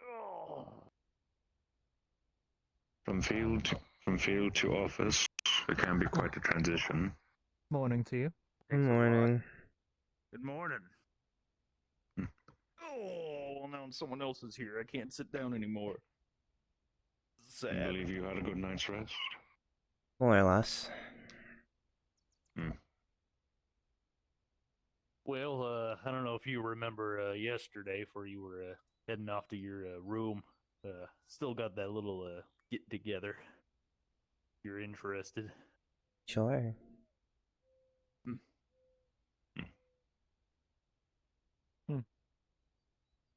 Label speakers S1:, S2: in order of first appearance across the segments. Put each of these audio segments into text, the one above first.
S1: Oh.
S2: From field to office, it can be quite a transition.
S1: Morning to you.
S3: Good
S4: Thanks a lot.
S3: morning.
S4: Good morning.
S2: Hmm.
S4: Oh, well, now someone else is here. I can't sit down anymore.
S2: I
S4: Sad.
S2: believe you had a good night's rest.
S3: More or less.
S4: Well, I don't know if you remember yesterday, before you were heading off to your room. Still got that little get together. If you're interested.
S3: Sure.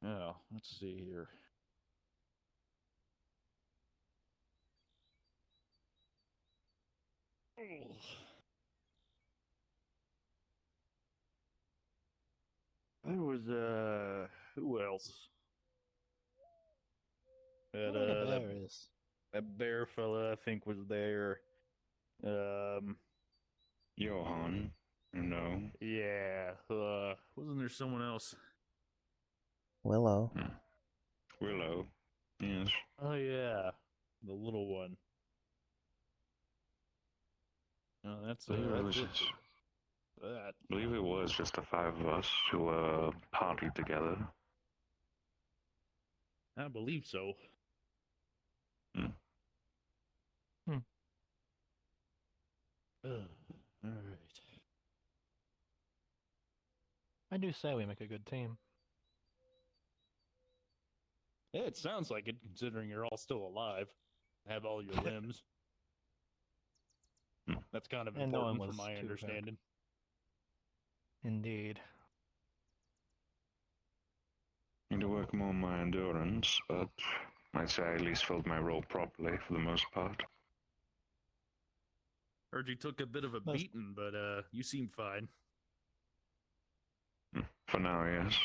S4: Oh, let's see here. Oh. There was who else? That bear fella, I think, was there.
S2: Johan, no.
S4: Yeah. Wasn't there someone else?
S3: Willow.
S2: Willow, yes.
S4: Oh yeah, the little one. Oh, that's it. That.
S2: I believe it was just the five of us who partied together.
S4: I believe so. All right.
S1: I do say we make a good team.
S4: Yeah, it sounds like it, considering you're all still alive, have all your limbs. That's kind of
S1: And no one
S4: important from
S1: was
S4: my
S1: too
S4: understanding.
S1: Indeed.
S2: Need to work more on my endurance, but I'd say I at least filled my role properly for the most part.
S4: Heard you took a bit of a beating, but you seem fine.
S2: For now, yes.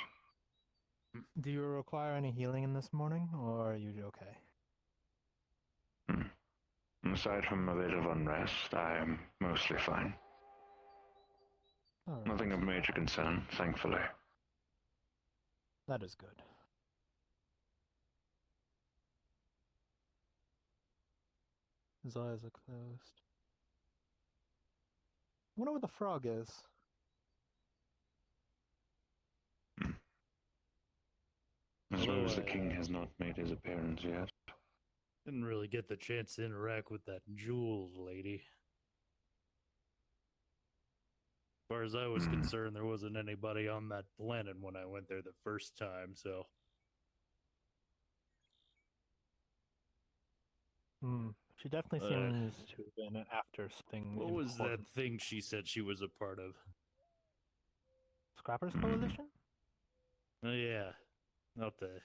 S1: Do you require any healing in this morning, or are you okay?
S2: Aside from a bit of unrest, I am mostly fine.
S1: All right.
S2: Nothing of major concern, thankfully.
S1: That is good. His eyes are closed. I wonder where the frog is.
S2: I suppose the king has not made his appearance yet.
S4: Didn't really get the chance to interact with that Jules lady. As far as I was concerned, there wasn't anybody on that planet when I went there the first time, so.
S1: She definitely seems to have been after something
S4: What
S1: important.
S4: was that thing she said she was a part of?
S1: Scrappers Coalition?
S4: Oh, yeah. Not the...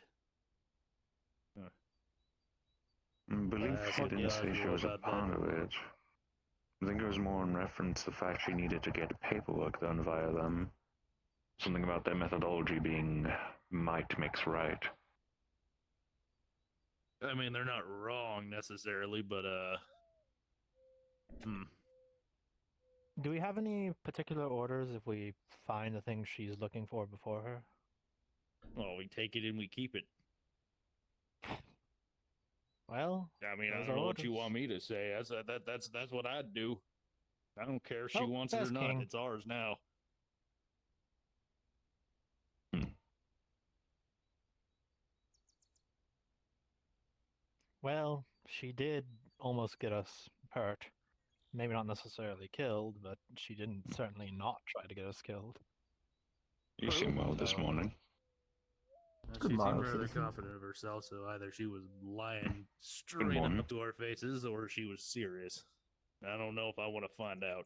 S2: I believe she didn't say she was a part of it. I think it was more in reference to the fact she needed to get paperwork done via them. Something about their methodology being might makes right.
S4: I mean, they're not wrong necessarily, but
S1: Do we have any particular orders if we find the thing she's looking for before her?
S4: Well, we take it and we keep it.
S1: Well,
S4: I mean, I don't know what you want me to say. That's what I'd do. I don't care if she wants it or not. King. It's ours now.
S1: Well, she did almost get us hurt. Maybe not necessarily killed, but she didn't certainly not try to get us killed.
S2: You seem well this morning.
S4: She seemed rather confident of herself, so either she was lying straight up to our faces or she was serious. I don't know if I want to find out.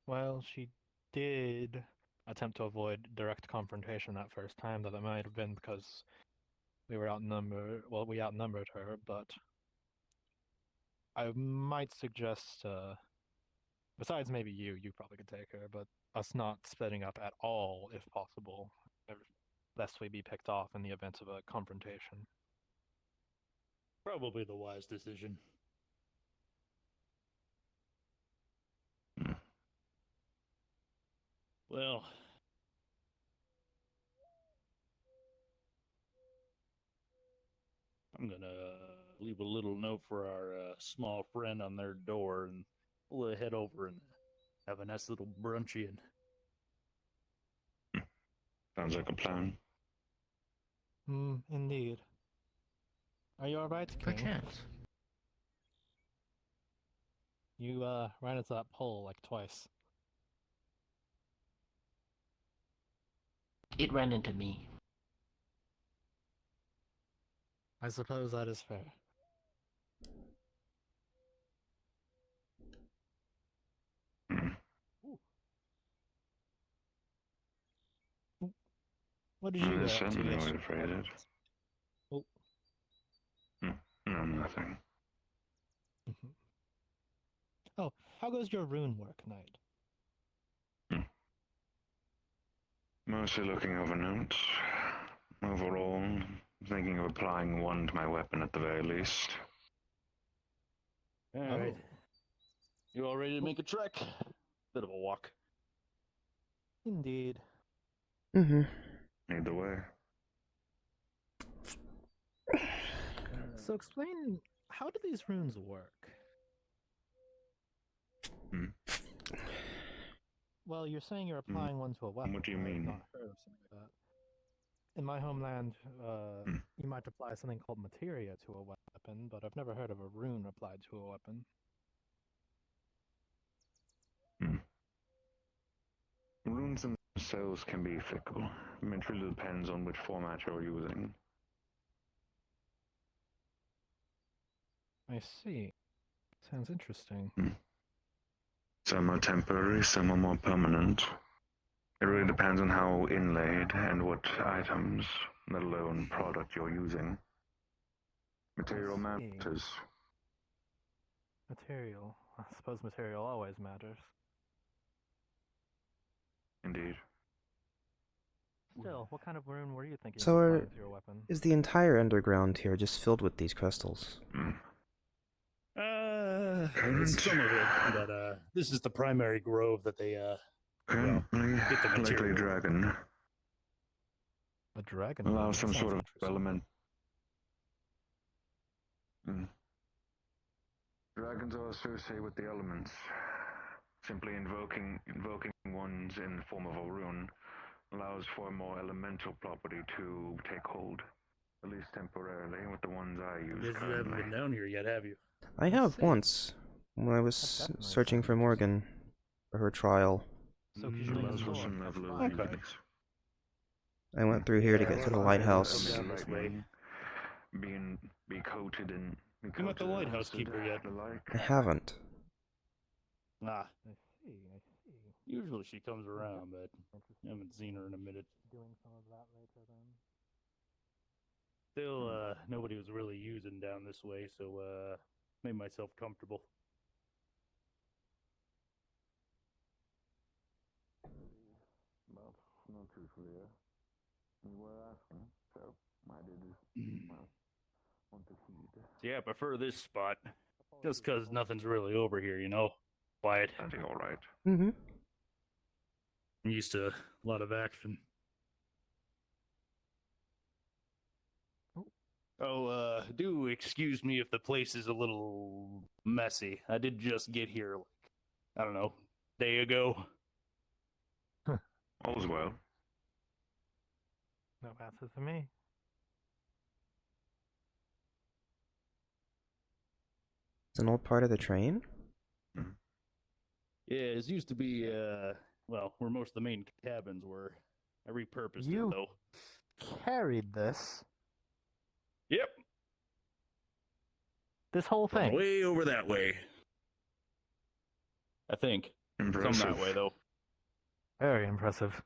S1: Well, she did attempt to avoid direct confrontation that first time, though that might have been because we were outnumbered. Well, we outnumbered her, but I might suggest, besides maybe you probably could take her, but us not splitting up at all, if possible, lest we be picked off in the event of a confrontation.
S4: Probably the wise decision. Well, I'm gonna leave a little note for our small friend on their door, and we'll head over and have a nice little brunchian.
S2: Sounds like a plan.
S1: Indeed. Are you alright, King?
S5: Perchance.
S1: You, ran into that pole like twice.
S5: It ran into me.
S1: I suppose that is fair. What did you
S2: There's
S1: get up to
S2: certainly a way to
S1: yesterday?
S2: phrase it.
S1: Oh.
S2: No, nothing.
S1: Oh, how goes your rune work, Knight?
S2: Mostly looking over notes. Overall, thinking of applying one to my weapon at the very least.
S4: All right. You all ready to make a trek? Bit of a walk.
S1: Indeed.
S3: Mm-hmm.
S2: Either way.
S1: So explain, how do these runes work? Well, you're saying you're applying one to a weapon.
S2: What do you
S1: I've
S2: mean?
S1: not heard of something like that. In my homeland, you might apply something called materia to a weapon, but I've never heard of a rune applied to a weapon.
S2: Runes themselves can be fickle. It really depends on which format you're using.
S1: I see. Sounds interesting.
S2: Some are temporary, some are more permanent. It really depends on how inlaid and what items, let alone product you're using. Material
S1: I see.
S2: matters.
S1: Material. I suppose material always matters.
S2: Indeed.
S1: Still, what kind of rune were you thinking
S3: So
S1: of
S3: are-
S1: applying to your weapon?
S3: Is the entire underground here just filled with these crystals?
S4: It's some of it, but this is the primary grove that they
S2: Currently,
S4: get the
S2: likely
S4: material.
S2: dragon.
S1: A dragon.
S2: Allow
S1: rune,
S2: some
S1: that
S2: sort
S1: sounds
S2: of
S1: interesting.
S2: element. Dragons are associated with the elements. Simply invoking ones in the form of a rune allows for a more elemental property to take hold, at least temporarily, with the ones I use
S4: Guess you haven't
S2: currently.
S4: been down here yet, have you?
S3: I
S1: I
S3: have
S1: see.
S3: once, when I was
S1: definitely
S3: searching
S1: sounds
S3: for Morgan for her trial.
S1: So could you bring a
S2: Allows for
S1: sword?
S2: some level of
S4: Okay.
S2: weakness.
S3: I went through here to
S4: Yeah,
S3: get to the
S4: well,
S3: lighthouse.
S4: come down this way.
S2: Be coated in.
S4: You met the lighthouse keeper yet?
S2: The like.
S3: I haven't.
S4: Ah,
S1: I see, I see.
S4: usually she comes around, but I haven't seen her in a minute.
S1: Doing some of that later then.
S4: Still, nobody was really using down this way, so made myself comfortable.
S2: Well, not too clear. You were asking, so I did want to heed.
S4: Yeah, I prefer this spot, just 'cause nothing's really over here, you know? Quiet.
S2: I think all right.
S3: Mm-hmm.
S4: I'm used to a lot of action. Oh, do excuse me if the place is a little messy. I did just get here, like, I don't know, day ago.
S2: All's well.
S1: No answer for me.
S3: It's an old part of the train?
S4: Yeah, it used to be, well, where most of the main cabins were. I repurposed
S1: You-
S4: it, though.
S1: Carried this.
S4: Yep,
S1: This whole thing.
S4: way over that way. I think.
S2: Impressive.
S4: Some that way, though.
S1: Very impressive.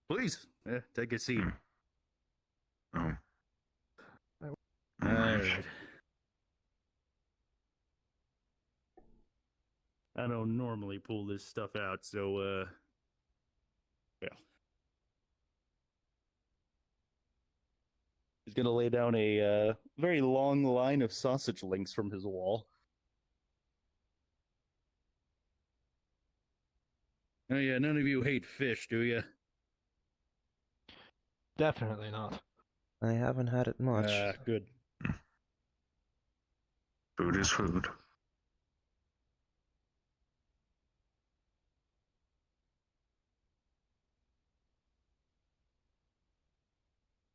S4: Please, take a seat.
S2: Oh.
S4: Alright. I don't normally pull this stuff out, so, yeah. He's gonna lay down a very long line of sausage links from his wall. Oh yeah, none of you hate fish, do you?
S1: Definitely not.
S3: I haven't had it much.
S4: Good.
S2: Food is food.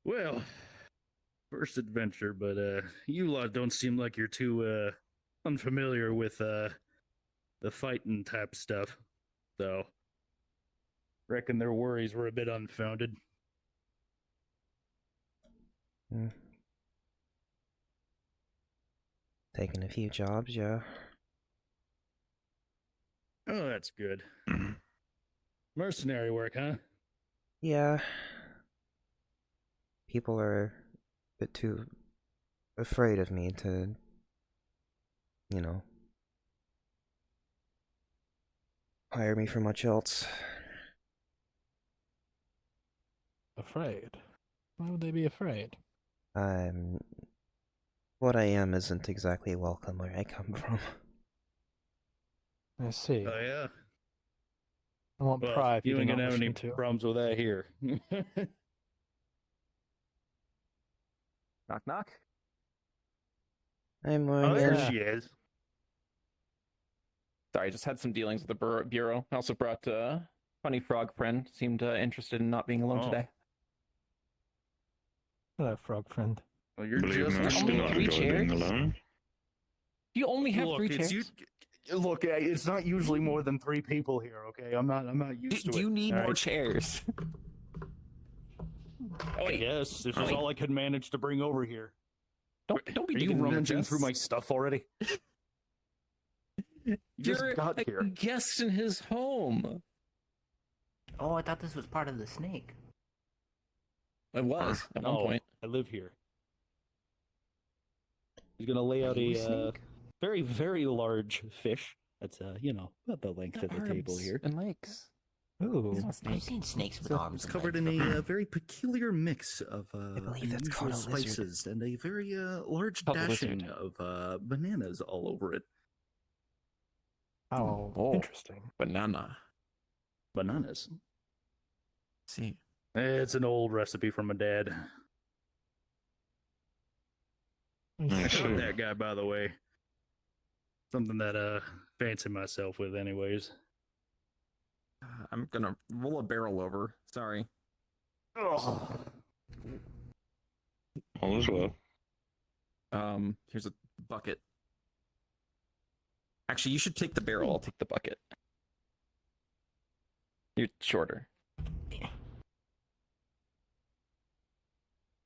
S4: Well, first adventure, but you lot don't seem like you're too unfamiliar with the fighting type stuff. So reckon their worries were a bit unfounded.
S3: Hmm. Taking a few jobs, yeah.
S4: Oh, that's good.
S2: Mhm.
S4: Mercenary work, huh?
S3: Yeah. People are a bit too afraid of me to, you know, hire me for much else.
S1: Afraid? Why would they be afraid?
S3: What I am isn't exactly welcome where I come from.
S1: I see.
S4: Oh yeah.
S1: I won't
S4: Well,
S1: pry if you
S4: you
S1: do
S4: ain't
S1: not
S4: gonna have
S1: wish
S4: any
S1: me to.
S4: problems with that here.
S5: Knock knock.
S3: I'm
S4: Oh, there
S3: wearing
S1: yeah.
S4: she is.
S5: Sorry, I just had some dealings with the bureau. I also brought funny frog friend. Seemed interested in not being alone
S4: Oh.
S5: today.
S1: Hello, frog friend.
S4: Well, you're
S2: Believe
S4: just
S2: me, I
S5: only
S2: still not
S5: three
S2: enjoy being
S5: chairs?
S2: alone.
S5: You only have
S4: Look,
S5: 3
S4: it's
S5: chairs.
S4: Look, it's not usually more than 3 people here. Okay, I'm not used to
S5: Do
S4: it.
S5: you need
S4: all
S5: more
S4: right?
S5: chairs? Oh,
S4: I
S5: wait.
S4: guess this
S5: Oh,
S4: is
S5: wait.
S4: all I could manage to bring over here.
S5: Don't be
S4: Are you
S5: digging in their
S4: rummaging through my
S5: chests.
S4: stuff already? You just
S5: You're
S4: got
S5: a
S4: here.
S5: guest in his home.
S6: Oh, I thought this was part of the snake.
S5: It was at one
S4: No,
S5: point.
S4: I live here. He's gonna lay
S6: Are
S4: out
S6: you a
S4: a
S6: snake?
S4: very, very large fish. That's about the length of the table
S5: Arms
S4: here.
S5: and legs.
S1: Ooh.
S5: He's not a
S6: I've
S5: snake.
S6: seen snakes with
S4: So
S6: arms
S4: it's
S6: and
S4: covered
S6: legs
S4: in
S6: before.
S4: a very peculiar mix of
S3: believe that's called
S4: unusual
S3: a lizard.
S4: spices and a very large
S5: Called a
S4: dashing
S5: lizard.
S4: of bananas all over it.
S1: How
S5: Oh.
S1: interesting.
S5: Banana.
S4: Bananas.
S5: See.
S4: It's an old recipe from my dad.
S1: I
S2: I
S1: see.
S2: see.
S4: Not that guy, by the way. Something that fancy myself with, anyways.
S5: I'm gonna roll a barrel over. Sorry.
S4: Oh.
S2: All is well.
S5: Here's a bucket. Actually, you should take the barrel. I'll take the bucket. You're shorter.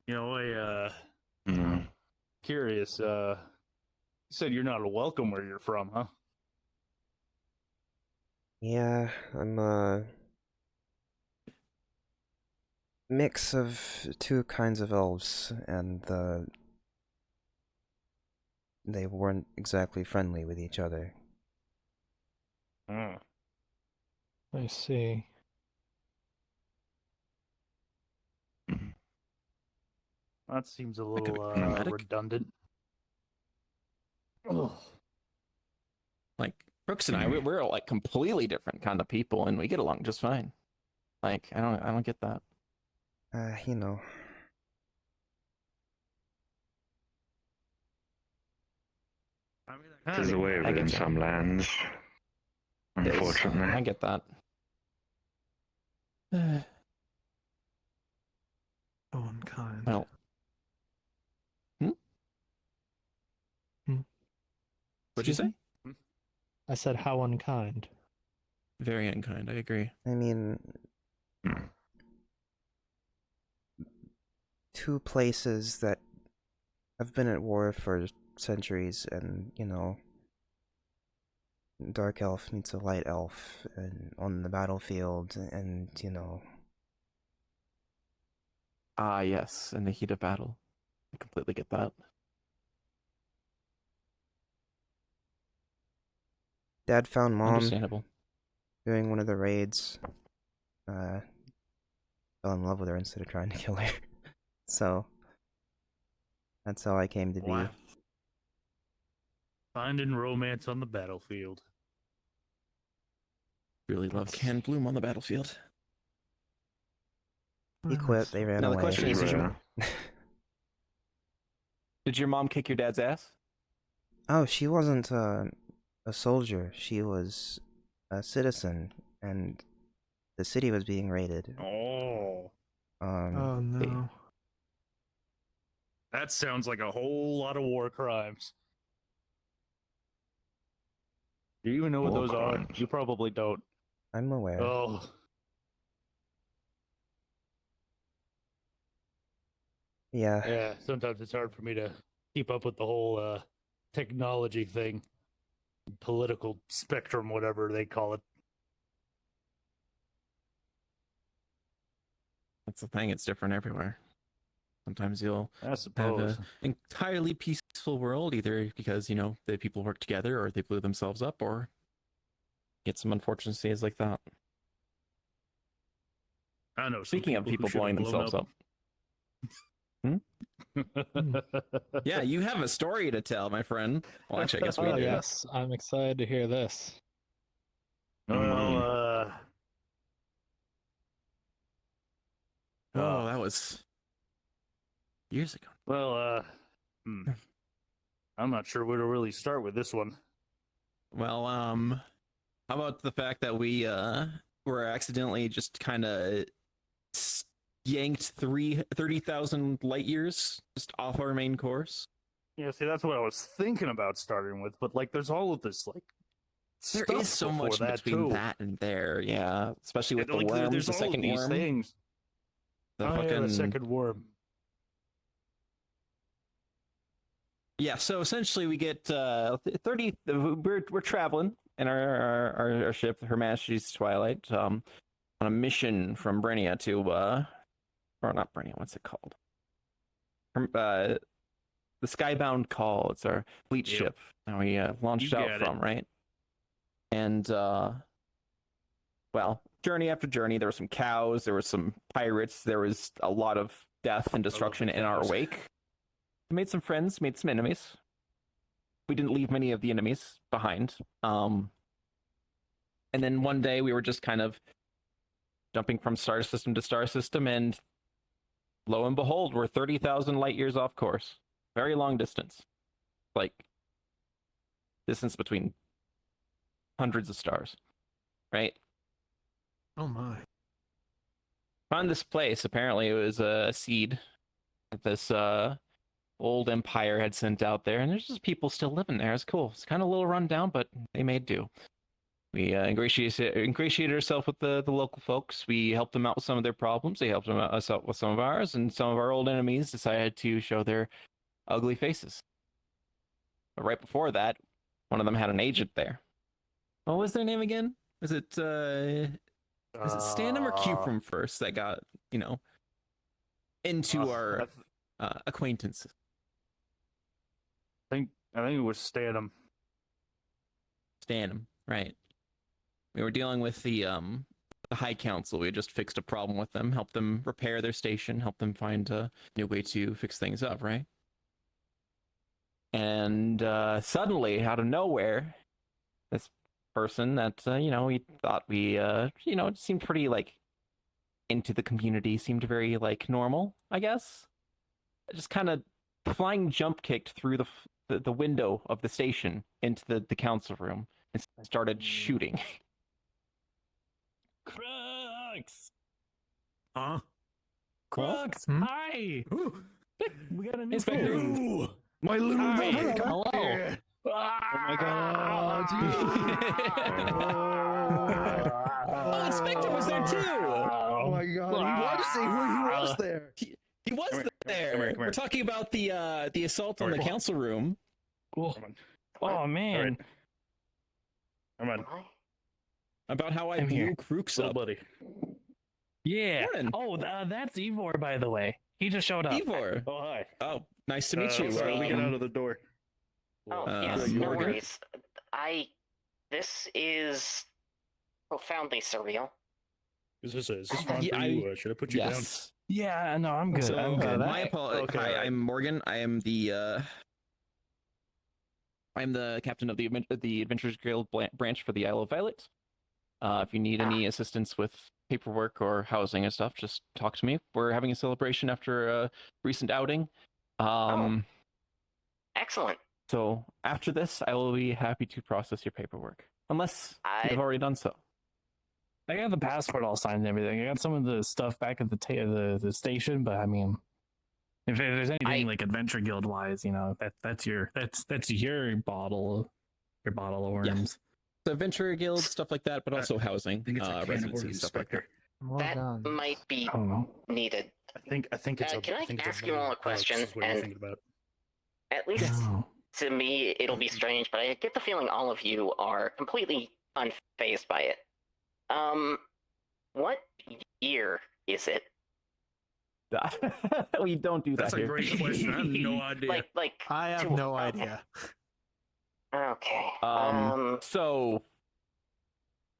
S2: No.
S4: Curious. You said you're not welcome where you're from, huh?
S3: Yeah, I'm a mix of 2 kinds of elves, and they weren't exactly friendly with each other.
S4: Hmm.
S1: I see.
S2: Mhm.
S4: That seems a
S5: That could be
S4: little
S5: problematic.
S4: redundant. Oh.
S5: Like Kruukz and I, we're like completely different kind of people, and we get along just fine. Like I don't get that.
S3: You know.
S4: I mean,
S2: There's a way of
S5: I
S2: it
S5: get
S2: in
S5: you.
S2: some lands. Unfortunately.
S5: I get that.
S1: Oh, unkind.
S5: Well. What'd you
S1: Excuse
S5: say?
S1: me? I said how unkind.
S5: Very unkind. I agree.
S3: I mean,
S2: Hmm.
S3: 2 places that have been at war for centuries, and, you know, dark elf meets a light elf and on the battlefield, and, you know.
S5: Ah, yes, in the heat of battle. I completely get that.
S3: Dad found Mom
S5: Understandable.
S3: during one of the raids. Fell in love with her instead of trying to kill her. So, that's how I came to be.
S4: Wow. Finding romance on the battlefield.
S5: Really love canned bloom on the battlefield.
S3: He quit, they ran
S5: Now the
S3: away.
S5: question is,
S2: Rare.
S5: Did your mom kick your dad's ass?
S3: Oh, she wasn't a soldier. She was a citizen, and the city was being raided.
S4: Oh,
S1: Oh no.
S4: that sounds like a whole lot of war crimes. Do you even know what
S2: War
S4: those are?
S2: crimes.
S4: You probably don't.
S3: I'm aware.
S4: Oh,
S3: Yeah.
S4: yeah. Sometimes it's hard for me to keep up with the whole technology thing, political spectrum, whatever they call it.
S5: That's the thing. It's different everywhere. Sometimes you'll
S4: I
S5: have
S4: suppose.
S5: an entirely peaceful world, either because, you know, the people work together or they blew themselves up, or get some unfortunate scenes like that.
S4: I know.
S5: Speaking of people blowing themselves up. Yeah, you have a story to tell, my friend. Well, actually, I guess we
S1: Oh
S5: do.
S1: yes, I'm excited to hear this.
S4: Well,
S5: Oh, that was years ago.
S4: well, I'm not sure where to really start with this one.
S5: Well, how about the fact that we were accidentally just kind of yanked 30,000 light years just off our main course?
S4: Yeah, see, that's what I was thinking about starting with, but like, there's all of this like.
S5: There
S4: stuff
S5: is so
S4: before
S5: much
S4: that
S5: between
S4: too.
S5: that and there, yeah. Especially with the
S4: Like,
S5: worms,
S4: there's
S5: the
S4: all
S5: second
S4: of these
S5: worm.
S4: things.
S5: The
S4: Oh,
S5: fucking
S4: yeah, the second worm.
S5: Yeah, so essentially we get 30 we're traveling in our ship, Her Majesty's Twilight, on a mission from Brenia to or not Brenia, what's it called? From the Skybound Call. It's our fleet
S4: Yep.
S5: ship that we launched
S4: You
S5: out
S4: got
S5: from, right? And well, journey after journey, there were some cows, there were some pirates, there was a lot of death and destruction in our
S4: cows.
S5: wake. We made some friends, made some enemies. We didn't leave many of the enemies behind. And then one day we were just kind of jumping from star system to star system, and lo and behold, we're 30,000 light years off course. Very long distance. Like, distance between hundreds of stars, right?
S1: Oh my.
S5: Found this place. Apparently it was a seed that this old empire had sent out there, and there's just people still living there. It's cool. It's kind of a little run down, but they made do. We ingratiated ourselves with the local folks. We helped them out with some of their problems. They helped us out with some of ours, and some of our old enemies decided to show their ugly faces. But right before that, one of them had an agent there. What was their name again? Was it Stanham or Cuprum first that got, you know, into our acquaintances?
S4: I think it was Stanham.
S5: Stanham, right. We were dealing with the High Council. We had just fixed a problem with them, helped them repair their station, helped them find a new way to fix things up, right? And suddenly, out of nowhere, this person that, you know, we thought we, you know, it seemed pretty, like, into the community, seemed very, like, normal, I guess. Just kind of flying jump kicked through the window of the station into the council room and started shooting.
S7: Kruukz!
S4: Huh?
S7: Kruukz!
S1: Hmm?
S7: Hi! We got a new
S5: Inspector.
S7: friend.
S4: My little
S7: Hi.
S4: brother.
S5: Hello.
S4: Yeah.
S7: Oh
S4: my God.
S5: Oh, Inspector was there too.
S4: Oh my God! He was there. He was there.
S5: He was
S4: Come here,
S5: there.
S4: come here, come
S5: We're
S4: here.
S5: talking about the assault on
S4: Come
S5: the
S4: here.
S5: council room.
S7: Cool.
S4: Come on.
S7: Oh man.
S4: All right. Come on,
S5: About how I
S7: I'm
S5: blew
S7: here.
S5: Kruukz
S4: little
S5: up.
S4: buddy.
S7: Yeah.
S5: Morning.
S7: Oh, that's Ivor, by the way. He just showed up.
S5: Ivor.
S4: Oh hi.
S5: Oh, nice to meet you.
S4: Sorry, let me get out of the door.
S8: Oh,
S5: Uh,
S8: yes, no
S5: Morgan?
S8: worries. This is profoundly surreal.
S4: Is this fun
S5: Yeah,
S4: for you? Should I put you down?
S5: Yes.
S7: Yeah, no, I'm good.
S5: So,
S7: I'm good.
S5: my apologies.
S4: Okay,
S5: Hi,
S4: alright.
S5: I'm Morgan. I am the captain of the Adventurers Guild branch for the Isle of Violet. If you need any assistance with paperwork or housing and stuff, just talk to me. We're having a celebration after a recent outing.
S8: Excellent.
S5: So after this, I will be happy to process your paperwork, unless you've already done so.
S7: I got the passport all signed and everything. I got some of the stuff back at the station, but I mean, if there's anything like Adventure Guild wise, that's your bottle of worms.
S5: So Adventure Guild stuff like that, but also housing,
S4: I think it's a can of
S5: residency
S4: worms,
S5: stuff like that.
S4: Spectre.
S8: That might be
S7: I don't know.
S8: needed.
S4: I think it's.
S8: Can I
S4: think it's
S8: ask you all a question?
S4: Is what you're thinking about.
S8: At least
S7: Oh.
S8: to me, it'll be strange, but I get the feeling all of you are completely unfazed by it. What year is it?
S5: We don't do that
S4: That's a
S5: here.
S4: great question. I have no idea.
S8: Like
S1: I have
S8: to-
S1: no idea.
S8: Okay.
S5: So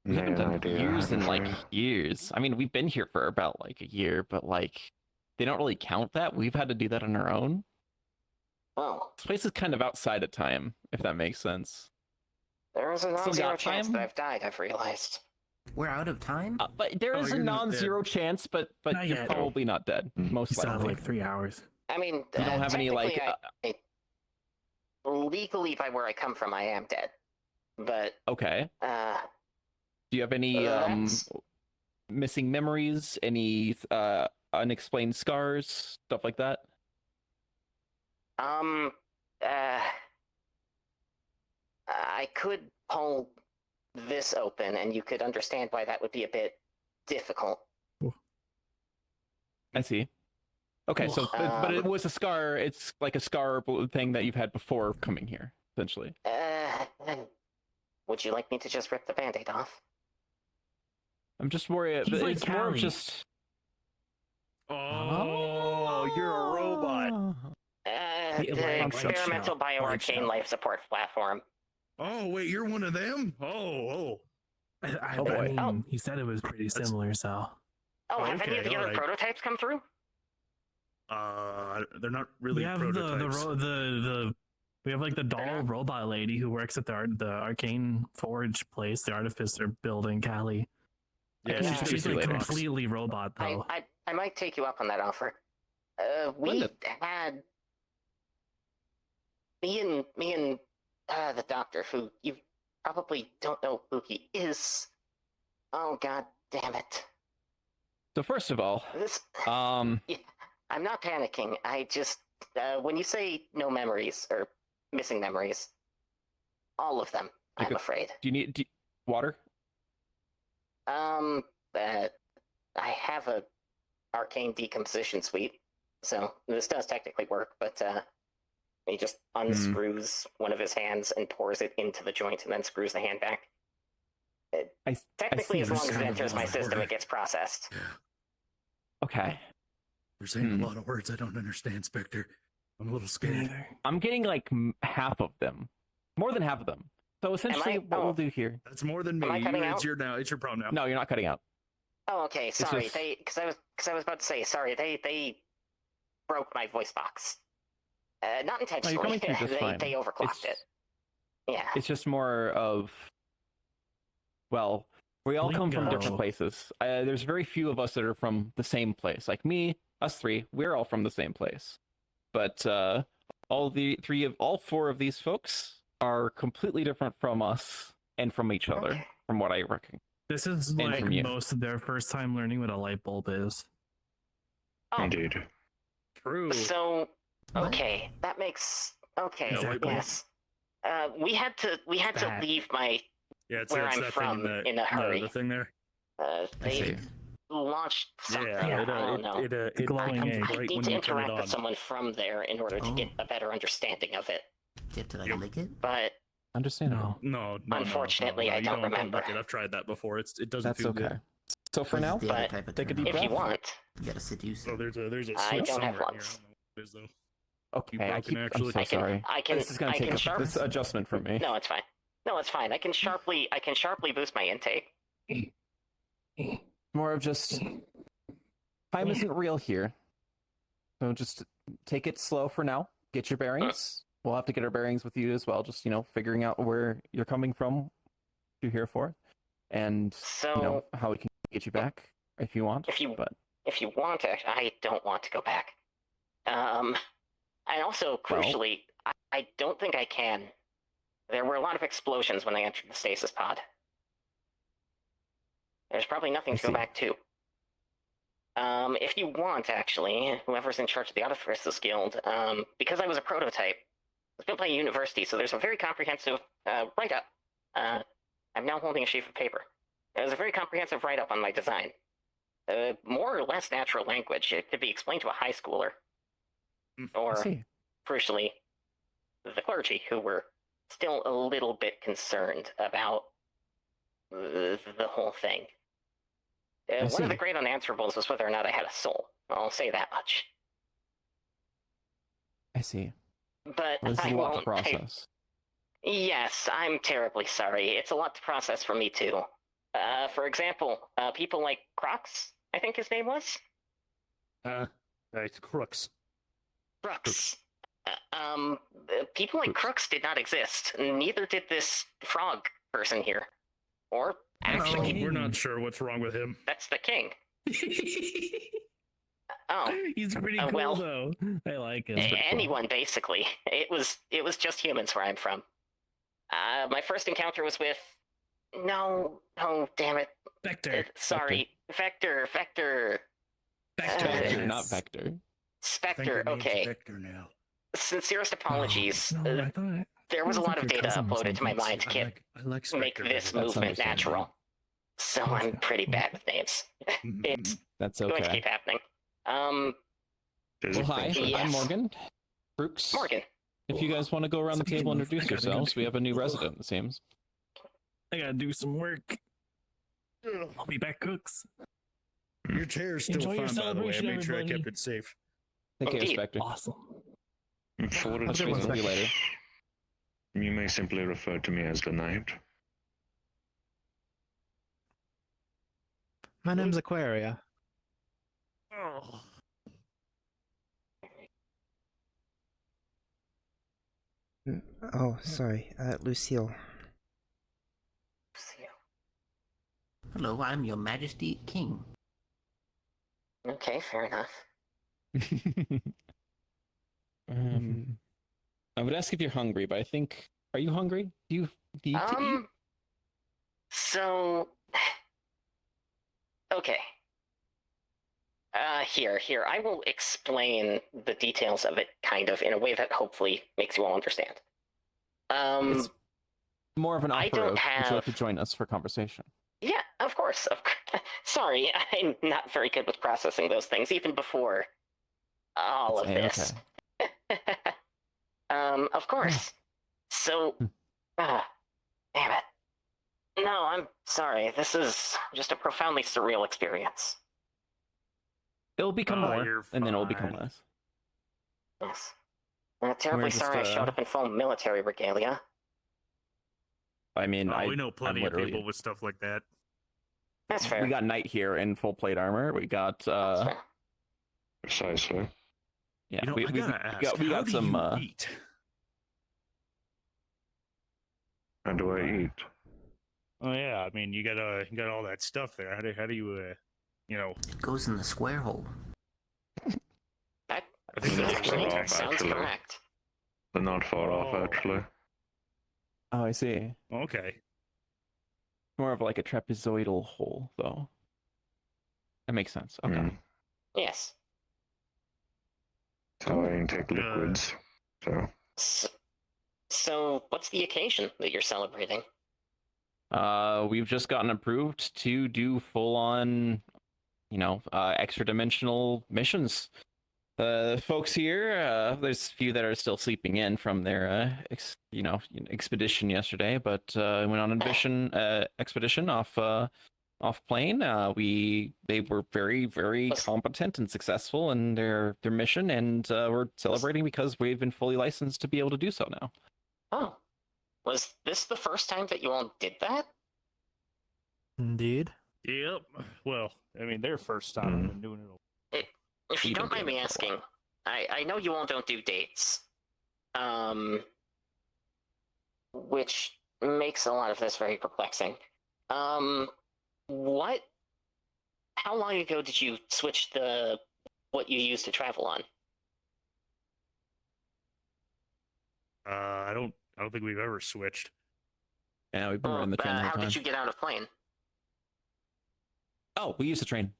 S5: we haven't done years in like years. I mean, we've been here for about like a year, but like they don't really count that. We've had to do that on our own.
S8: Oh,
S5: This place is kind of outside of time, if that makes sense.
S8: there is a
S5: Still
S8: non-zero
S5: got
S8: chance
S5: time?
S8: that I've died. I've realized.
S6: We're out of time?
S5: But there is a
S4: you're not
S5: non-zero chance, but
S7: Not
S5: you're
S7: yet.
S5: probably not dead. Most
S7: You still have
S5: likely.
S7: like 3 hours.
S8: I mean,
S5: You don't have any like.
S8: technically, legally, by where I come from, I am dead. But
S5: Okay. Do you have any
S8: That's-
S5: missing memories? Any unexplained scars? Stuff like that?
S8: I could pull this open, and you could understand why that would be a bit difficult.
S5: I see. Okay, so but it was a scar. It's like a scar thing that you've had before coming here, essentially.
S8: Would you like me to just rip the Band-Aid off?
S5: I'm just worried.
S7: He's like
S5: It's more of
S7: Callie.
S5: just.
S4: Oh, you're a robot.
S7: The
S8: The
S7: electric
S8: experimental
S7: shell.
S8: bioarcane life support platform.
S4: Oh, wait, you're one of them? Oh.
S7: I
S5: Oh, boy.
S7: mean, he said it was pretty similar, so.
S8: Oh, have any of
S4: Okay,
S8: the other
S4: alright.
S8: prototypes come through?
S4: They're not really
S7: We have
S4: prototypes.
S7: we have like the doll robot lady who works at the Arcane Forge place, the Artificer building, Callie.
S4: Yeah,
S8: Yeah.
S4: she's
S7: She's
S4: just
S7: like
S4: like
S7: completely robot though.
S8: I might take you up on that offer. We had me and the doctor, who you probably don't know who he is. Oh, god damn it!
S5: So first of all,
S8: This
S5: um,
S8: I'm not panicking. I just when you say no memories or missing memories, all of them. I'm
S5: Okay.
S8: afraid.
S5: do you need water?
S8: I have a arcane decomposition suite, so this does technically work, but he just unscrews one of his hands and pours it into the joint and then screws the hand back. Technically,
S5: see
S8: as long
S5: this
S8: as it
S4: kind of
S8: enters my
S4: lot of
S8: system,
S4: work.
S8: it gets processed.
S5: Okay.
S4: You're saying a lot of words I don't understand, Spectre. I'm a little scared.
S5: I'm getting like half of them, more than half of them. So essentially, what we'll do here.
S4: That's more than me.
S8: Am I cutting out?
S4: It's your problem now.
S5: No, you're not cutting out.
S8: Oh, okay. Sorry,
S5: just-
S8: because I was about to say sorry. They broke my voice box. Not intentionally.
S5: coming through just fine.
S8: They overclocked it. Yeah.
S5: It's just more of, well, we all come from different
S7: Lingo.
S5: places. There's very few of us that are from the same place. Like me, us three, we're all from the same place. But all four of these folks are completely different from us and from each other,
S8: Okay.
S5: from what I reckon.
S7: This is
S5: And
S7: like
S5: from you.
S7: most of their first time learning what a light bulb is.
S8: Oh,
S2: Indeed.
S4: True.
S8: so okay, that makes okay.
S7: Exactly.
S8: Yes. We had to
S7: Bad.
S8: leave my
S4: Yeah, it's
S8: where
S4: it's
S8: I'm
S4: that
S8: from
S4: thing
S8: in a hurry.
S4: The thing there.
S5: I
S8: they
S5: see.
S8: launched something.
S4: Yeah,
S8: I don't know.
S7: The glowing
S4: comes
S7: egg.
S8: I
S4: right
S8: need
S4: when
S8: to
S4: you turn it
S8: interact
S4: on.
S8: with someone from there in order to get
S6: Oh.
S8: a better understanding of it.
S6: Do you have to like
S4: Yep.
S6: lick it?
S8: But
S7: No.
S5: Understandable.
S4: No.
S8: Unfortunately, I
S4: you
S8: don't remember.
S4: Like it. I've tried that before. It doesn't
S5: That's
S4: feel
S5: okay.
S4: good.
S5: So for
S6: This is
S5: now,
S6: the other
S8: but
S6: type of
S5: take a
S6: turn
S5: deep
S6: on.
S8: if you
S5: breath.
S8: want,
S6: You gotta seduce
S4: So
S6: it.
S4: there's a
S8: I
S4: switch
S8: don't have
S4: somewhere in here.
S8: lungs.
S4: I don't know what it is, though.
S5: okay,
S4: broken,
S5: I'm
S4: actually.
S5: so sorry.
S8: I can
S5: This is gonna
S8: I
S5: take
S8: can
S5: this adjustment from me.
S8: No, it's fine. No, it's fine. I can sharply boost my intake.
S5: More of just time isn't real here. So just take it slow for now. Get your bearings. We'll have to get our bearings with you as well. Just figuring out where you're coming from, what you're here for, and
S8: So
S5: how we can get you back if you want.
S8: if you
S5: but
S8: if you want to, I don't want to go back. And also, crucially, I don't think I can. There were a lot of explosions when I entered the stasis pod. There's probably nothing
S5: I
S8: to go
S5: see.
S8: back to. If you want, actually, whoever's in charge of the Artificers Guild, because I was a prototype, I was built by a university, so there's a very comprehensive write-up. I'm now holding a sheet of paper. There's a very comprehensive write-up on my design. More or less natural language. It could be explained to a high schooler.
S5: I
S8: Or,
S5: see.
S8: crucially, the clergy, who were still a little bit concerned about the whole thing. One of the
S5: see.
S8: great unanswerables was whether or not I had a soul. I'll say that much.
S5: I see.
S8: But
S5: Well, this is
S8: I
S5: a lot to
S8: won't.
S5: process.
S8: Yes, I'm terribly sorry. It's a lot to process for me too. For example, people like Kruukz, I think his name was.
S4: It's Kruukz.
S8: Kruukz. People like Kruukz did not exist. Neither did this frog person here. Or actually,
S4: We're not sure what's wrong with him.
S8: that's the king. Oh,
S7: He's pretty cool
S8: well,
S7: though. I like him.
S8: anyone basically. It was just humans where I'm from. My first encounter was with. No, damn it.
S7: Vector.
S8: Sorry, Vector.
S5: Vector, not Vector.
S8: Spectre. Okay.
S4: Vector now.
S8: Sincerest apologies.
S7: No, I thought
S8: There was a
S7: I
S8: lot of
S7: think your
S8: data
S7: cousin or
S8: uploaded to my
S7: something.
S8: mind to
S4: I like
S8: make
S4: Spectre
S8: this
S4: better.
S5: That's
S8: movement
S5: understandable.
S8: natural. So I'm pretty bad with names. It's
S5: That's
S8: going to
S5: okay.
S8: keep happening.
S5: Well, hi,
S8: Yes.
S5: I'm Morgan. Kruukz.
S8: Morgan.
S5: If you guys want to go around the table and
S7: Speaking of,
S5: introduce
S7: I gotta
S5: yourselves,
S7: go.
S5: we have a new resident, it seems.
S7: I gotta do some work. I'll be back, Kruukz.
S4: Your chair's still
S7: Enjoy your
S4: fine, by the way. I
S7: celebration,
S4: made sure I
S7: everybody.
S4: kept it safe.
S5: Take care,
S8: Indeed.
S5: Spectre.
S7: Awesome.
S2: For what
S5: I'll
S2: it's
S5: check with
S2: worth,
S5: you later.
S2: you may simply refer to me as the Knight.
S1: My name's Aquaria.
S4: Oh.
S3: Oh, sorry. Lucille.
S6: Hello, I'm your majesty king.
S8: Okay, fair enough.
S5: I would ask if you're hungry, but I think. Are you hungry? Do you need to eat?
S8: So. Okay. Here. I will explain the details of it, kind of, in a way that hopefully makes you all understand.
S5: It's more of an
S8: I
S5: offer
S8: don't
S5: of, would you like to
S8: have-
S5: join us for conversation?
S8: Yeah, of course. Sorry, I'm not very good with processing those things, even before all of this. Of course. So, damn it. No, I'm sorry. This is just a profoundly surreal experience.
S5: It'll become
S4: Oh,
S5: more,
S4: you're
S5: and then it'll become
S4: fine.
S5: less.
S8: Yes. Terribly
S5: We're just,
S8: sorry I showed up in full military regalia.
S5: I mean,
S4: we know plenty
S5: I'm
S4: of
S5: literally-
S4: people with stuff like that.
S8: That's fair.
S5: We got Knight here in full plate armor. We got
S8: That's fair.
S2: Precisely.
S5: yeah,
S4: You know,
S5: we
S4: I gotta ask,
S5: we
S4: how
S5: got
S4: do
S5: some
S4: you eat?
S2: How do I eat?
S4: Oh yeah, I mean, you got all that stuff there. How do you
S6: It goes in the square hole.
S8: That
S4: I think
S2: Not
S4: that's
S8: actually
S2: far off,
S8: sounds
S2: actually.
S8: correct.
S2: They're not far off,
S4: Oh.
S2: actually.
S5: Oh, I see.
S4: okay.
S5: More of like a trapezoidal hole, though. That makes sense. Okay.
S2: Mm.
S8: Yes.
S2: So I intake liquids.
S8: So, what's the occasion that you're celebrating?
S5: We've just gotten approved to do full-on, extra dimensional missions. Folks here, there's a few that are still sleeping in from their, expedition yesterday, but went on an expedition off plane. They were very, very competent and successful in their mission, and we're celebrating because we've been fully licensed to be able to do so now.
S8: Oh. Was this the first time that you all did that?
S1: Indeed.
S4: Yep. Well, I mean, their first time I've been doing it.
S8: If you
S5: We've
S8: don't
S5: been
S8: mind
S5: doing
S8: me
S5: it for a
S8: asking, I know you all don't do dates. Which makes a lot of this very perplexing. How long ago did you switch what you use to travel on?
S4: I don't think we've ever switched.
S5: Yeah, we've been
S8: Well,
S5: riding the train the whole
S8: how
S5: time.
S8: did you get out of plane?
S5: Oh, we used the train.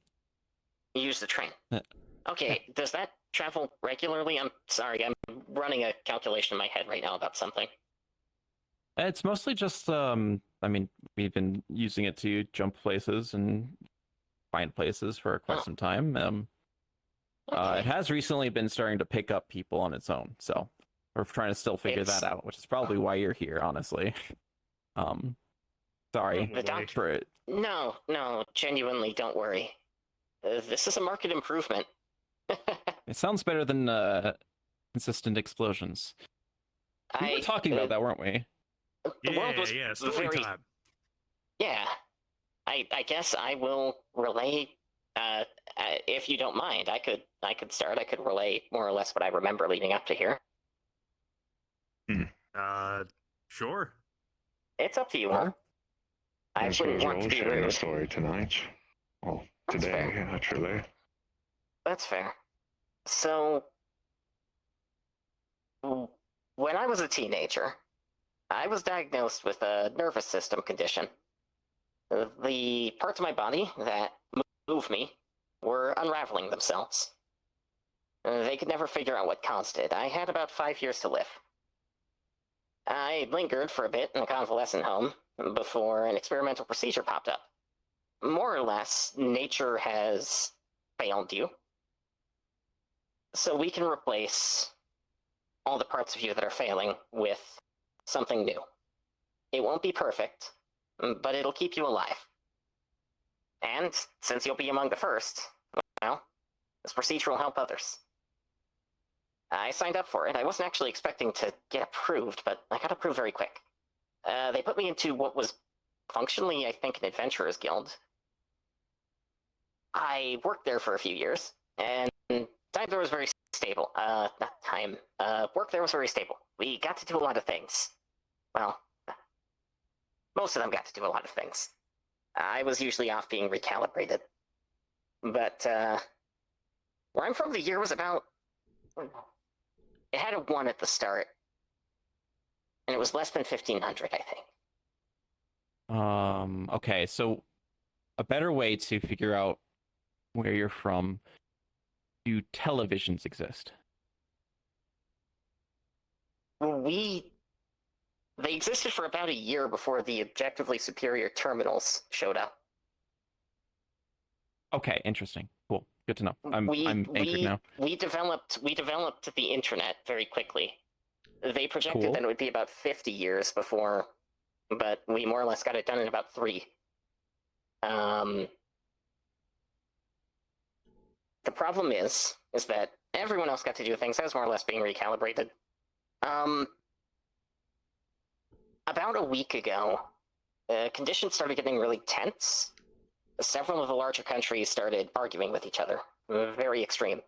S8: You used the train.
S5: Yeah.
S8: Okay, does that travel regularly? I'm sorry, I'm running a calculation in my head right now about something.
S5: It's mostly just, I mean, we've been using it to jump places and find places for quite some time.
S8: Okay.
S5: It has recently been starting to pick up people on its own, so we're trying to still figure that out, which is probably why you're here, honestly. Sorry
S8: The doctor.
S5: for it.
S8: No, genuinely, don't worry. This is a market improvement.
S5: It sounds better than consistent explosions. We were talking about that, weren't we?
S8: The world was
S4: story
S8: very...
S4: time.
S8: Yeah. I guess I will relay, if you don't mind. I could start. I could relay more or less what I remember leading up to here.
S4: Sure.
S8: It's up to you all. I wouldn't want to be
S2: sharing a
S8: rude.
S2: story tonight. Well,
S8: That's
S2: today,
S8: fair.
S2: actually.
S8: That's fair. So, when I was a teenager, I was diagnosed with a nervous system condition. The parts of my body that move me were unraveling themselves. They could never figure out what caused it. I had about 5 years to live. I lingered for a bit in a convalescent home before an experimental procedure popped up. More or less, nature has failed you. So we can replace all the parts of you that are failing with something new. It won't be perfect, but it'll keep you alive. And since you'll be among the first, well, this procedure will help others. I signed up for it. I wasn't actually expecting to get approved, but I got approved very quick. They put me into what was functionally, I think, an adventurer's guild. I worked there for a few years, and time there was very stable. Work there was very stable. We got to do a lot of things. Well, most of them got to do a lot of things. I was usually off being recalibrated. But, where I'm from, the year was about... It had a 1 at the start. And it was less than 1,500, I think.
S5: Okay, so a better way to figure out where you're from, do televisions exist?
S8: They existed for about a year before the objectively superior terminals showed up.
S5: Okay, interesting. Cool. Good to know. I'm anchored now.
S8: We developed the internet very quickly. They projected
S5: Cool.
S8: that it would be about 50 years before, but we more or less got it done in about 3. The problem is that everyone else got to do things. I was more or less being recalibrated. About a week ago, conditions started getting really tense. Several of the larger countries started arguing with each other. Very extreme.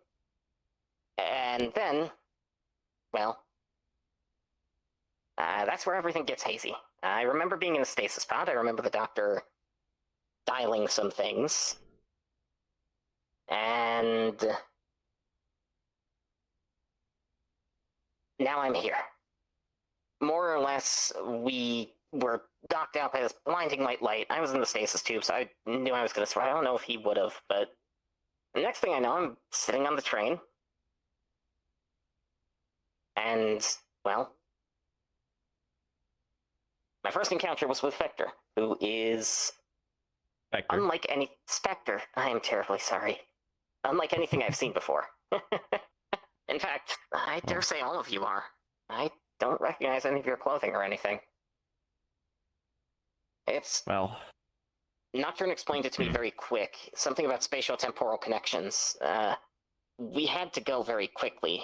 S8: And then, well, that's where everything gets hazy. I remember being in a stasis pod. I remember the doctor dialing some things. And now I'm here. More or less, we were knocked out by this blinding white light. I was in the stasis tube, so I knew I was going to survive. I don't know if he would have, but the next thing I know, I'm sitting on the train. And, well, my first encounter was with Vector, who is
S5: Vector.
S8: unlike any... Spectre. I am terribly sorry. Unlike anything I've seen before. In fact, I dare say all of you are. I don't recognize any of your clothing or anything. It's...
S5: Well...
S8: Nocturne explained it to me very quick. Something about spatio-temporal connections. We had to go very quickly.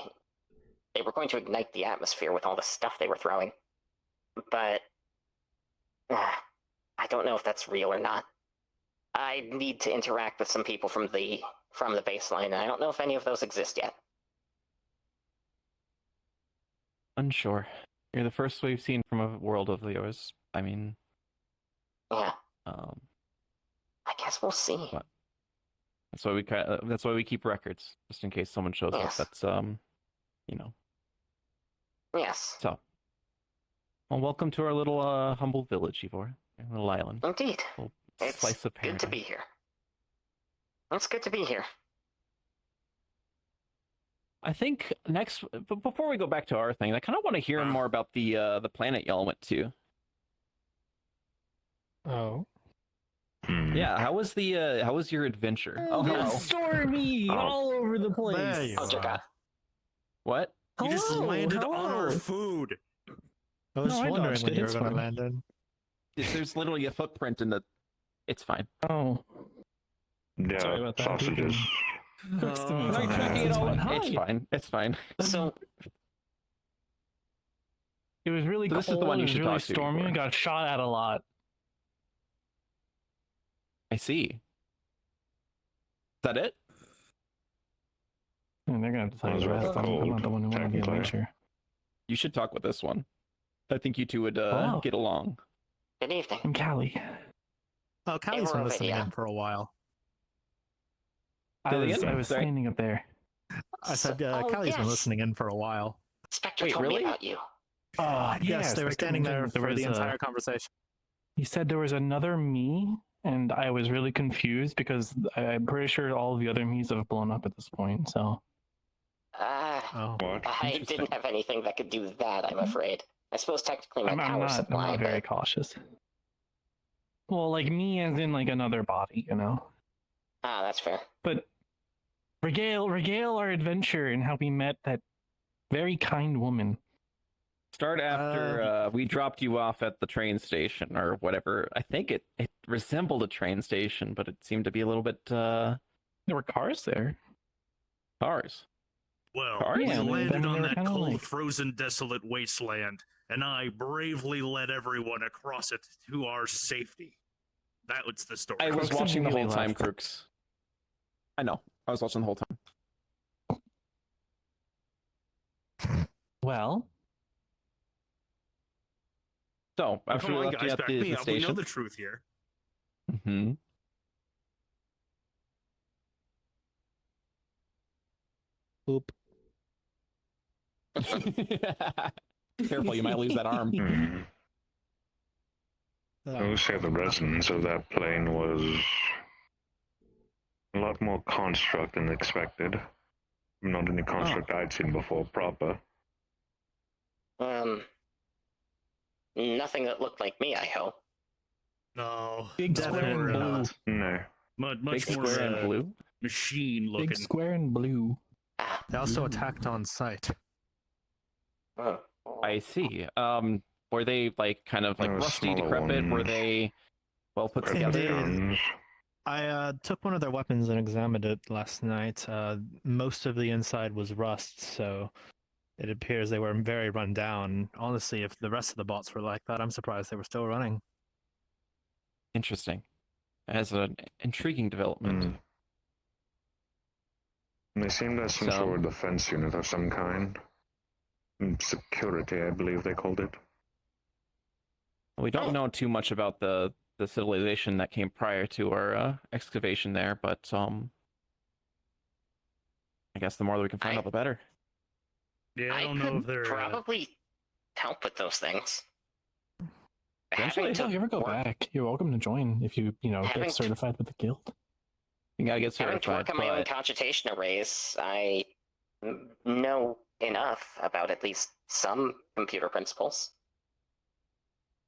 S8: They were going to ignite the atmosphere with all the stuff they were throwing. But... I don't know if that's real or not. I need to interact with some people from the baseline, and I don't know if any of those exist yet.
S5: Unsure. You're the first we've seen from a world of yours. I mean...
S8: Yeah. I guess we'll see.
S5: But that's why we keep records, just in case someone shows up. That's you know.
S8: Yes.
S5: So Well, welcome to our little humble village, Ivor. Our little island.
S8: Indeed.
S5: Little
S8: It's
S5: slice of
S8: good
S5: paradise.
S8: to be here. It's good to be here.
S5: I think next, but before we go back to our thing, I kind of want to hear more about the planet y'all went to.
S1: Oh.
S5: Yeah, how was your adventure? Oh, hello.
S7: Stormy all over the place.
S1: There you
S8: Oh, dear
S1: are.
S8: God.
S5: What?
S4: You just
S7: Hello,
S4: landed on our
S7: hello.
S4: food.
S1: I was
S7: No, I
S1: wondering
S7: dodged
S1: when
S7: it,
S1: you were
S7: it's
S1: going to
S7: fine.
S1: land in.
S5: There's literally a footprint in the. It's fine.
S7: Oh,
S2: Yeah,
S7: sorry about that.
S2: sausages.
S7: Kruukz to me.
S4: Oh,
S7: It's
S5: Are you
S7: fine.
S5: tracking it
S7: It's
S5: all?
S7: fine. Hi.
S5: It's fine. It's fine.
S8: So,
S7: It was really
S5: So
S7: cold.
S5: this is the one
S7: It
S5: you
S7: was
S5: should
S7: really
S5: talk to
S7: stormy.
S5: before.
S7: I got shot at a lot.
S5: I see. Is that it?
S7: And they're gonna have to tell
S2: It was
S7: you the
S2: rather
S7: rest. I'm not the one who went on the
S2: technically.
S7: adventure.
S5: You should talk with this one. I think you two would
S7: Hello.
S5: get along.
S8: good evening.
S7: I'm Callie.
S1: Oh, Callie's
S8: we're
S1: been
S8: over
S1: listening
S8: here.
S1: in for a while.
S7: I
S5: Say it
S7: was
S5: again? Sorry.
S7: standing up there.
S1: I said
S8: Oh,
S1: Callie's been
S8: yes.
S1: listening in for a while.
S8: Spectre
S5: Wait,
S8: told
S5: really?
S8: me about you.
S1: Yes, they were standing there
S7: There
S1: for
S7: was
S1: the entire conversation.
S7: He said there was another me, and I was really confused because I'm pretty sure all of the other me's have blown up at this point. So
S1: Oh.
S2: What?
S8: I
S5: Interesting.
S8: didn't have anything that could do that, I'm afraid. I suppose technically my
S7: I'm
S8: power
S7: not
S8: supply,
S7: very
S8: but
S7: cautious. Well, like me as in like another body, you know.
S8: that's fair.
S7: But regale our adventure and how we met that very kind woman.
S5: Start after we dropped you off at the train station or whatever. I think it resembled a train station, but it seemed to be a little bit
S7: There were cars there.
S5: cars.
S4: Well,
S5: Cars?
S4: we
S7: Yeah,
S4: landed
S7: they
S4: on
S7: were
S4: that
S7: kinda
S4: cold,
S7: like-
S4: frozen, desolate wasteland, and I bravely led everyone across it to our safety. That was the story.
S5: I was
S7: Kruukz
S5: watching the whole
S7: immediately
S5: time,
S7: left.
S5: Kruukz. I know. I was watching the whole time.
S7: Well,
S5: So after
S4: Come
S5: we
S4: on,
S5: left you
S4: guys,
S5: at
S4: back
S5: the
S4: me up. We know
S5: station.
S4: the truth here.
S5: Hmm.
S1: Oop.
S5: Careful, you might lose that arm.
S2: Hmm. I would say the resonance of that plane was a lot more construct than expected. Not any construct I'd seen before proper.
S8: Nothing that looked like me, I hope.
S4: No,
S7: Big
S4: no,
S7: square
S4: they
S7: and
S4: were,
S7: blue.
S2: No.
S4: much
S5: Big
S4: more
S5: square and blue.
S4: machine looking.
S7: Big square and blue.
S8: Ah,
S1: They also attacked on sight.
S8: oh.
S5: I see. Were they like kind of like
S2: There were
S5: rusty,
S2: smaller
S5: decrepit? Were
S2: ones.
S5: they well put
S1: Indeed.
S5: together?
S2: Guns.
S1: I took one of their weapons and examined it last night. Most of the inside was rust, so it appears they were very run down. Honestly, if the rest of the bots were like that, I'm surprised they were still running.
S5: Interesting. As an intriguing development.
S2: They seemed to have some
S5: So-
S2: sort of defense unit of some kind. Security, I believe they called it.
S5: We don't know too much about the civilization that came prior to our excavation there, but I guess the more that we can find out, the better.
S4: Yeah, I don't
S8: could
S4: know if they're.
S8: probably help with those things.
S5: Eventually.
S8: Having
S7: So
S8: to
S7: you ever go
S8: work-
S7: back? You're welcome to join if you
S8: Having
S7: get
S8: to-
S7: certified with the guild.
S5: You gotta get
S8: Having to
S5: certified.
S8: work on my own
S5: But
S8: cogitation arrays, I know enough about at least some computer principles.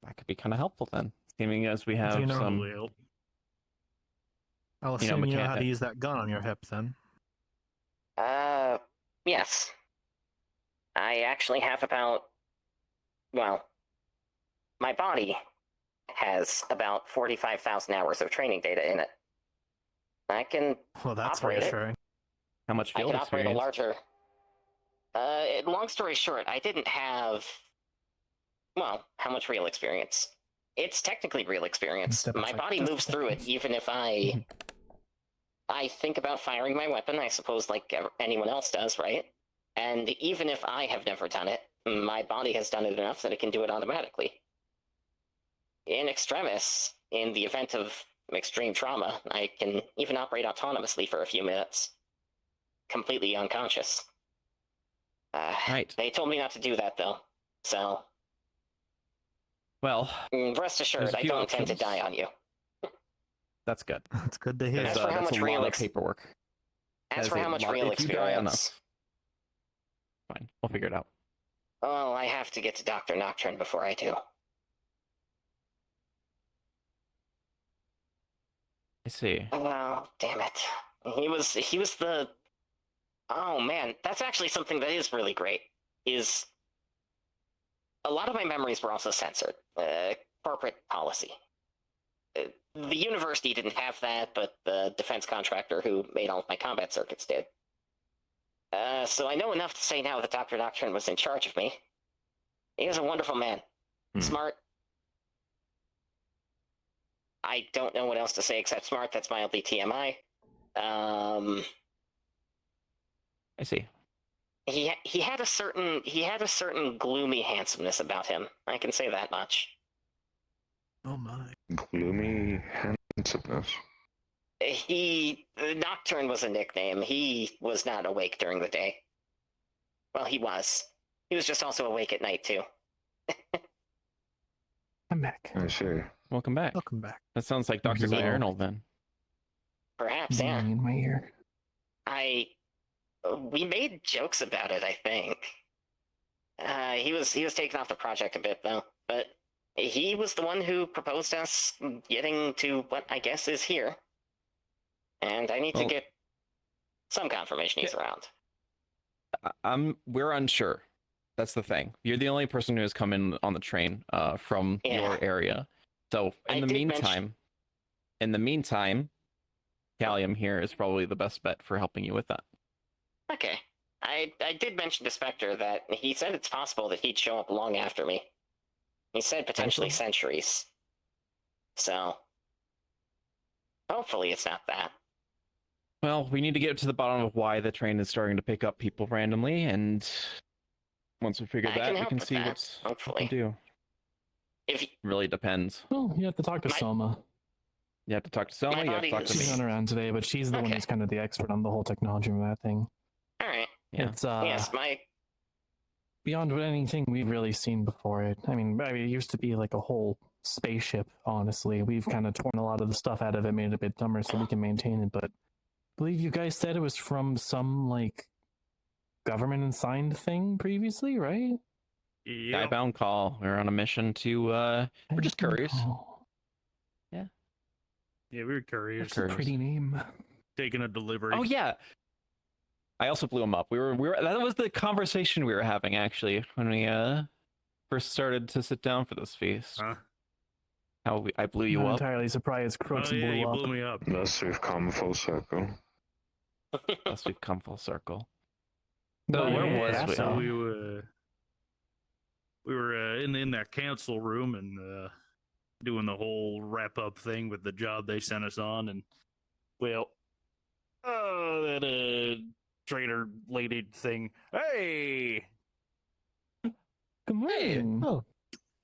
S5: that could be kind of helpful then, seeming as we have
S1: you know-
S5: some.
S4: Well,
S1: I'll
S5: You know,
S1: assume you know how
S5: mechanic.
S1: to use that gun on your hip then.
S8: Yes. I actually have about, well, my body has about 45,000 hours of training data in it. I can
S1: Well, that's
S8: Operate it.
S1: reassuring.
S5: How much
S8: I
S5: field
S8: can operate a
S5: experience?
S8: larger. Long story short, I didn't have. Well, how much real experience? It's technically real experience.
S7: Step
S8: My
S7: outside.
S8: body
S7: Just a
S8: moves through it,
S7: second.
S8: even if I think about firing my weapon. I suppose, like anyone else does, right? And even if I have never done it, my body has done it enough that it can do it automatically. In extremis, in the event of extreme trauma, I can even operate autonomously for a few minutes, completely unconscious.
S5: Right.
S8: They told me not to do that, though. So,
S5: Well,
S8: Rest assured,
S5: there's a
S8: I
S5: few
S8: don't intend to
S5: options.
S8: die on you.
S5: That's good.
S1: That's good to hear.
S8: As for how
S5: That's
S8: much
S5: a
S8: real
S5: lot of paperwork.
S8: As
S5: That
S8: for
S5: is
S8: how
S5: a
S8: much
S5: lot-
S8: real
S5: if you die enough.
S8: experience,
S5: Fine, we'll figure it out.
S8: well, I have to get to Dr. Nocturne before I do.
S5: I see.
S8: Oh, damn it. He was the... Oh, man, that's actually something that is really great, is... A lot of my memories were also censored. Corporate policy. The university didn't have that, but the defense contractor who made all of my combat circuits did. So I know enough to say now that Dr. Nocturne was in charge of me. He was a wonderful man. Smart. I don't know what else to say except smart. That's mildly TMI.
S5: I see.
S8: He had a certain gloomy handsomeness about him. I can say that much.
S1: Oh my.
S2: Gloomy handsomeness.
S8: Nocturne was a nickname. He was not awake during the day. Well, he was. He was just also awake at night too.
S7: I'm back.
S2: I see.
S5: Welcome back.
S1: Welcome back.
S5: That sounds like Dr.
S7: Hello.
S5: Diurnal then.
S8: Perhaps, yeah.
S7: In my ear.
S8: We made jokes about it, I think. He was taken off the project a bit though, but he was the one who proposed us getting to what I guess is here. And I need to get some confirmation he's around.
S5: We're unsure. That's the thing. You're the only person who has come in on the train from your area. So in the meantime, Callium here is probably the best bet for helping you with that.
S8: Okay. I did mention to Spectre that he said it's possible that he'd show up long after me. He said potentially centuries. So hopefully it's not that.
S5: Well, we need to get to the bottom of why the train is starting to pick up people randomly, and once we figure that, we can see what we can do. Really depends.
S7: Well, you have to talk to Selma.
S5: You have to talk to Selma, you have to talk to me.
S7: She's not around today, but she's the one who's kind of the expert on the whole technology of that thing.
S8: Alright.
S5: Yeah.
S7: It's
S8: yes,
S7: beyond anything we've really seen before. It used to be like a whole spaceship, honestly. We've kind of torn a lot of the stuff out of it, made it a bit dumber so we can maintain it, but I believe you guys said it was from some, like, government-assigned thing previously, right?
S5: Yep. Skybound call. We're on a mission to, we're just couriers.
S4: Yeah, we were couriers.
S7: That's a pretty name.
S4: Taking a delivery.
S5: Oh, yeah. I also blew him up. We were that was the conversation we were having, actually, when we, first started to sit down for this feast.
S4: Huh?
S5: I blew you
S7: I'm
S5: up.
S7: entirely surprised Kruukz
S4: blew me up.
S2: Thus we've come full circle.
S5: Thus we've come full circle.
S7: So
S5: where was we?
S4: So we were in that council room and doing the whole wrap up thing with the job they sent us on, and that trader lady thing. Hey,
S7: good morning.
S5: Oh,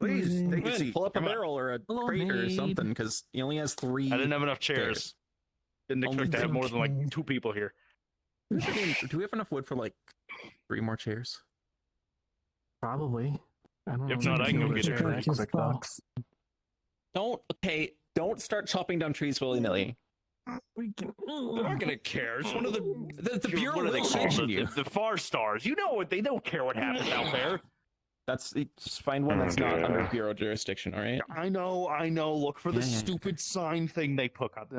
S4: please take a seat.
S5: Pull up a barrel or a crate or something, because he only has 3.
S4: I didn't have enough chairs. Didn't expect to have more than like 2 people here.
S5: Do we have enough wood for like 3 more chairs?
S7: Probably. I don't know.
S4: If not, I can go get it.
S5: Don't start chopping down trees willy-nilly.
S4: They're not gonna care. It's one of the
S5: Bureau
S4: what do they
S5: will
S4: call
S5: sanction
S4: it?
S5: you.
S4: The Far Stars. You know what? They don't care what happens out there.
S5: Just find one that's not under Bureau jurisdiction, all right?
S4: I know. Look for the stupid sign thing they put up.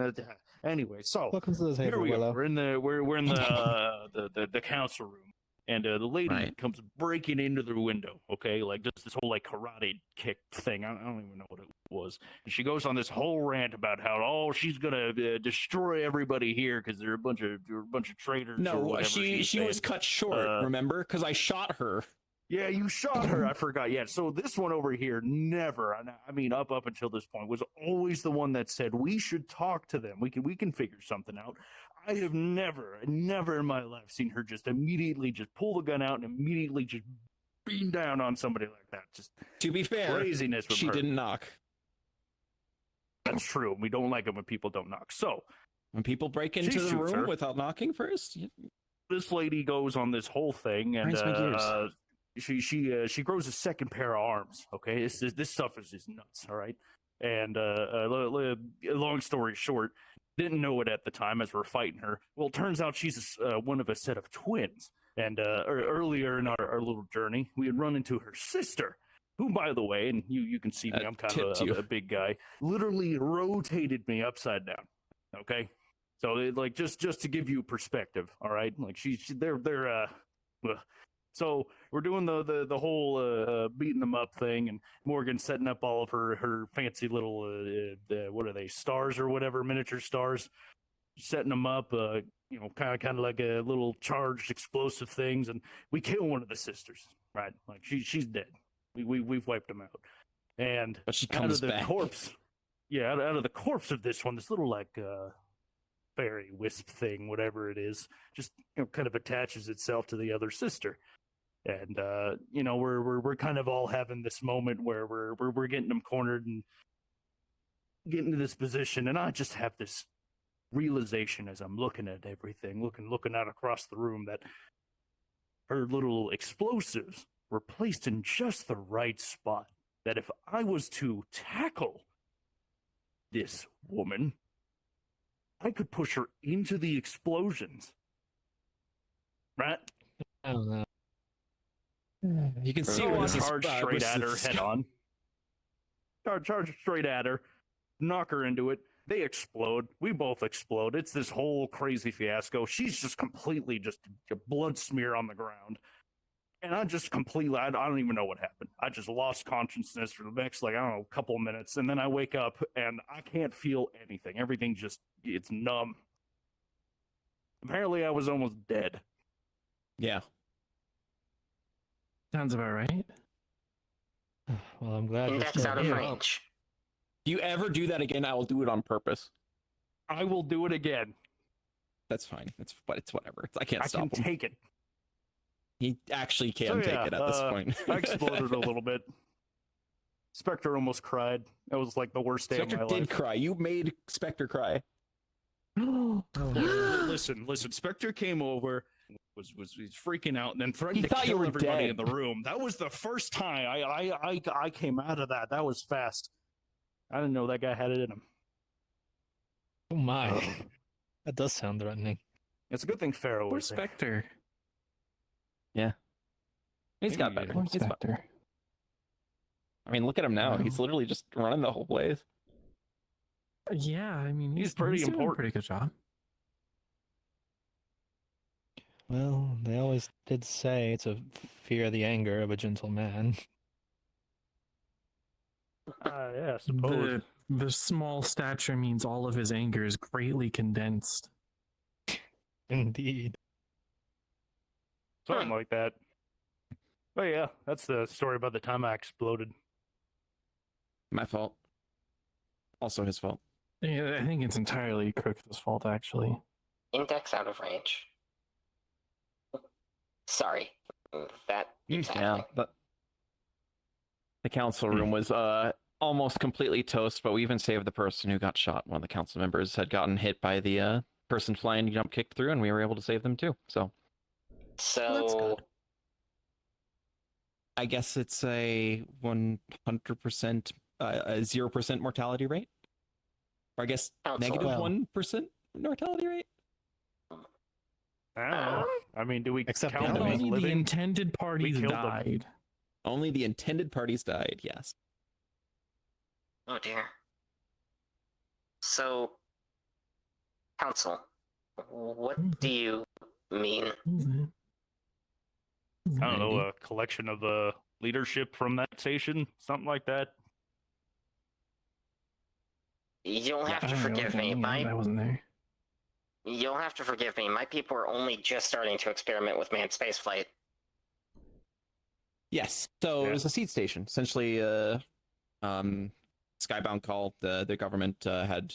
S4: Anyway, so
S1: Welcome to the table,
S4: here we
S1: Willow.
S4: go. We're in the council room, and the lady comes breaking into the window. Okay, like just this whole like karate kick thing. I don't even know what it was. And she goes on this whole rant about how she's gonna destroy everybody here because they're a bunch of traitors. or
S5: No,
S4: whatever
S5: she was cut short. Remember? Because I shot her.
S4: Yeah, you shot her. I forgot. Yeah, so this one over here never. I mean, up until this point, was always the one that said we should talk to them. We can figure something out. I have never in my life seen her just immediately just pull the gun out and immediately just beam down on somebody like that. Just
S5: to be fair,
S4: craziness with
S5: she
S4: her.
S5: didn't knock.
S4: That's true. We don't like it when people don't knock. So
S5: when people break into the room without knocking first,
S4: this lady goes on this whole thing and she grows a second pair of arms. Okay, this stuff is just nuts. All right, and long story short, didn't know it at the time as we're fighting her. Well, it turns out she's one of a set of twins. And earlier in our little journey, we had run into her sister, who, by the way, and you can see me, I'm kind of a big guy, literally rotated me upside down. Okay, so like just to give you perspective, all right, like they're so we're doing the whole beating them up thing, and Morgan setting up all of her fancy little what are they, stars or whatever, miniature stars, setting them up, kind of like a little charged explosive things, and we kill one of the sisters, right? Like she's dead. We've wiped them out, and
S5: But she
S4: out
S5: comes
S4: of the
S5: back.
S4: corpse, out of the corpse of this one, this little like fairy wisp thing, whatever it is, just kind of attaches itself to the other sister. And we're kind of all having this moment where we're getting them cornered and getting to this position, and I just have this realization as I'm looking at everything, looking out across the room, that her little explosives were placed in just the right spot. That if I was to tackle this woman, I could push her into the explosions. Right?
S1: I don't know.
S5: You can see
S4: So
S5: where
S4: I
S5: this is
S4: charge straight at her head on. Charge straight at her, knock her into it. They explode. We both explode. It's this whole crazy fiasco. She's just completely just a blood smear on the ground. And I just completely, I don't even know what happened. I just lost consciousness for the next, couple of minutes. And then I wake up and I can't feel anything. Everything just, it's numb. Apparently I was almost dead.
S5: Yeah.
S7: Sounds about right.
S1: Well, I'm glad you're
S8: Index
S1: still
S8: out of
S1: here.
S8: range.
S5: If you ever do that again, I will do it on purpose.
S4: I will do it again.
S5: That's fine. But it's whatever. I can't
S4: I
S5: stop
S4: can
S5: him.
S4: take it.
S5: He actually can
S4: So,
S5: take it at this point.
S4: I exploded a little bit. Spectre almost cried. That was like the worst day
S5: Spectre
S4: of my
S5: did
S4: life.
S5: cry. You made Spectre cry.
S4: Listen. Spectre came over, was freaking out, and then threatened
S5: He
S4: to
S5: thought you
S4: kill
S5: were
S4: everybody
S5: dead.
S4: in the room. That was the first time I came out of that. That was fast. I didn't know that guy had it in him.
S1: Oh my. That does sound threatening.
S4: It's a good thing Pharaoh
S7: Poor
S4: was there.
S7: Spectre.
S5: He's got
S4: Maybe
S5: better.
S7: Poor
S5: He's fine.
S7: Spectre.
S5: I mean, look at him now.
S7: Wow.
S5: He's literally just running the whole place.
S7: Yeah, I mean,
S4: He's pretty
S7: doing a
S4: important.
S7: pretty good job.
S1: Well, they always did say to fear the anger of a gentle man.
S4: Yeah, I suppose.
S7: The small stature means all of his anger is greatly condensed.
S1: Indeed.
S4: Something like that. But yeah, that's the story about the time I exploded.
S5: My fault. Also his fault.
S7: Yeah, I think it's entirely Kruuk's fault, actually.
S8: Index out of range. Sorry. That keeps
S5: Yeah.
S8: happening.
S5: The council room was almost completely toast, but we even saved the person who got shot. One of the council members had gotten hit by the person flying jump kicked through, and we were able to save them too. So that's
S8: So,
S5: good. I guess it's a 100%, a 0% mortality rate, or I guess
S8: Council.
S5: negative
S1: Well.
S5: 1% mortality rate.
S4: I don't know. I mean, do we
S1: Except
S4: count
S1: the
S4: them as
S7: Only the
S4: living?
S7: intended parties
S4: killed them.
S7: died.
S5: Only the intended parties died. Yes.
S8: oh dear. So, Council, what do you mean?
S4: I don't know, a collection of leadership from that station, something like that.
S8: You'll have
S7: I
S8: to
S7: don't know
S8: forgive
S7: what
S8: me.
S7: that means. I wasn't there.
S8: You'll have to forgive me. My people are only just starting to experiment with manned spaceflight.
S5: Yes. So
S4: Yeah.
S5: it was a seed station, essentially. Skybound Call. The government had,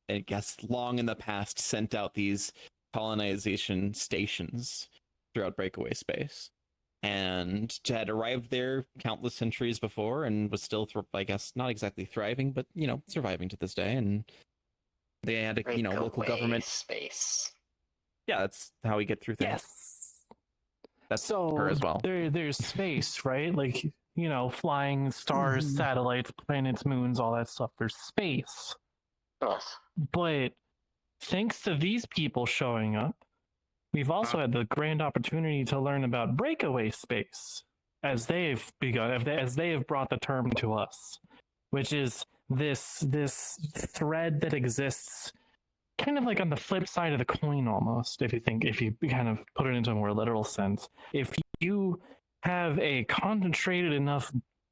S5: I guess, long in the past, sent out these colonization stations throughout breakaway space, and had arrived there countless centuries before, and was still, I guess, not exactly thriving, but surviving to this day. And they had a local
S8: Breakaway
S5: government.
S8: space.
S5: Yeah, that's how we get through things.
S7: Yes.
S5: That's
S7: so
S5: her as well.
S7: There's space, right? Like, you know, flying stars, satellites, planets, moons, all that stuff. There's space.
S8: Yes.
S7: But thanks to these people showing up, we've also had the grand opportunity to learn about breakaway space as they have brought the term to us, which is this thread that exists kind of like on the flip side of the coin almost, if you kind of put it into a more literal sense. If you have a concentrated enough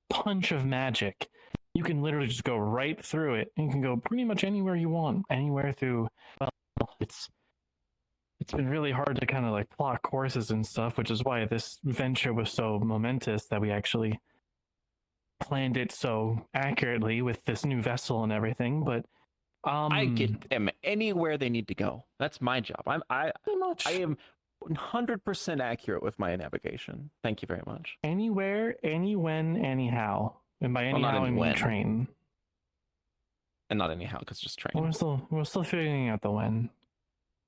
S7: punch of magic, you can literally just go right through it, and you can go pretty much anywhere you want, anywhere through. Well, it's been really hard to kind of like plot courses and stuff, which is why this venture was so momentous that we actually planned it so accurately with this new vessel and everything. But
S5: I get them anywhere they need to go. That's my job. I am 100% accurate with my navigation. Thank you very much.
S7: Anywhere, when, anyhow. And by anyhow, I mean train.
S5: And not anyhow, because just train.
S7: We're still figuring out the when.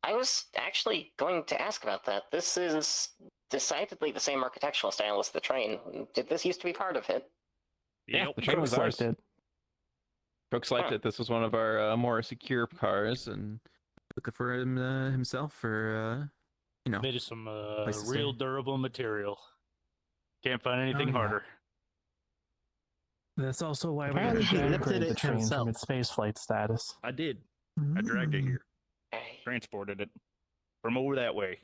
S8: I was actually going to ask about that. This is decidedly the same architectural style as the train. Did this used to be part of it?
S5: Yeah, the train was ours. Kruukz liked it. This was one of our more secure cars, and looking for him himself for
S4: made of some real durable material. Can't find anything harder.
S7: That's also why we
S6: lifted
S7: the
S6: it
S7: train
S6: himself.
S7: from its space flight status.
S4: I did. I dragged it here. Transported it from over that way.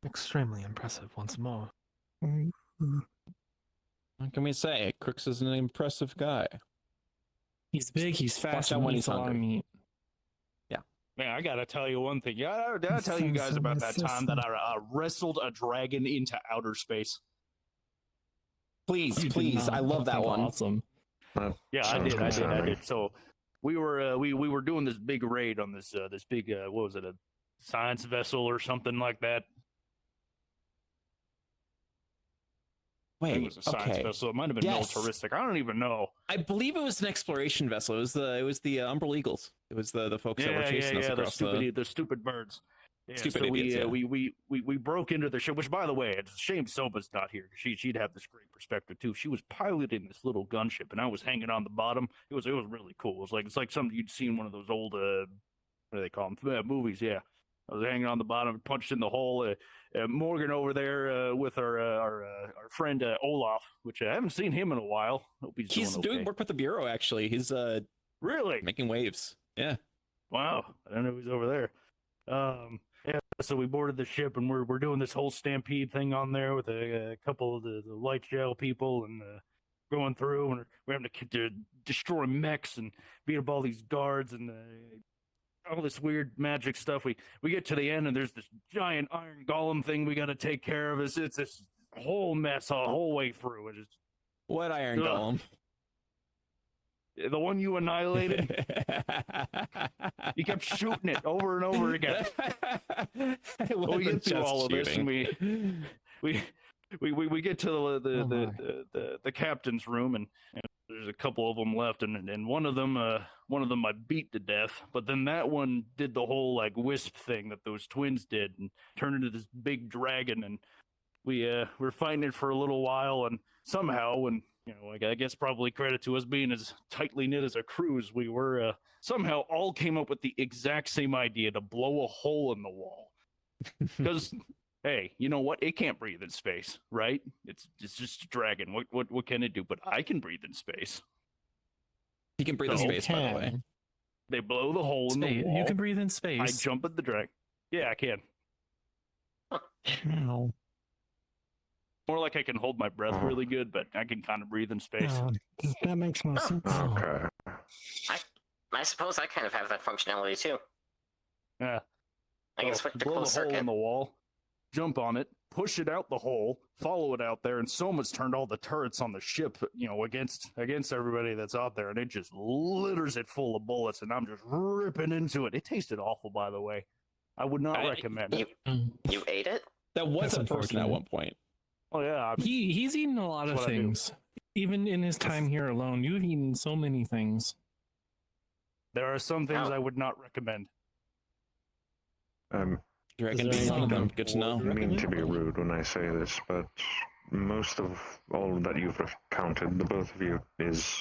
S1: Extremely impressive once more.
S5: What can we say? Kruukz is an impressive guy.
S7: He's big, he's fast,
S5: out
S7: and
S5: when
S7: he's
S5: he's
S7: a lot of
S5: hungry.
S7: meat.
S4: Man, I gotta tell you one thing. I gotta tell you guys about that time that I wrestled a dragon into outer space.
S5: Please, I love that one.
S7: Awesome.
S4: Yeah, I did. So we were doing this big raid on this big what was it, a science vessel or something like that. I think it was a science vessel. It might have been militaristic. I don't even know.
S5: I believe it was an exploration vessel. It was the Umbral Eagles. It was the folks that were chasing us across
S4: the stupid birds. Yeah,
S5: stupid
S4: so
S5: idiots,
S4: we broke into the ship. Which, by the way, it's a shame Soba's not here. She'd have this great perspective too. She was piloting this little gunship, and I was hanging on the bottom. It was really cool. It's like something you'd seen in one of those old what do they call them? Movies. Yeah. I was hanging on the bottom, punched in the hole. Morgan over there with our friend Olaf, which I haven't seen him in a while. Hope he's
S5: doing work with the Bureau, actually. He's
S4: really
S5: making waves. Yeah.
S4: Wow. I didn't know he was over there. Yeah, so we boarded the ship, and we're doing this whole stampede thing on there with a couple of the light gel people, and going through, and we're having to destroy mechs and beat up all these guards and all this weird magic stuff. We get to the end, and there's this giant iron golem thing we got to take care of. It's this whole mess the whole way through. It just,
S5: what iron golem?
S4: The one you annihilated. You kept shooting it over and over again. We get through all of this, and we get to the captain's room, and there's a couple of them left, and one of them I beat to death, but then that one did the whole like wisp thing that those twins did and turned into this big dragon, and we're fighting it for a little while, and somehow, and I guess probably credit to us being as tightly knit as a cruise, we were somehow all came up with the exact same idea to blow a hole in the wall. Because hey, you know what? It can't breathe in space, right? It's just a dragon. What can it do? But I can breathe in space.
S5: He can breathe in space, by the way.
S4: They blow the hole in the wall.
S7: You can breathe in space.
S4: I jump at the dragon. Yeah, I can.
S7: No.
S4: More like I can hold my breath really good, but I can kind of breathe in space.
S7: That makes no sense.
S2: Okay.
S8: I suppose I kind of have that functionality too.
S4: Yeah.
S8: I can switch to
S4: blow
S8: closed
S4: the hole
S8: circuit.
S4: in the wall, jump on it, push it out the hole, follow it out there, and Soma's turned all the turrets on the ship, against everybody that's out there, and it just litters it full of bullets, and I'm just ripping into it. It tasted awful, by the way. I would not recommend it.
S8: You ate it?
S5: That was a person at one point.
S4: Oh yeah,
S7: He's eaten a lot of things. Even in his time here alone, you've eaten so many things.
S4: There are some things I would not recommend.
S5: Sure, I
S9: Is
S5: can
S9: there
S5: be one of
S9: anything
S5: them. Good to know.
S2: I don't mean to be rude when I say this, but most of all that you've recounted, the both of you, is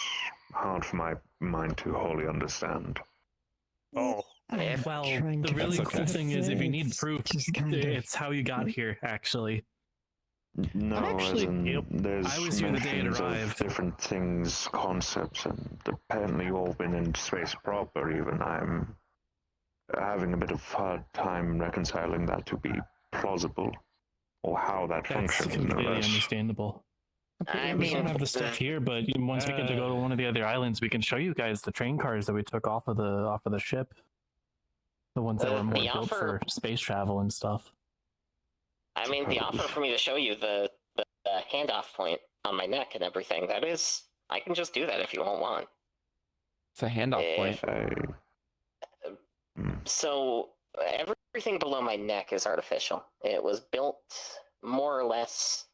S2: hard for my mind to wholly understand.
S4: Oh,
S7: Well,
S10: Trying
S7: the
S10: to
S7: really
S5: That's
S7: cool
S5: okay.
S7: thing is if you need
S10: it's
S7: proof,
S10: just kind of-
S7: it's how you got here, actually.
S2: No,
S1: actually-
S2: as in,
S4: Yep.
S2: there's
S7: I was here the day it
S2: mentions of
S7: arrived.
S2: different things, concepts, and apparently you've all been in space proper. Even I'm having a bit of hard time reconciling that to be plausible, or how that
S7: That's
S2: functions.
S7: completely
S2: No less.
S7: understandable.
S8: I
S7: We don't
S8: mean,
S7: have the stuff here, but once we get to go to one of the other islands, we can show you guys the train cars that we took off of the ship. The ones that were more
S8: the
S7: built
S8: offer-
S7: for space travel and stuff.
S8: I mean, the offer for me to show you the handoff point on my neck and everything, that is, I can just do that if you don't want.
S5: It's a handoff point.
S8: So, everything below my neck is artificial. It was built more or less.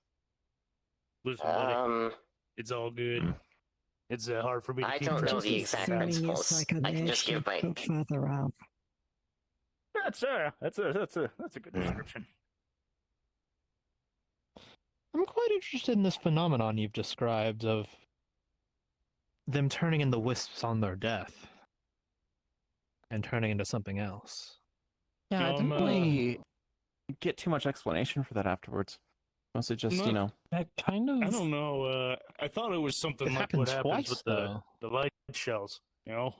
S4: listen, buddy, it's all good. It's hard for me to
S8: I
S4: keep
S8: don't know
S4: track
S8: the
S4: of
S8: exact
S4: that.
S8: principles.
S10: It's like an
S8: I can just give
S10: airship,
S8: my.
S10: but further up.
S4: That's a good description.
S1: I'm quite interested in this phenomenon you've described of them turning into wisps on their death and turning into something else.
S5: Yeah, I didn't really get too much explanation for that afterwards. Mostly just,
S4: No.
S5: you know.
S7: That kind of.
S4: I don't know. I thought it was something
S1: It
S4: like
S1: happened
S4: what happens
S1: twice,
S4: with
S1: though.
S4: the light shells. You know.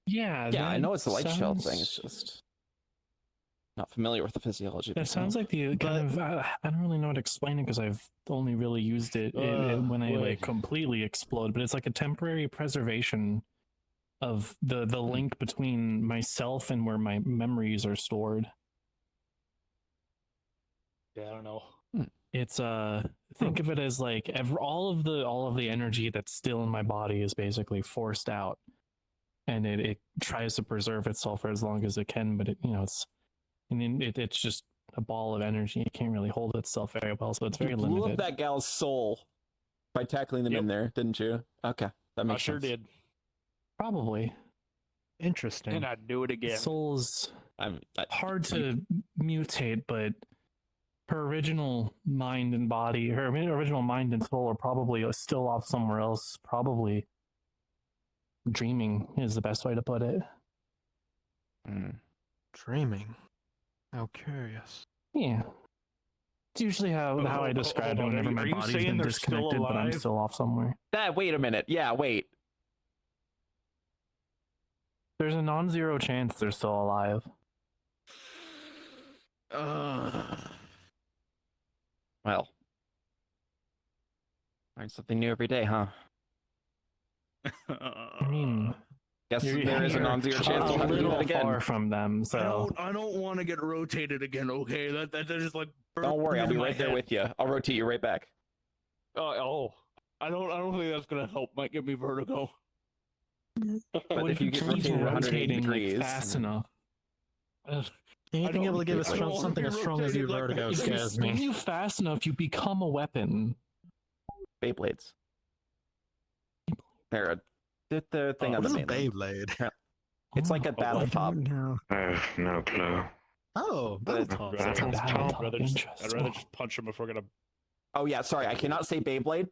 S7: Yeah.
S5: Yeah, I
S7: that
S5: know it's a light shell
S7: sounds-
S5: thing. It's just not familiar with the physiology.
S7: That sounds like the kind of. I don't really know how to explain it because I've only really used it when I like completely explode. But it's like a temporary preservation of the link between myself and where my memories are stored.
S4: Yeah, I don't know.
S7: It's think of it as like all of the energy that's still in my body is basically forced out, and it tries to preserve itself for as long as it can. But it's just a ball of energy. It can't really hold itself very well, so it's very
S5: you blew
S7: limited.
S5: up that gal's soul by tackling them in there, didn't you? Okay, that makes sense.
S4: I sure did,
S7: Probably.
S1: Interesting.
S4: and I'd do it again.
S7: Soul's hard to mutate, but her original mind and body, her original mind and soul are probably still off somewhere else. Probably dreaming is the best way to put it.
S1: Dreaming. How curious.
S7: Yeah. It's usually how I describe it
S4: hold on.
S7: whenever
S4: Are
S7: my
S4: you
S7: body's
S4: saying
S7: been
S4: they're still
S7: disconnected, but I'm
S4: alive?
S7: still off somewhere.
S5: Wait a minute. Yeah, wait.
S7: There's a non-zero chance they're still alive.
S5: Well, learn something new every day, huh?
S7: I mean,
S5: Guess there is a non-zero chance
S7: a
S5: they'll have to do
S7: little
S5: that again.
S7: far from them, so
S4: I don't want to get rotated again. Okay, that just like.
S5: Don't worry, I'll
S4: burned
S5: be
S4: in my
S5: right there
S4: head.
S5: with you. I'll rotate you right back.
S4: Oh, I don't think that's gonna help. Might give me vertigo.
S5: But
S7: what
S5: if you get
S7: keep
S5: rotated 180
S7: rotating
S5: degrees,
S7: like, fast enough?
S1: Anything able to give us
S4: I don't
S1: something
S4: wanna
S1: as
S4: be
S1: strong as you
S4: rotated like
S1: vertigo
S4: that.
S7: If you
S1: scares
S7: spin
S1: me.
S7: you fast enough, you become a weapon.
S5: Beyblades. They're the thing on
S1: What
S5: the
S1: is a
S5: mainland.
S1: Beyblade?
S5: It's like a
S7: Oh,
S5: battle
S10: I
S5: top.
S10: don't know.
S2: I have no clue.
S1: Oh,
S5: But-
S1: Battletoads.
S4: I'd
S1: That sounds
S7: Battle
S1: cool.
S7: top.
S4: I'd rather just punch him if we're gonna.
S5: Oh yeah, sorry, I cannot say Beyblade.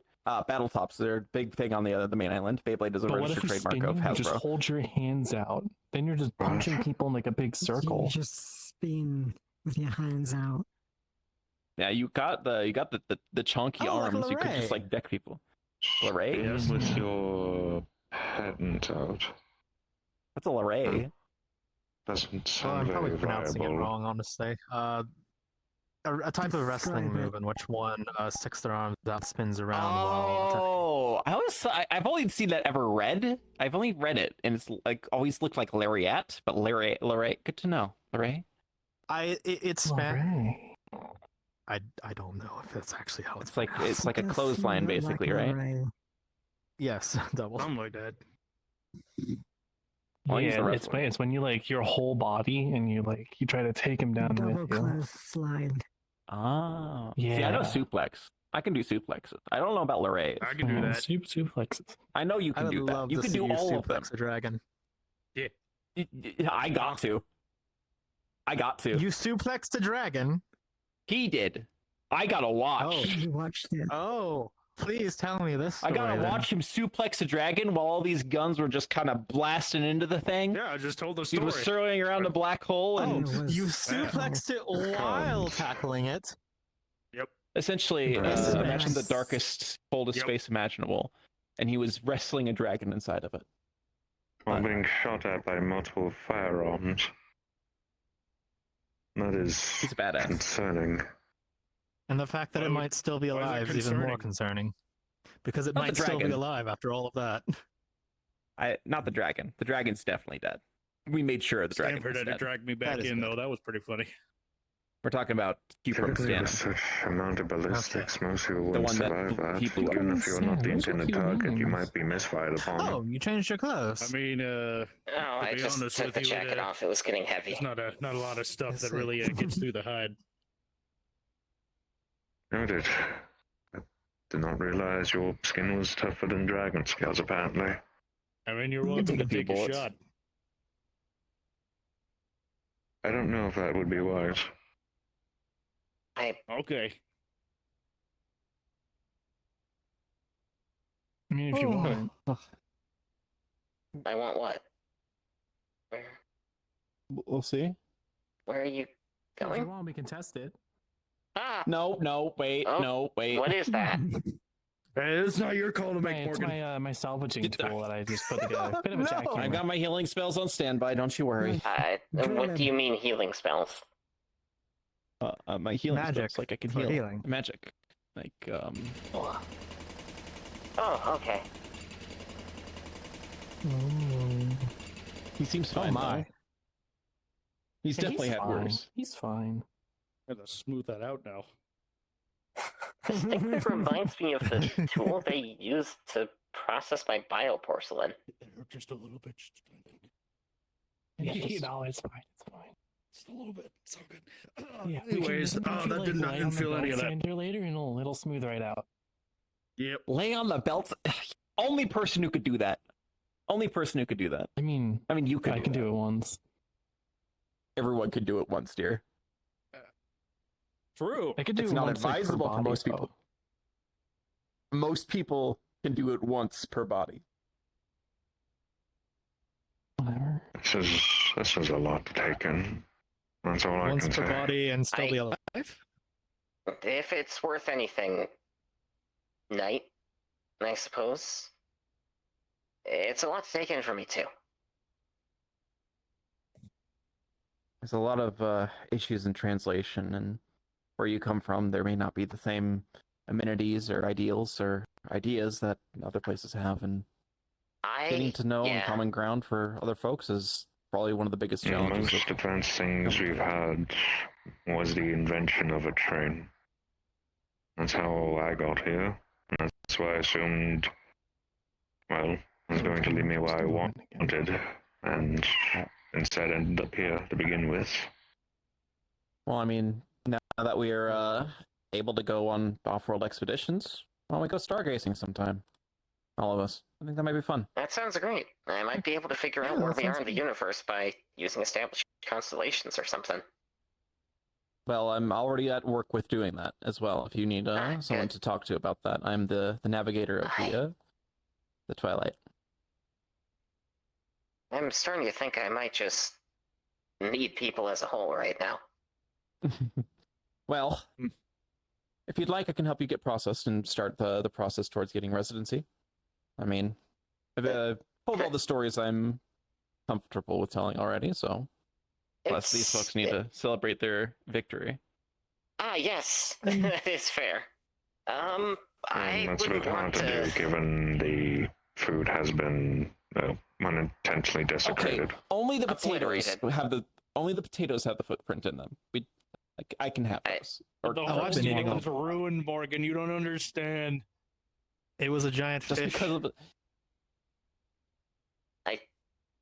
S5: Battle tops, they're a big thing on the main island. Beyblade is a
S7: But what if
S5: registered
S7: you
S5: trademark
S7: spin
S5: of
S7: you, you just
S5: Hasbro.
S7: hold your hands out? Then you're just punching people in like a big circle.
S10: You just spin with your hands out.
S5: Yeah, you got the chunky
S1: Oh, like
S5: arms. You could just
S1: Lorray.
S5: like deck people. Lorray?
S2: Yes, with your patent out.
S5: That's a Lorray.
S2: Doesn't
S1: Well,
S2: sound
S1: I'm probably
S2: very
S1: pronouncing it
S2: viable.
S1: wrong, honestly. A type of wrestling
S10: Describe it.
S1: move in which one sticks their arms out, spins around
S5: Oh, I've only seen that ever read. I've only read it, and it's like always looked like lariat, but Lorray. Good to know. Lorray.
S1: It's Spanish.
S7: Lorray.
S1: I don't know if that's actually how it's
S5: It's like
S1: pronounced.
S5: it's like a
S10: Does
S5: clothesline,
S10: look like
S5: basically,
S10: a
S5: right?
S10: rail.
S1: Yes, double.
S4: Something like that.
S5: I'll use the
S7: Yeah,
S5: wrestling.
S7: it's when you like your whole body and you try to take him down
S10: Double
S7: with you.
S10: close slide.
S5: Ah, See, I know
S7: Yeah.
S5: suplex. I can do suplexes. I don't know about Lorray.
S4: I can do that.
S7: Suplexes.
S5: I know you
S1: I
S5: can
S1: would
S5: do that.
S1: love
S5: You
S1: to
S5: can
S1: see
S5: do
S1: you
S5: all of them.
S1: suplex a dragon.
S5: I got to. I got to.
S1: You suplexed a dragon?
S5: He did. I gotta watch.
S1: Oh.
S10: You watched it.
S1: Oh, please tell me this story.
S5: I gotta
S1: then.
S5: watch him suplex a dragon while all these guns were just kind of blasting into the thing.
S4: Yeah, I just told the
S5: He
S4: story.
S5: was circling around a black hole, and
S1: Oh, you suplexed it while tackling it.
S4: Yep.
S5: essentially,
S10: Yes.
S5: imagine the darkest, coldest
S4: Yep.
S5: space imaginable, and he was wrestling a dragon inside of it.
S2: While being shot at by multiple firearms. That is
S5: He's a badass.
S2: concerning.
S1: And the fact that it might still be
S4: why is
S1: alive
S4: that
S1: is even more concerning. Because it
S5: Not the
S1: might still be
S5: dragon.
S1: alive after all of that.
S5: Not the dragon. The dragon's definitely dead. We made sure the dragon
S4: Stanford
S5: was
S4: had to
S5: dead.
S4: drag me
S1: That
S4: back
S1: is
S4: in,
S1: good.
S4: though. That was pretty funny.
S5: We're talking about Cuprum
S2: Typically, with
S5: Stanton.
S2: such amount of ballistics, most people
S5: The
S2: wouldn't
S5: one that
S2: survive that.
S5: he blew up.
S2: Even if you're not the
S7: Those are
S2: intended
S7: cute
S2: target, you
S7: names.
S2: might be misfired upon.
S1: Oh, you changed your clothes.
S4: I mean,
S8: Oh, I
S4: be
S8: just
S4: honest
S8: took
S4: with
S8: the
S4: you,
S8: jacket off. It was getting heavy.
S4: there's not a lot of stuff
S1: Yes,
S4: that
S1: sir.
S4: really gets through the hide.
S2: Noted. I did not realize your skin was tougher than dragon scales, apparently.
S4: I mean, you're
S5: You can
S4: welcome to
S5: take a few
S4: take a
S5: bullets.
S4: shot.
S2: I don't know if that would be wise.
S4: Okay.
S7: I mean, if you want.
S8: I want what? Where?
S5: We'll see.
S8: Where are you
S7: If you
S8: going?
S7: want, we can test it.
S8: Ah,
S5: No, wait,
S8: Oh,
S5: no, wait.
S8: what is that?
S4: Hey, it's not your call to make,
S7: It's
S4: Morgan.
S7: my salvaging
S5: Get
S7: tool that I just put together. Bit of a
S1: No.
S7: jackhammer.
S5: I've got my healing spells on standby. Don't you worry.
S8: What do you mean healing spells?
S5: My healing
S1: Magic
S5: spells, like I can
S1: for
S5: heal.
S1: healing.
S5: Magic, like
S8: Oh, okay.
S5: he seems fine.
S1: my.
S5: though. He's
S7: Yeah,
S5: definitely had
S7: fine.
S5: worse.
S7: He's fine.
S4: Gotta smooth that out now.
S8: This thing reminds me of the tool they used to process my bioporcelain.
S4: Just a little bit.
S7: You know, it's fine. It's fine.
S4: Just a little bit. It's all good.
S7: Yeah.
S4: Anyways, that did not feel any of that.
S7: Here later, and it'll smooth right out.
S4: Yep.
S5: Lay on the belts. Only person who could do that. Only person who could do that.
S7: I mean,
S5: You could.
S7: I can do it once.
S5: Everyone could do it once, dear.
S4: True.
S7: I could do
S5: It's
S7: it
S5: not
S7: once, like, per
S5: advisable for
S7: body,
S5: most people. Most people can do it once per body.
S7: Whatever.
S2: This is a lot to take in. That's all I
S1: Once
S2: can
S1: per
S2: say.
S1: body and still be
S8: I-
S1: alive?
S8: If it's worth anything, night, I suppose. It's a lot to take in for me, too.
S5: There's a lot of issues in translation, and where you come from, there may not be the same amenities or ideals or ideas that other places have, and getting to know and common ground for other folks is probably one of the biggest
S2: The
S5: challenges.
S2: most advanced things we've had was the invention of a train. That's how I got here. And that's why I assumed, well, it was going to lead me where I wanted, and instead ended up here to begin with.
S5: Well, I mean, now that we are able to go on off-world expeditions, why don't we go stargazing sometime? All of us. I think that might be fun.
S8: That sounds great. I might be able to figure out
S1: Yeah,
S8: where
S1: that
S8: we are
S1: sounds
S8: in the
S1: good.
S8: universe by using established constellations or something.
S5: Well, I'm already at work with doing that as well. If you need someone
S8: good.
S5: to talk to about that, I'm the navigator of the Twilight.
S8: I'm starting to think I might just need people as a whole right now.
S5: Well, if you'd like, I can help you get processed and start the process towards getting residency. I mean, I've told all the stories I'm comfortable with telling already, so plus these folks need to celebrate their victory.
S8: Ah, yes, that is fair. I
S2: That's a bit
S8: wouldn't
S2: hard
S8: want
S2: to do, given the food has been unintentionally desecrated.
S5: Okay, only the potatoes
S8: Obliterated.
S5: have the footprint in them. I can have those.
S4: The
S1: I've
S4: whole
S1: been eating
S4: thing was ruined, Morgan. You don't understand.
S1: It was a giant
S5: Just
S1: fish.
S5: because of the,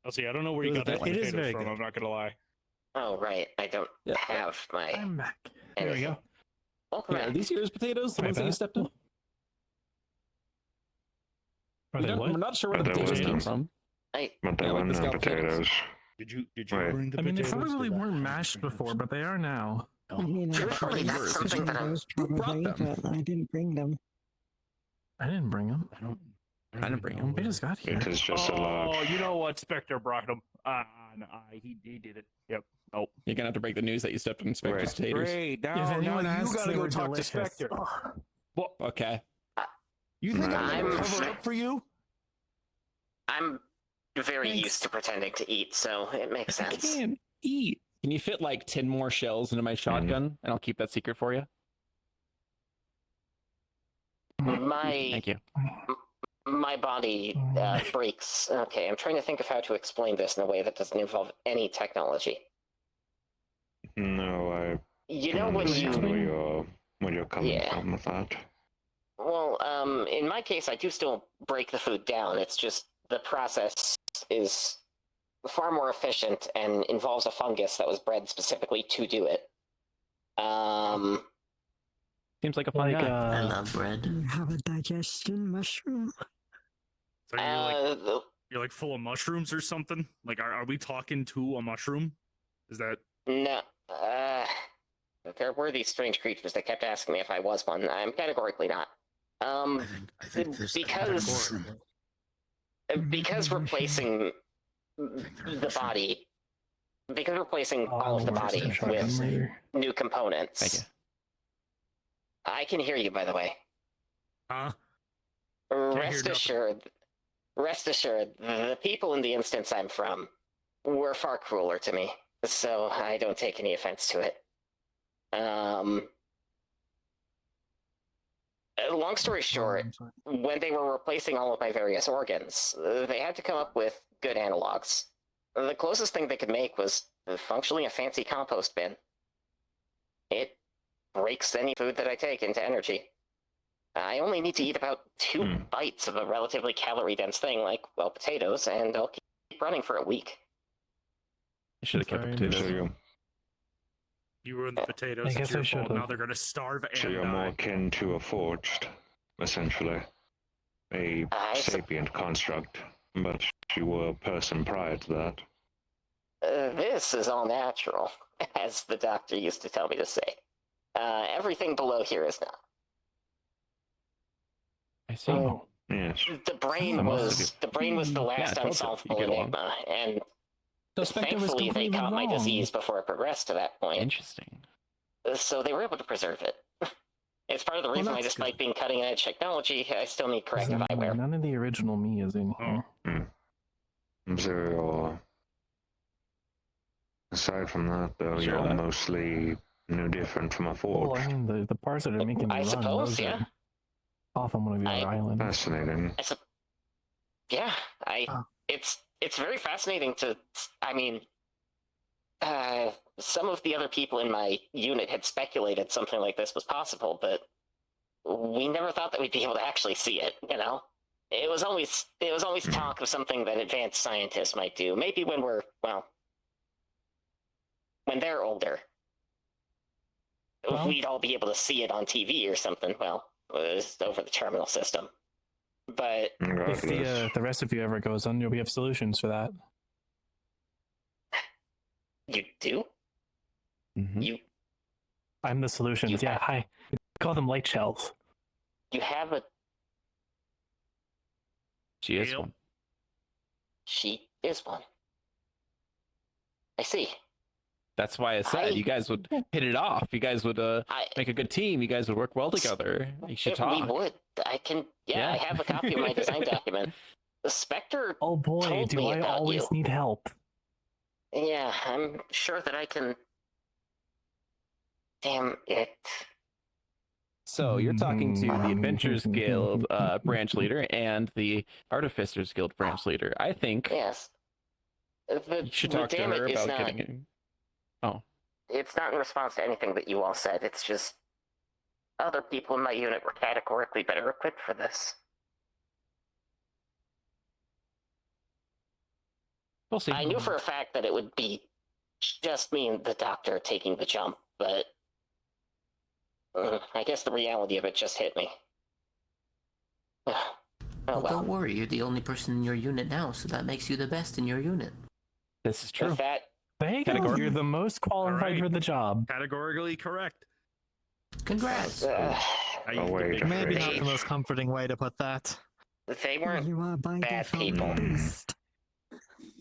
S4: I'll see. I don't know where you
S1: It
S4: got
S1: is-
S4: those
S1: it is
S4: potatoes
S1: very
S4: from.
S1: good.
S4: I'm not gonna lie.
S8: Oh, right. I don't
S5: Yeah.
S8: have my.
S7: I'm back. There we
S8: anything.
S7: go.
S8: Welcome
S5: yeah, are
S8: back.
S5: these yours potatoes? The
S7: Sorry
S5: ones that you
S7: about
S5: stepped
S7: that.
S5: in?
S7: Are they
S5: We're
S7: what?
S5: not sure where the
S2: Are they
S5: potatoes came
S2: potatoes?
S5: from.
S2: But they
S5: Yeah, like
S2: weren't
S5: the
S2: no
S5: scalloped potatoes.
S2: potatoes.
S4: Did you
S2: Right.
S4: bring the
S7: I mean, they
S4: potatoes?
S7: probably
S4: 'Cause I
S7: weren't
S4: haven't
S7: mashed
S4: bring them.
S7: before, but they are now.
S10: I mean, I
S8: Truthfully, that's something that I'm.
S5: Who brought
S10: probably,
S5: them?
S10: but I didn't bring them.
S7: I didn't bring them.
S4: I
S7: I didn't bring them. They just got here.
S2: It is just a
S9: Oh,
S2: large.
S9: you know what? Spectre brought him. No, he did it. Yep. Oh,
S5: You're gonna have to break the news that you stepped on Spectre's
S2: Right.
S5: taters.
S9: great.
S7: If
S9: Now
S7: anyone
S9: you
S7: asks,
S9: gotta
S7: they
S9: go
S7: were
S9: talk
S7: delicious.
S9: to Spectre. Well,
S5: Okay.
S9: you think I'm
S8: I'm-
S9: gonna cover up for you?
S8: I'm very
S5: Thanks.
S8: used to pretending to eat, so it makes
S5: I
S8: sense.
S5: can't eat. Can you fit like 10 more shells into my shotgun, and I'll keep that secret for you?
S8: My
S5: Thank you.
S8: my body breaks. Okay, I'm trying to think of how to explain this in a way that doesn't involve any technology.
S2: No, I
S8: You know when
S2: understand
S8: you
S2: where you're coming
S8: Yeah.
S2: from with that.
S8: well, in my case, I do still break the food down. It's just the process is far more efficient and involves a fungus that was bred specifically to do it.
S5: Seems like a fun
S7: Like,
S5: guy.
S6: I love bread.
S10: You have a digestion mushroom?
S4: So you're
S8: the-
S4: like full of mushrooms or something? Like, are we talking to a mushroom? Is that?
S8: No, there were these strange creatures that kept asking me if I was one. I'm categorically not.
S6: I think this
S8: Because replacing the body, because replacing all of the body with new components.
S5: Thank you.
S8: I can hear you, by the way.
S4: Huh?
S8: Rest assured, the people in the instance I'm from were far crueler to me, so I don't take any offense to it. Long story short, when they were replacing all of my various organs, they had to come up with good analogs. The closest thing they could make was functionally a fancy compost bin. It breaks any food that I take into energy. I only need to eat about 2 bites of a relatively calorie-dense thing like, well, potatoes, and I'll keep running for a week.
S5: You should have kept the
S2: So
S5: potatoes.
S4: You ruined the potatoes.
S7: I
S4: It's
S7: guess I
S4: your fault.
S7: should've.
S4: Now they're gonna starve and
S2: So you're more
S4: die.
S2: akin to a forged, essentially. A
S8: I sup-
S2: sapient construct, but you were a person prior to that.
S8: This is all natural, as the doctor used to tell me to say. Everything below here is not.
S5: I see.
S7: Oh,
S2: Yes.
S8: The brain
S5: Oh,
S8: was the
S5: Yeah,
S8: last
S5: I told you.
S8: unsolvable
S5: You get along.
S8: enigma, and
S7: so Spectre was
S8: thankfully they
S7: completely
S8: caught my
S7: wrong.
S8: disease before it progressed to that point,
S5: Interesting.
S8: so they were able to preserve it. It's part of the
S7: Well,
S8: reason why,
S7: that's
S8: despite being cutting-edge technology, I still need corrective eyewear.
S7: None of the original me is in here.
S2: So you're... Aside from that, though,
S5: Sure
S2: you're
S5: that.
S2: mostly no different from a
S7: Well,
S2: forged.
S7: I mean, the parts that are making me
S8: I
S7: run,
S8: suppose,
S7: those
S8: yeah.
S7: are off on one of the other islands.
S2: Fascinating.
S8: Yeah,
S7: Oh.
S8: it's very fascinating to. I mean, some of the other people in my unit had speculated something like this was possible, but we never thought that we'd be able to actually see it. You know, it was always talk of something that advanced scientists might do. Maybe when when they're older,
S7: Well-
S8: we'd all be able to see it on TV or something. Well, it was over the terminal system, but.
S7: If the rest of you ever goes on, we have solutions for that.
S8: You do?
S5: Mhm.
S7: I'm the solutions. Yeah, hi. Call them light shells.
S8: You have a.
S5: She is
S4: Yep.
S5: one.
S8: She is one. I see.
S5: That's why I said you guys would hit it off. You guys would make a good team. You guys would work well together. You should talk.
S8: We would. I can. Yeah, I have a copy of my design document. The Spectre.
S7: Oh boy,
S8: told
S7: do
S8: me
S7: I
S8: about
S7: always
S8: you.
S7: need help.
S8: Yeah, I'm sure that I can. Damn it.
S5: So you're talking to the Adventurers Guild branch leader and the Artificers Guild branch leader. I think
S8: Yes.
S5: you should talk to her about getting it. Oh,
S8: It's not in response to anything that you all said. It's just other people in my unit were categorically better equipped for this.
S5: we'll see.
S8: I knew for a fact that it would be just me and the doctor taking the jump, but I guess the reality of it just hit me. Oh
S6: Well,
S8: well.
S6: don't worry, you're the only person in your unit now, so that makes you the best in your unit.
S5: This is true.
S8: With that,
S7: There you go. You're the most qualified for the job.
S4: Categorically correct.
S6: Congrats.
S2: Oh, wait.
S1: Maybe not the most comforting way to put that.
S8: they weren't
S10: You are by
S8: bad
S10: default
S8: people.
S10: the best.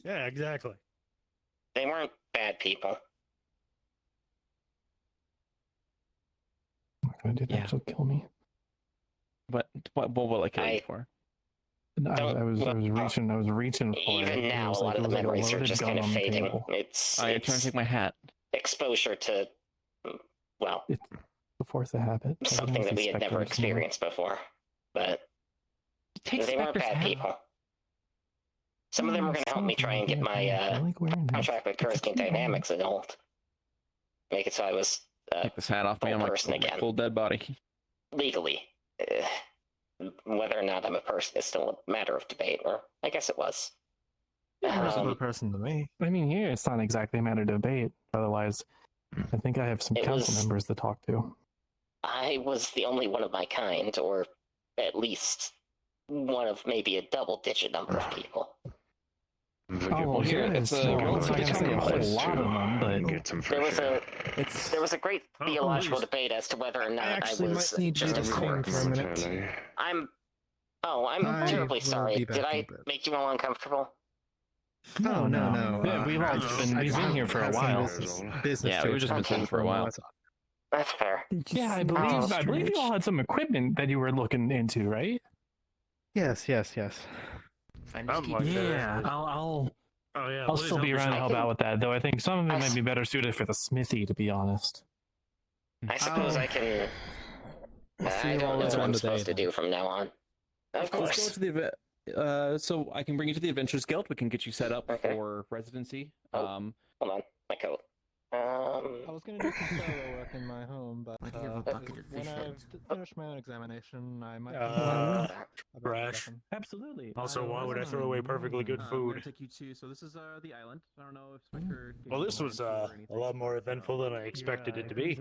S4: Yeah, exactly.
S8: They weren't bad people.
S7: I'm not gonna do that.
S5: Yeah.
S7: She'll kill me.
S5: What will I kill you for?
S7: No, I was reaching for it.
S8: Even
S7: It
S8: now,
S7: was
S8: a lot
S7: like-
S8: of
S7: it
S8: the
S7: was like a
S8: memories are
S7: loaded
S8: just
S7: gun
S8: kind of
S7: on the
S8: fading.
S7: table.
S8: It's
S5: You're trying to take my hat.
S8: exposure to, well,
S7: It's the force of habit.
S8: something that we had never experienced before. But
S5: Take
S8: they weren't
S5: Spectre's
S8: bad
S5: hat.
S8: people. Some of them were going to help me try and get my contract with Kurskin Dynamics annulled. Make it so I was
S5: Take this hat off me.
S8: full
S5: I'm like
S8: person again.
S5: full dead body.
S8: Legally. Whether or not I'm a person is still a matter of debate, or I guess it was.
S1: Person to person to me.
S7: I mean, here it's not exactly a matter of debate. Otherwise, I think I have some
S8: It
S7: council
S8: was-
S7: members to talk to.
S8: I was the only one of my kind, or at least one of maybe a double-digit number of people.
S7: Oh, well, here
S5: Here,
S7: it's
S5: it's a
S7: I'm not
S5: relatively
S7: gonna say a
S5: tiny
S7: whole
S5: place,
S7: lot of them, but
S2: Get some
S8: There
S2: fresh
S8: was
S2: air.
S8: there was a great theological
S4: please.
S8: debate as to whether or not I
S1: actually
S8: was
S1: might need you
S8: just
S1: to
S8: a
S1: sing
S8: corpse.
S1: for a minute.
S2: Momentarily.
S8: I'm
S1: I
S8: terribly
S1: will
S8: sorry.
S1: be back
S8: Did
S1: in a
S8: I
S1: bit.
S8: make you all uncomfortable?
S1: No.
S7: Yeah, we've all we've been here for a while.
S1: Business
S5: Yeah, we've just been sitting for a while.
S8: That's fair.
S10: Did you
S7: Yeah, I
S10: see
S7: believe
S10: the
S7: I believe you
S10: stretch?
S7: all had some equipment that you were looking into, right?
S1: Yes.
S9: Something like that.
S7: I'll
S4: Oh yeah.
S7: I'll
S4: please
S7: still be
S4: help us
S7: around to
S4: out.
S7: help out with that, though. I think some of it
S8: I
S7: might
S8: s-
S7: be better suited for the smithy, to be honest.
S8: I suppose
S1: Oh.
S8: I can.
S1: We'll see
S8: I
S1: you
S8: don't
S1: all
S8: know what
S1: later in
S8: I'm
S1: the
S8: supposed
S1: day
S8: to do from now on. Of
S5: Let's go
S8: course.
S5: to the event. So I can bring you to the Adventurers Guild. We can get you set up
S8: Okay.
S5: for residency.
S8: Oh. Hold on, my coat.
S1: I was gonna do some solo work in my home, but
S6: Why do you have a bucket of
S1: when
S6: fish
S1: I've
S6: heads?
S1: finished my own examination, I might.
S4: Trash.
S7: Absolutely.
S4: Also, why would I throw away perfectly good
S5: I'm going to
S4: food?
S5: take you to. So this is the island. I don't know if Spectre.
S4: Well, this was a lot more eventful than I expected it to be.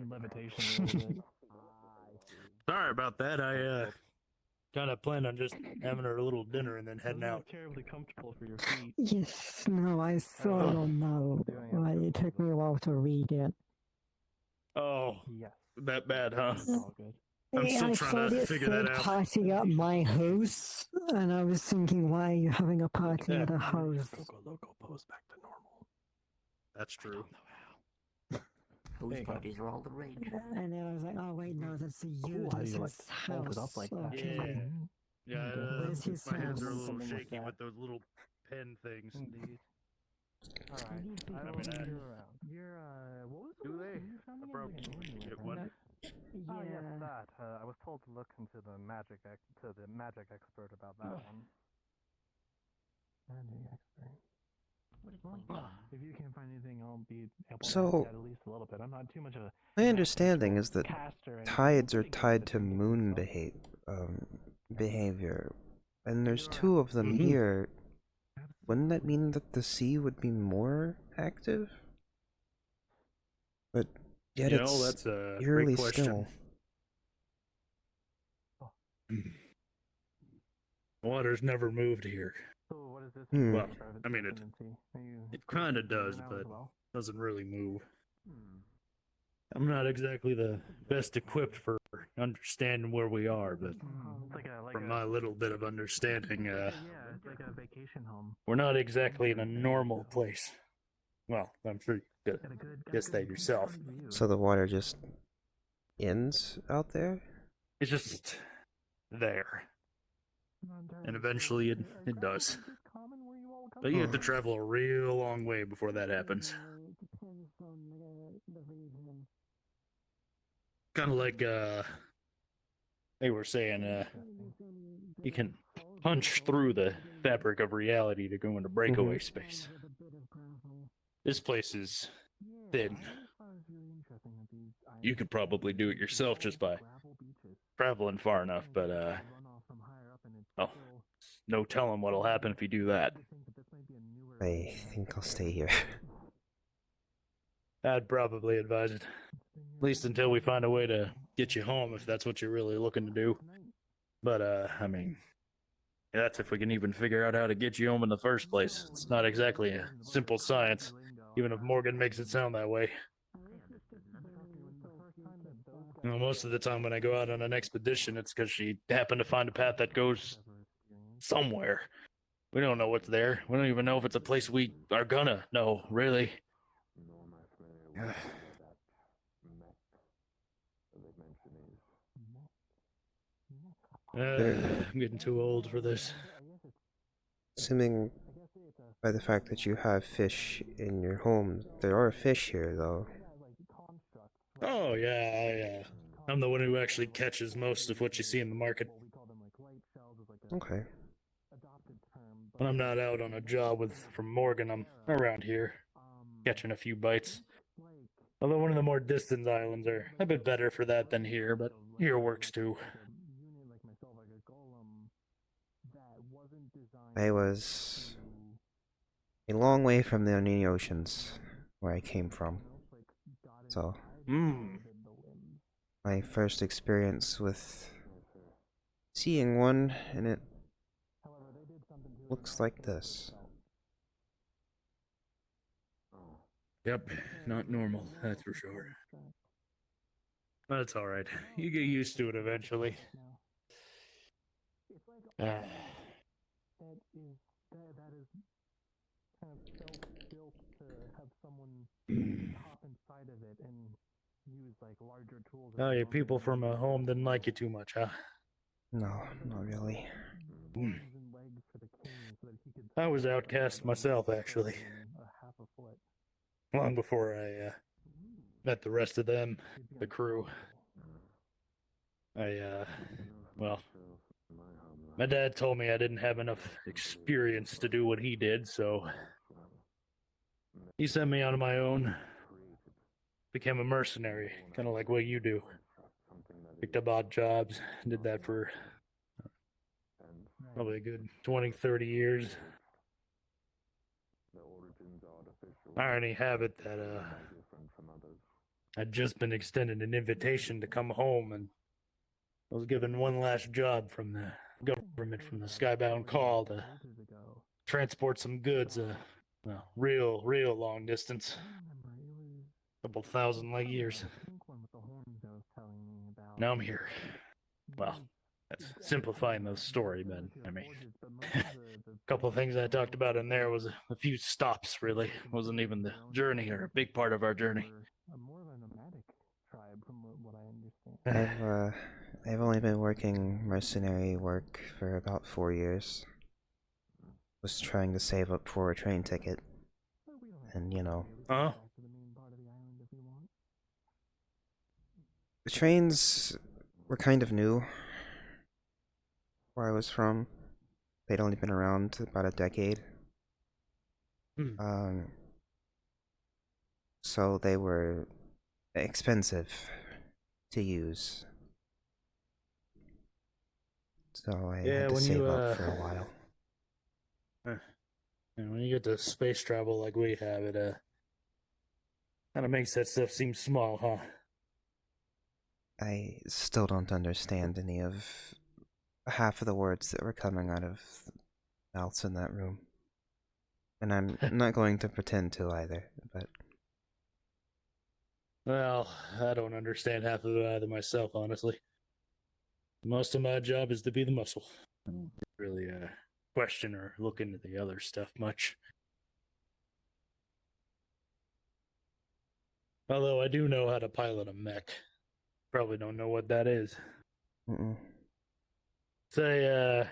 S4: Sorry about that. I kind of planned on just having a little dinner and then heading out.
S7: Terribly comfortable for your feet.
S10: Yes, no, I saw your note. Well, it took me a while to read it.
S4: Oh,
S7: Yes.
S4: that bad, huh?
S7: It's all good.
S4: I'm still
S10: I
S4: trying
S10: thought
S4: to
S10: it
S4: figure
S10: said
S4: that out.
S10: party at my house, and I was thinking, why are you having a party
S4: Yeah.
S10: at a house?
S7: Loco pose back to normal.
S4: That's true.
S6: Those
S7: you go.
S6: parties are all the rage.
S10: And then I was like, oh wait, no, that's a
S7: Cool how
S10: that's
S7: you, like,
S10: his
S7: fold it
S10: house.
S7: up like that.
S10: Okay.
S4: Yeah,
S10: Where's his
S4: my hands are a
S10: house?
S4: little
S7: Something like
S4: shaky
S7: that.
S4: with those little pen things.
S7: Indeed. Alright.
S1: I
S4: I
S1: will
S4: mean,
S1: see
S4: I-
S1: you around.
S7: You're what was the
S4: Do
S7: word
S4: they?
S7: you found
S4: I
S7: again?
S4: probably
S7: Like,
S4: should
S7: anyway,
S4: get
S7: find
S4: one.
S7: that?
S1: Oh yes,
S10: Yeah.
S1: that. I was told to look into the magic expert about that one.
S7: Magic expert.
S6: What
S7: Well, if you can't find anything, I'll be able to
S3: So-
S7: help you out at least a little bit. I'm not too much of a
S3: My understanding is that
S7: caster. and
S3: tides are
S7: pretty good
S3: tied
S7: at
S3: to
S7: doing
S3: moon
S7: stuff.
S3: behavior, and there's two of them
S4: Mhm.
S3: here. Wouldn't that mean that the sea would be more active? But yet
S4: You know,
S3: it's
S4: that's a
S3: eerily
S4: great question.
S3: still.
S4: Water's never moved here.
S1: So what is this?
S3: Hmm.
S4: Well,
S1: Private
S4: I mean, it-
S1: residency? Are you
S4: It kind of does,
S1: now as
S4: but
S1: well?
S4: doesn't really move.
S1: Hmm.
S4: I'm not exactly the best equipped for understanding where we are, but
S1: It's like a
S4: from my little bit of understanding,
S1: yeah, it's like a vacation home.
S4: we're not exactly in a normal place. Well, I'm sure you could
S1: Got a good
S4: guess that yourself.
S1: view.
S3: So the water just ends out there?
S4: It's just there. And eventually it does. But you have to travel a real long way before that happens. Kind of like they were saying, you can punch through the fabric of reality to go into breakaway space. This place is thin. You could probably do it yourself just by traveling far enough, but oh, no telling what'll happen if you do that.
S3: I think I'll stay here.
S4: I'd probably advise it. At least until we find a way to get you home, if that's what you're really looking to do. But I mean, That's if we can even figure out how to get you home in the first place. It's not exactly a simple science, even if Morgan makes it sound that way. You know, most of the time when I go out on an expedition, it's because she happened to find a path that goes somewhere. We don't know what's there. We don't even know if it's a place we are gonna know, really. I'm getting too old for this.
S3: Assuming by the fact that you have fish in your home, there are fish here, though.
S4: Oh, yeah. I'm the one who actually catches most of what you see in the market.
S3: Okay.
S4: When I'm not out on a job from Morgan, I'm around here, catching a few bites. Although one of the more distant islands are a bit better for that than here, but here works too.
S3: I was a long way from the Indian Oceans, where I came from. So, my first experience with seeing one, and it looks like this.
S4: Yep, not normal, that's for sure. That's alright. You get used to it eventually. Oh, your people from home didn't like you too much, huh?
S3: No, not really.
S4: I was outcast myself, actually. Long before I met the rest of them, the crew. Well, my dad told me I didn't have enough experience to do what he did, so he sent me on my own. Became a mercenary, kind of like what you do. Picked up odd jobs, did that for probably a good 20, 30 years. I already have it that I'd just been extended an invitation to come home, and I was given one last job from the government, from the Skybound Call, to transport some goods, real long distance. Couple thousand light years. Now I'm here. Well, that's simplifying the story, but I mean, a couple of things I talked about in there was a few stops, really. It wasn't even the journey or a big part of our journey.
S3: I've only been working mercenary work for about 4 years. Was trying to save up for a train ticket, and you know.
S4: Huh?
S3: The trains were kind of new where I was from. They'd only been around about a decade. So they were expensive to use. So I had to save up for a while.
S4: And when you get to space travel like we have, it kind of makes that stuff seem small, huh?
S3: I still don't understand any of half of the words that were coming out of mouths in that room. And I'm not going to pretend to either, but...
S4: Well, I don't understand half of it either myself, honestly. Most of my job is to be the muscle. I don't really question or look into the other stuff much. Although I do know how to pilot a mech. Probably don't know what that is. It's a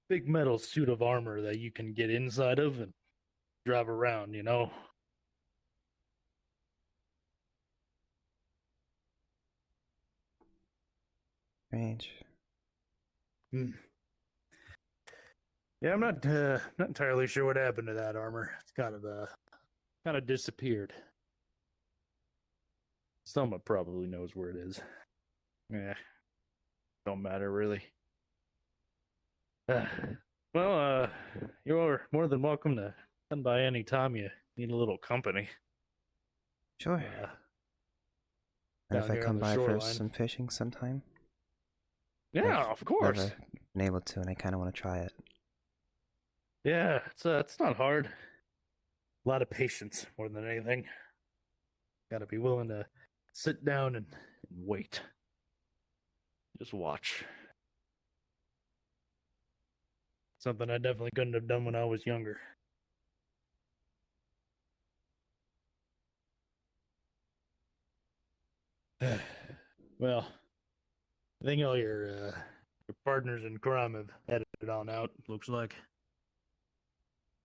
S4: big metal suit of armor that you can get inside of and drive around, you know?
S3: Strange.
S4: Yeah, I'm not entirely sure what happened to that armor. It's kind of disappeared. Someone probably knows where it is. Don't matter really. Well, you're more than welcome to come by any time you need a little company.
S3: Sure. And if I come by for some fishing sometime?
S4: Yeah, of course.
S3: Never been able to, and I kind of want to try it.
S4: Yeah, it's not hard. A lot of patience more than anything. Got to be willing to sit down and wait. Just watch. Something I definitely couldn't have done when I was younger. Well, I think all your partners in crime have headed on out, looks like.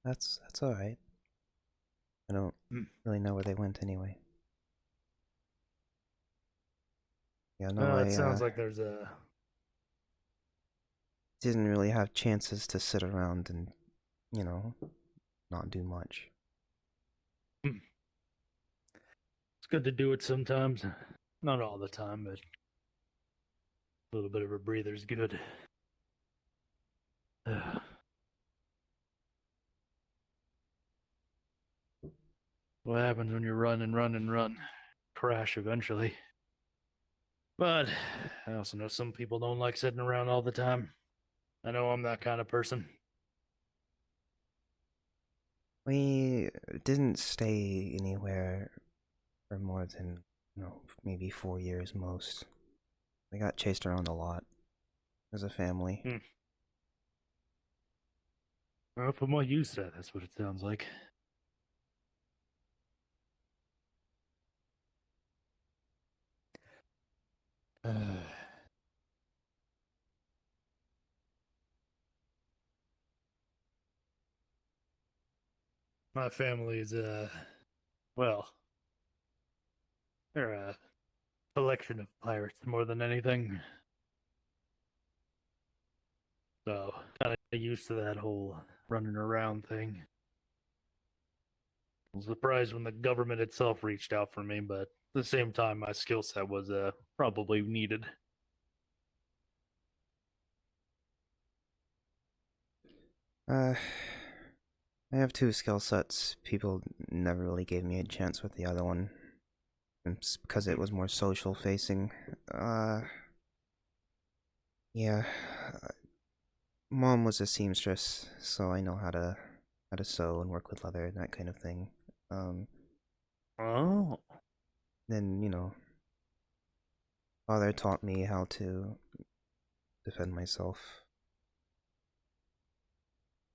S3: That's all right. I don't really know where they went anyway. Yeah, no,
S4: Well, it sounds like there's a...
S3: didn't really have chances to sit around and, you know, not do much.
S4: It's good to do it sometimes. Not all the time, but a little bit of a breather's good. What happens when you run and run and run? Crash eventually. But I also know some people don't like sitting around all the time. I know I'm that kind of person.
S3: We didn't stay anywhere for more than, maybe 4 years most. We got chased around a lot as a family.
S4: Well, from what you said, that's what it sounds like. My family's, well, they're a collection of pirates more than anything. So, kind of used to that whole running around thing. I was surprised when the government itself reached out for me, but at the same time, my skill set was probably needed.
S3: I have 2 skill sets. People never really gave me a chance with the other one. It's because it was more social facing. Yeah. Mom was a seamstress, so I know how to sew and work with leather and that kind of thing.
S4: Oh.
S3: Then, father taught me how to defend myself.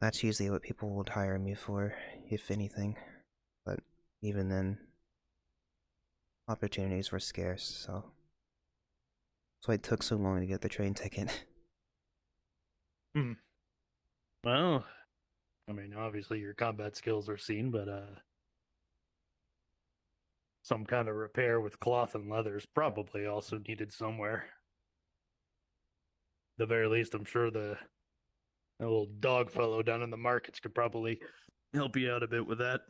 S3: That's usually what people would hire me for, if anything. But even then, opportunities were scarce, so that's why it took so long to get the train ticket.
S4: Well, I mean, obviously your combat skills are seen, but some kind of repair with cloth and leather is probably also needed somewhere. At the very least, I'm sure the little dog fellow down in the markets could probably help you out a bit with that.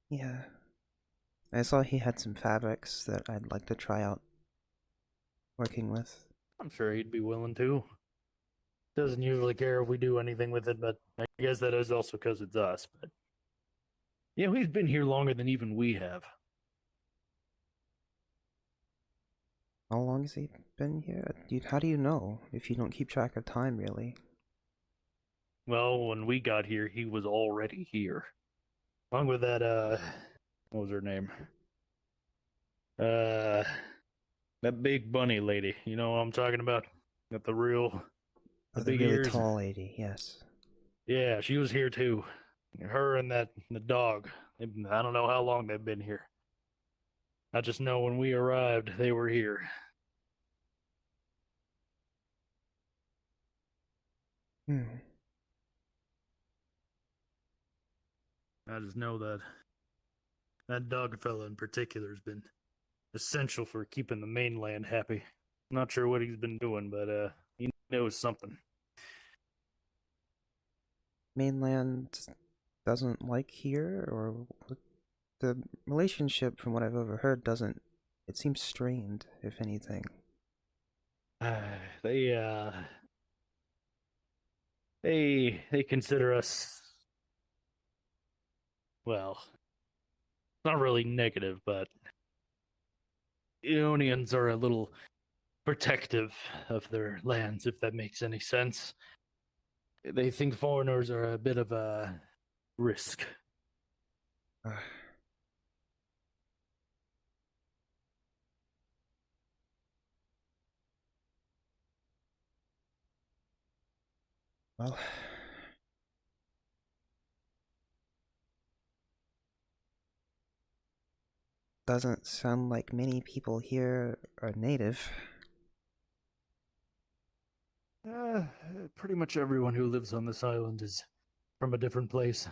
S3: Yeah. I saw he had some fabrics that I'd like to try out working with.
S4: I'm sure he'd be willing to. Doesn't usually care if we do anything with it, but I guess that is also because it's us. But yeah, he's been here longer than even we have.
S3: How long has he been here? How do you know if you don't keep track of time, really?
S4: Well, when we got here, he was already here. Along with that, what was her name? That big bunny lady. You know what I'm talking about? Got the real...
S3: The
S4: big
S3: really
S4: ears.
S3: tall lady, yes.
S4: Yeah, she was here too. Her and the dog. I don't know how long they've been here. I just know when we arrived, they were here. I just know that dog fella in particular has been essential for keeping the mainland happy. Not sure what he's been doing, but he knows something.
S3: Mainland doesn't like here, or the relationship, from what I've overheard, doesn't. It seems strained, if anything.
S4: They consider us, well, not really negative, but Ionians are a little protective of their lands, if that makes any sense. They think foreigners are a bit of a risk.
S3: Well, doesn't sound like many people here are native.
S4: Pretty much everyone who lives on this island is from a different place.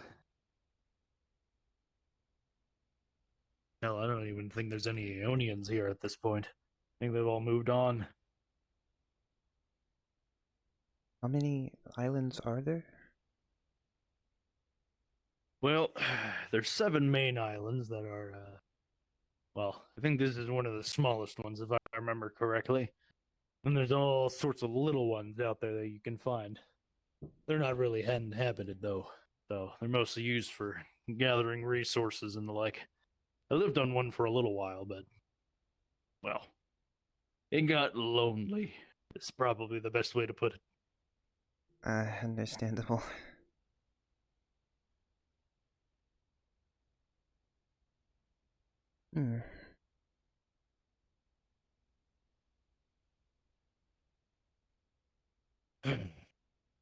S4: Hell, I don't even think there's any Aeonians here at this point. I think they've all moved on.
S3: How many islands are there?
S4: Well, there's 7 main islands that are, well, I think this is one of the smallest ones, if I remember correctly. And there's all sorts of little ones out there that you can find. They're not really inhabited, though. So they're mostly used for gathering resources and the like. I lived on one for a little while, but, well, it got lonely. It's probably the best way to put it.
S3: Understandable.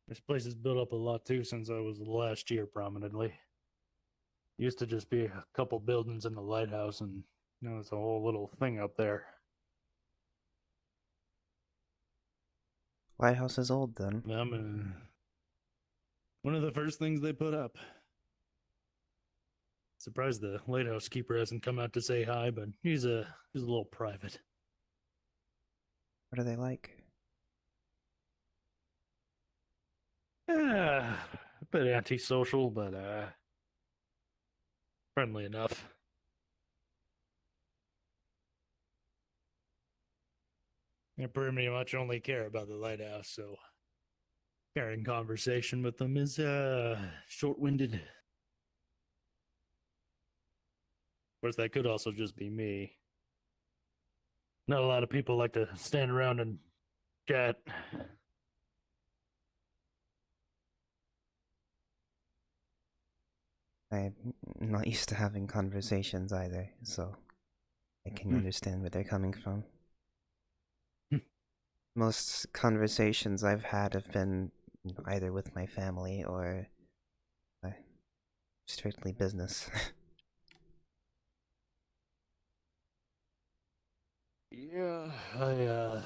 S4: This place has built up a lot too since I was last year prominently. Used to just be a couple buildings in the lighthouse, and now it's a whole little thing up there.
S3: Lighthouse is old then.
S4: One of the first things they put up. Surprised the lighthouse keeper hasn't come out to say hi, but he's a little private.
S3: What are they like?
S4: A bit antisocial, but friendly enough. They pretty much only care about the lighthouse, so carrying conversation with them is short-winded. Of course, that could also just be me. Not a lot of people like to stand around and chat.
S3: I'm not used to having conversations either, so I can understand where they're coming from. Most conversations I've had have been either with my family or strictly business.
S4: Yeah, I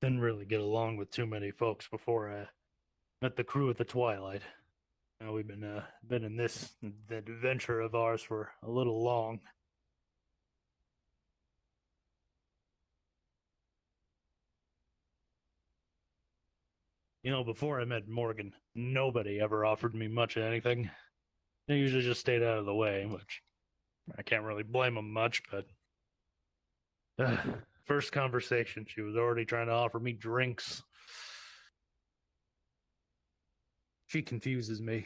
S4: didn't really get along with too many folks before I met the crew at the Twilight. Now we've been in this adventure of ours for a little long. You know, before I met Morgan, nobody ever offered me much of anything. They usually just stayed out of the way, which I can't really blame them much, but first conversation, she was already trying to offer me drinks. She confuses me.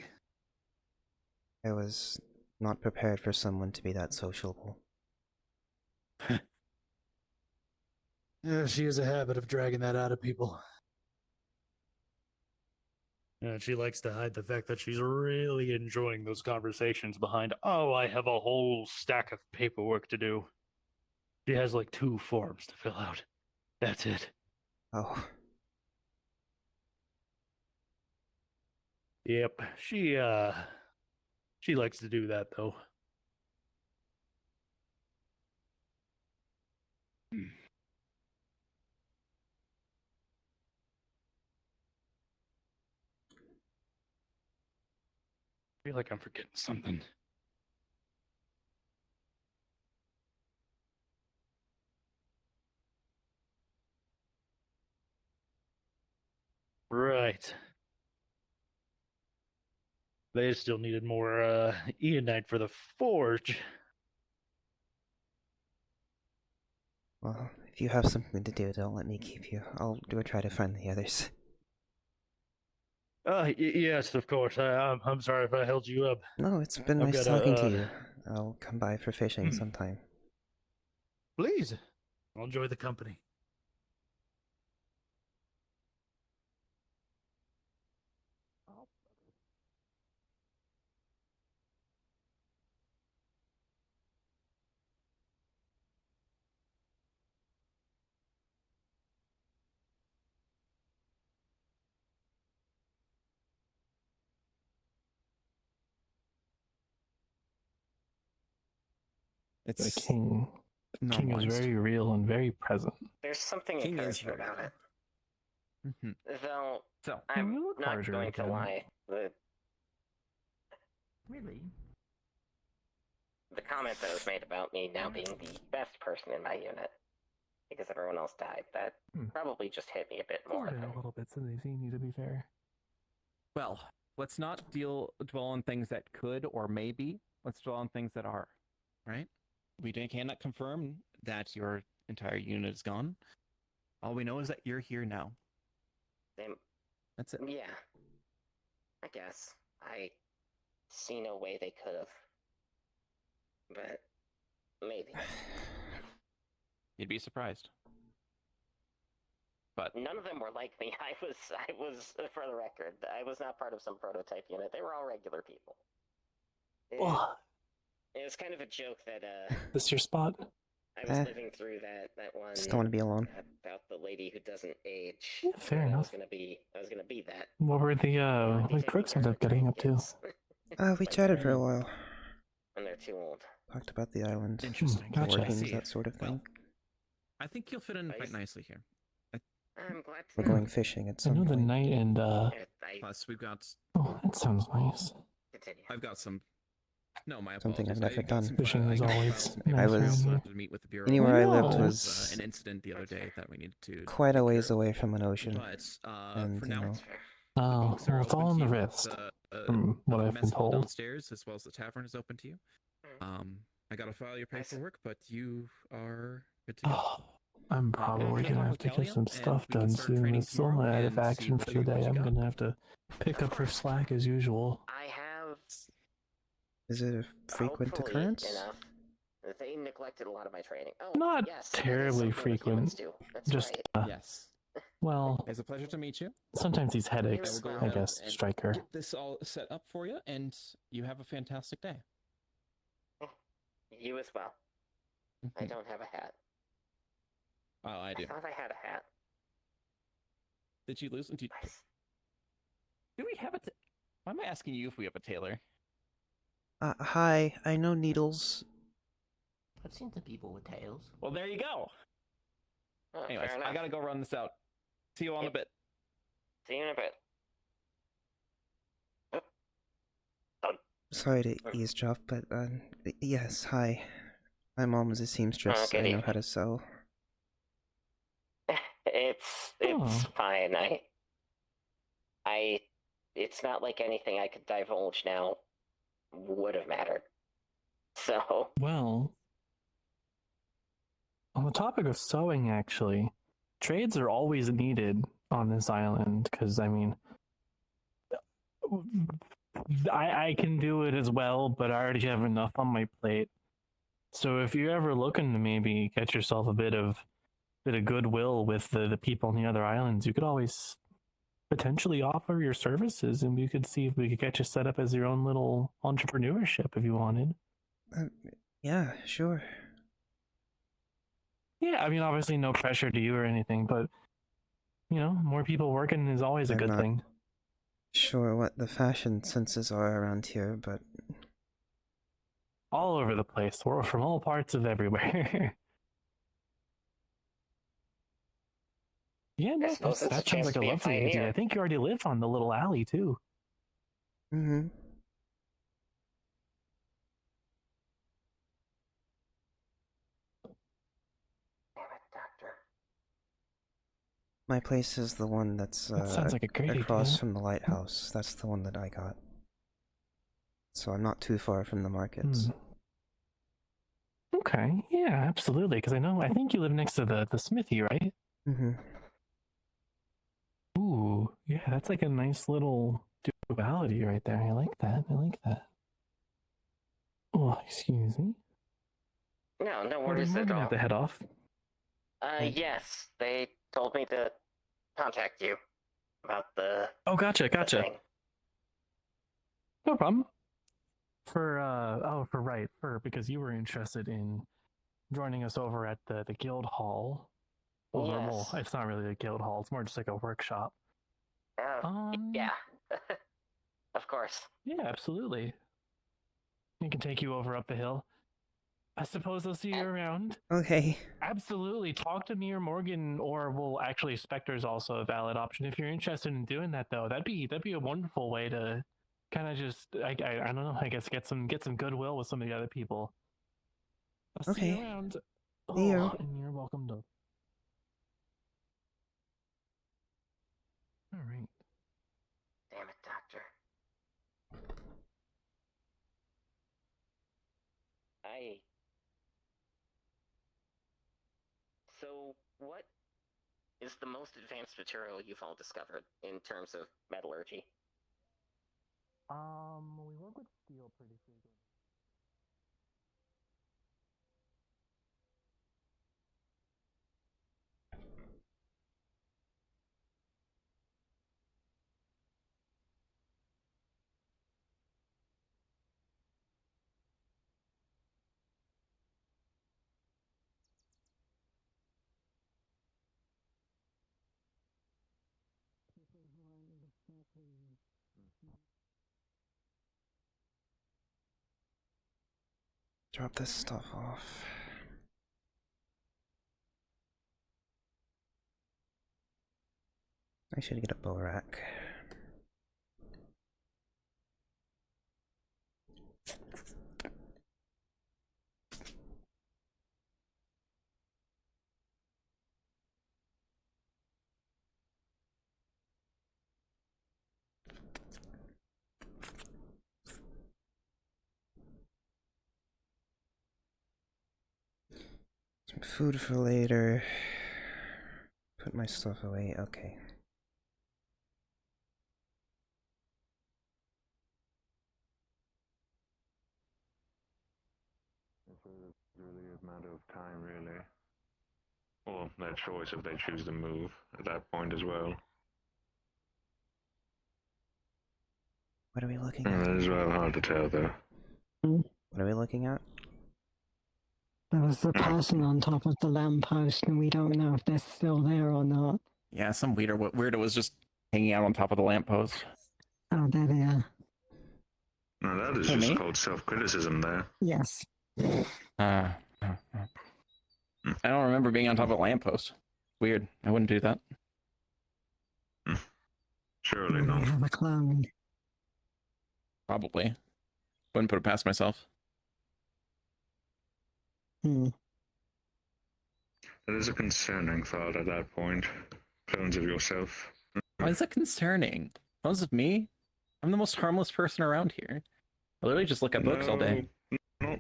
S3: I was not prepared for someone to be that sociable.
S4: Yeah, she has a habit of dragging that out of people. And she likes to hide the fact that she's really enjoying those conversations behind, oh, I have a whole stack of paperwork to do. She has like 2 forms to fill out. That's it.
S3: Oh.
S4: Yep, she likes to do that, though. I feel like I'm forgetting something. Right. They still needed more Eonite for the forge.
S3: Well, if you have something to do, don't let me keep you. I'll try to find the others.
S4: Yes, of course. I'm sorry if I held you up.
S3: No, it's been nice talking to you. I'll come by for fishing sometime.
S4: Please. I'll enjoy the company.
S7: The
S5: It's
S7: king.
S5: not
S7: King is
S5: wise.
S7: very real and very present.
S8: There's something
S5: King is
S8: encouraging
S5: very
S8: about it.
S5: Mhm.
S8: Though,
S5: So,
S8: I'm
S7: you look
S8: not
S7: larger
S8: going to
S7: again.
S8: lie.
S6: Really?
S8: The comment that was made about me now being the best person in my unit because everyone else died, that probably just hit me a bit more.
S7: Been a little bit since they've seen you, to be fair.
S5: well, let's not dwell on things that could or may be. Let's dwell on things that are. Right? We cannot confirm that your entire unit is gone. All we know is that you're here now. That's it.
S8: Yeah. I guess. I see no way they could have. But maybe.
S5: You'd be surprised. But
S8: none of them were like me. I was, for the record, I was not part of some prototype unit. They were all regular people. It was kind of a joke that,
S7: This your spot?
S8: I was living through that one.
S3: Just don't want to be alone.
S8: About the lady who doesn't age.
S7: Yeah, fair enough.
S8: I was gonna be that.
S7: What were the what Kruukz ended up getting up to?
S3: We chatted for a while.
S8: When they're too old.
S3: Talked about the island.
S5: Interesting.
S3: The
S7: Gotcha.
S3: workings, that sort of thing.
S5: Well, I think you'll fit in quite nicely here.
S8: I'm glad to
S3: We're
S8: know.
S3: going fishing at
S7: I
S3: some
S7: know the
S3: point.
S7: night and
S5: Plus, we've got.
S7: oh, that sounds nice.
S8: Continue.
S5: I've got some. No, my
S3: Something I've
S5: apologies.
S3: never
S5: I've got
S3: done.
S5: some
S7: Fishing is
S5: I got
S7: always
S5: some
S7: nice
S3: I was-
S5: papers
S7: around
S5: to meet with the bureau.
S3: Anywhere I
S7: No.
S3: lived
S5: There
S3: was
S5: an incident the other day that we needed to.
S3: quite
S5: take
S3: a ways
S5: care of.
S3: away from an ocean.
S5: But
S3: and,
S5: for
S3: you
S5: now,
S3: know,
S7: Oh,
S5: books are
S7: well, it's
S5: open
S7: all on
S5: to
S7: the
S5: you.
S7: wrist,
S5: The,
S7: from what
S5: the
S7: I've
S5: mess
S7: been
S5: hall
S7: told.
S5: downstairs, as well as the tavern, is open to you. I gotta file your paperwork, but you are good to go.
S7: Oh, I'm probably
S5: head
S7: gonna
S5: off
S7: have to
S5: with
S7: get some
S5: Callium,
S7: stuff
S5: and we can
S7: done
S5: start
S7: soon.
S5: training
S7: It's still
S5: tomorrow
S7: out of
S5: and see
S7: action
S5: what
S7: for the
S5: you
S7: day. I'm
S5: got.
S7: gonna have to pick up her slack as usual.
S8: I have
S3: Is it a frequent
S8: hopefully
S3: occurrence?
S8: enough. They neglected a lot of my training. Oh,
S7: Not
S8: yes, that is
S7: terribly
S8: something that humans
S7: frequent.
S8: do. That's
S7: Just
S8: right.
S5: Yes.
S7: well,
S5: It's a pleasure to meet you.
S7: sometimes these
S5: I
S7: headaches,
S5: will go
S7: I
S5: ahead
S7: guess,
S5: and
S7: strike her.
S5: get this all set up for you, and you have a fantastic day.
S8: You as well. I don't have a hat.
S5: Oh, I do.
S8: I thought I had a hat.
S5: Did you lose? Do
S8: Nice.
S5: we have a? Why am I asking you if we have a tailor?
S3: Hi, I know needles.
S6: I've seen some people with tails.
S5: Well, there you go.
S8: Oh,
S5: Anyways,
S8: fair enough.
S5: I gotta go run this out. See you on a bit.
S8: See you in a bit.
S3: Sorry to eavesdrop, but yes, hi. My mom was a seamstress.
S8: Okay.
S3: I know how to sew.
S8: It's
S7: Oh.
S8: fine. It's not like anything I could divulge now would have mattered. So,
S7: Well, on the topic of sewing, actually, trades are always needed on this island because, I mean, I can do it as well, but I already have enough on my plate. So if you're ever looking to maybe get yourself a bit of goodwill with the people on the other islands, you could always potentially offer your services, and we could see if we could get you set up as your own little entrepreneurship if you wanted.
S3: Yeah, sure.
S7: Yeah, I mean, obviously no pressure to you or anything, but, you know, more people working is always a
S3: I'm
S7: good
S3: not
S7: thing.
S3: Sure what the fashion senses are around here, but
S7: All over the place. We're from all parts of everywhere. Yeah, no,
S8: suppose it's a
S7: that sounds
S8: chance
S7: like
S8: to
S7: a
S8: be a
S7: lovely idea.
S8: pioneer.
S7: I think you already live on the little alley, too.
S3: mm-hmm.
S8: damn it, Doctor.
S3: My place is the one that's
S7: That sounds like a great
S3: across
S7: idea.
S3: from the lighthouse. That's the one that I got. So I'm not too far from the markets.
S7: Okay, yeah, absolutely. Because I think you live next to the smithy, right?
S3: Mm-hmm.
S7: Ooh, yeah, that's like a nice little duality right there. I like that. I like that. Oh, excuse me.
S8: No
S7: We're
S8: worries at
S7: gonna
S8: all.
S7: have to head off.
S8: Yes, they told me to contact you about the.
S7: Oh, gotcha.
S8: the thing.
S7: No problem. Because you were interested in joining us over at the guild hall. Well,
S8: Yes.
S7: it's not really a guild hall. It's more just like a workshop.
S8: Yeah. Of course.
S7: Yeah, absolutely. We can take you over up the hill. I suppose I'll see you around.
S3: Okay.
S7: Absolutely. Talk to me or Morgan, or well, actually, Spectre's also a valid option if you're interested in doing that. Though that'd be a wonderful way to kind of just I don't know. I guess get some goodwill with some of the other people. I'll see you
S3: Okay.
S7: around.
S3: See you.
S7: And you're welcome to. All right.
S8: Damn it, Doctor. So, what is the most advanced material you've all discovered in terms of metallurgy?
S7: We work with steel pretty frequently.
S3: Drop this stuff off. I should get a bow rack. Some food for later. Put my stuff away. Okay.
S2: It's really a matter of time, really. Or their choice if they choose to move at that point as well.
S3: What are we looking at?
S2: That is rather hard to tell, though.
S3: What are we looking at?
S10: There was the person on top of the lamppost, and we don't know if they're still there or not.
S5: Yeah, some weirdo was just hanging out on top of the lamppost.
S10: Oh, there they are.
S2: No, that is
S5: Who,
S2: just
S5: me?
S2: called self-criticism there.
S10: Yes.
S5: I don't remember being on top of a lamppost. Weird. I wouldn't do that.
S2: Surely
S10: We
S2: not.
S10: have a clone.
S5: Probably. Wouldn't put it past myself.
S10: Hmm.
S2: That is a concerning thought at that point. Clones of yourself.
S5: Why is that concerning? Clones of me? I'm the most harmless person around here. I literally just look at books all day.
S2: No,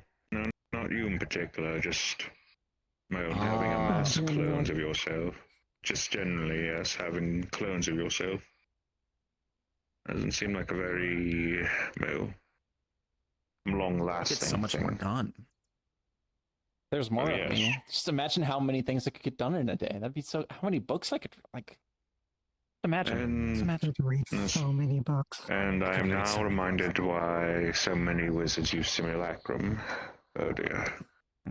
S2: not you in particular. Just having a mass of clones of yourself. Just generally, yes, having clones of yourself. Doesn't seem like a very, well, long-lasting
S5: Get so much
S2: thing.
S5: more done. There's more of me. Just imagine how many things I could get done in a day. That'd be so. How many books I could like? Imagine. Just imagine.
S10: Read so many books.
S2: And I am now reminded why so many wizards use simulacrum. Oh dear.
S5: I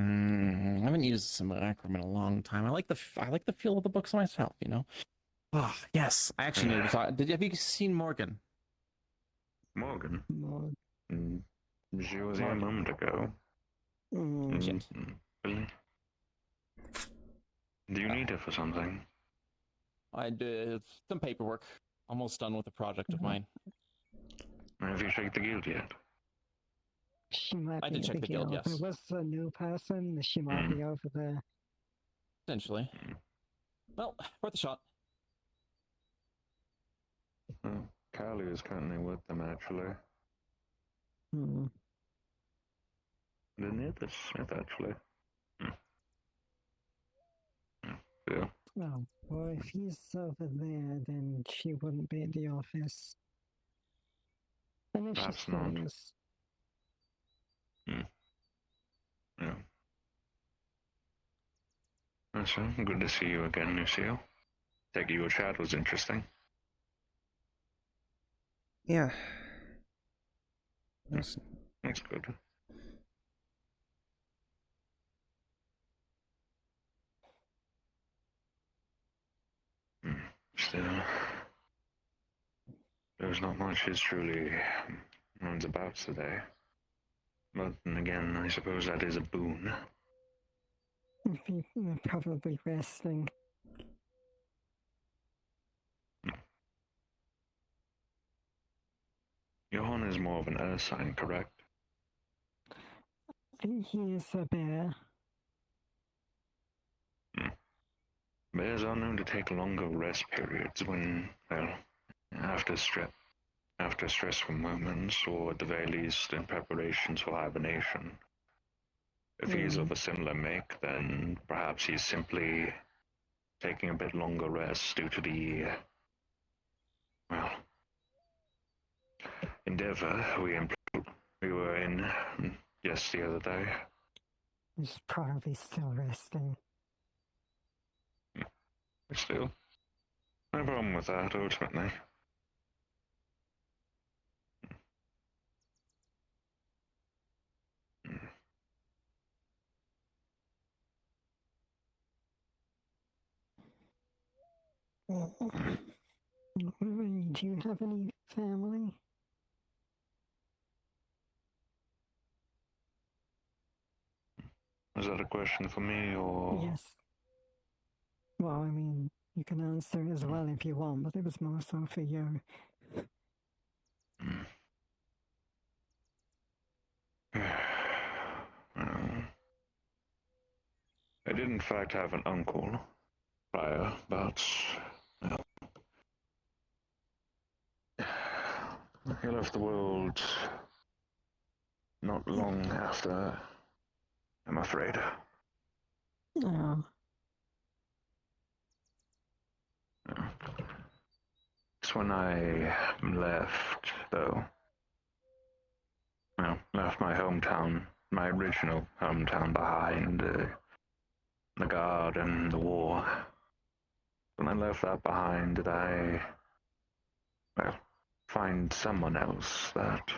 S5: haven't used simulacrum in a long time. I like the feel of the books myself. You know. Oh yes, I actually needed to talk. Have you seen Morgan?
S2: Morgan. She was here a moment ago.
S5: Shit.
S2: Do you need her for something?
S5: I did some paperwork. Almost done with a project of mine.
S2: Have you checked the guild yet?
S10: She might
S5: I
S10: be
S5: did
S10: at
S5: check the guild,
S10: guild.
S5: yes.
S10: If it was a new person, she might be over there.
S5: Potentially. Well, worth a shot.
S2: Callie is currently with them, actually. Near the Smith, actually. Yeah.
S10: Oh, well, if he's over there, then she wouldn't be at the office. And if
S2: Perhaps
S10: she
S2: not.
S10: stays,
S2: Yeah. So good to see you again, Lucio. Take it your chat was interesting.
S3: Yeah. That's
S2: good. Still, there's not much truly runs about today. But then again, I suppose that is a boon.
S10: They're probably resting.
S2: Johan is more of an earth sign, correct?
S10: He is a bear.
S2: Bears are known to take longer rest periods when, well, after stressful moments, or at the very least in preparations for hibernation. If he is of a similar make, then perhaps he's simply taking a bit longer rest due to the, well, endeavor we were in just the other day.
S10: He's probably still resting.
S2: Still, no problem with that, ultimately.
S10: Do you have any family?
S2: Is that a question for me, or...?
S10: Yes. Well, I mean, you can answer as well if you want, but it was more so for you.
S2: I did in fact have an uncle prior, but he left the world not long after, I'm afraid.
S10: No.
S2: It's when I left, though. Well, left my hometown, my original hometown behind, the guard and the war. When I left that behind, did I, well, find someone else that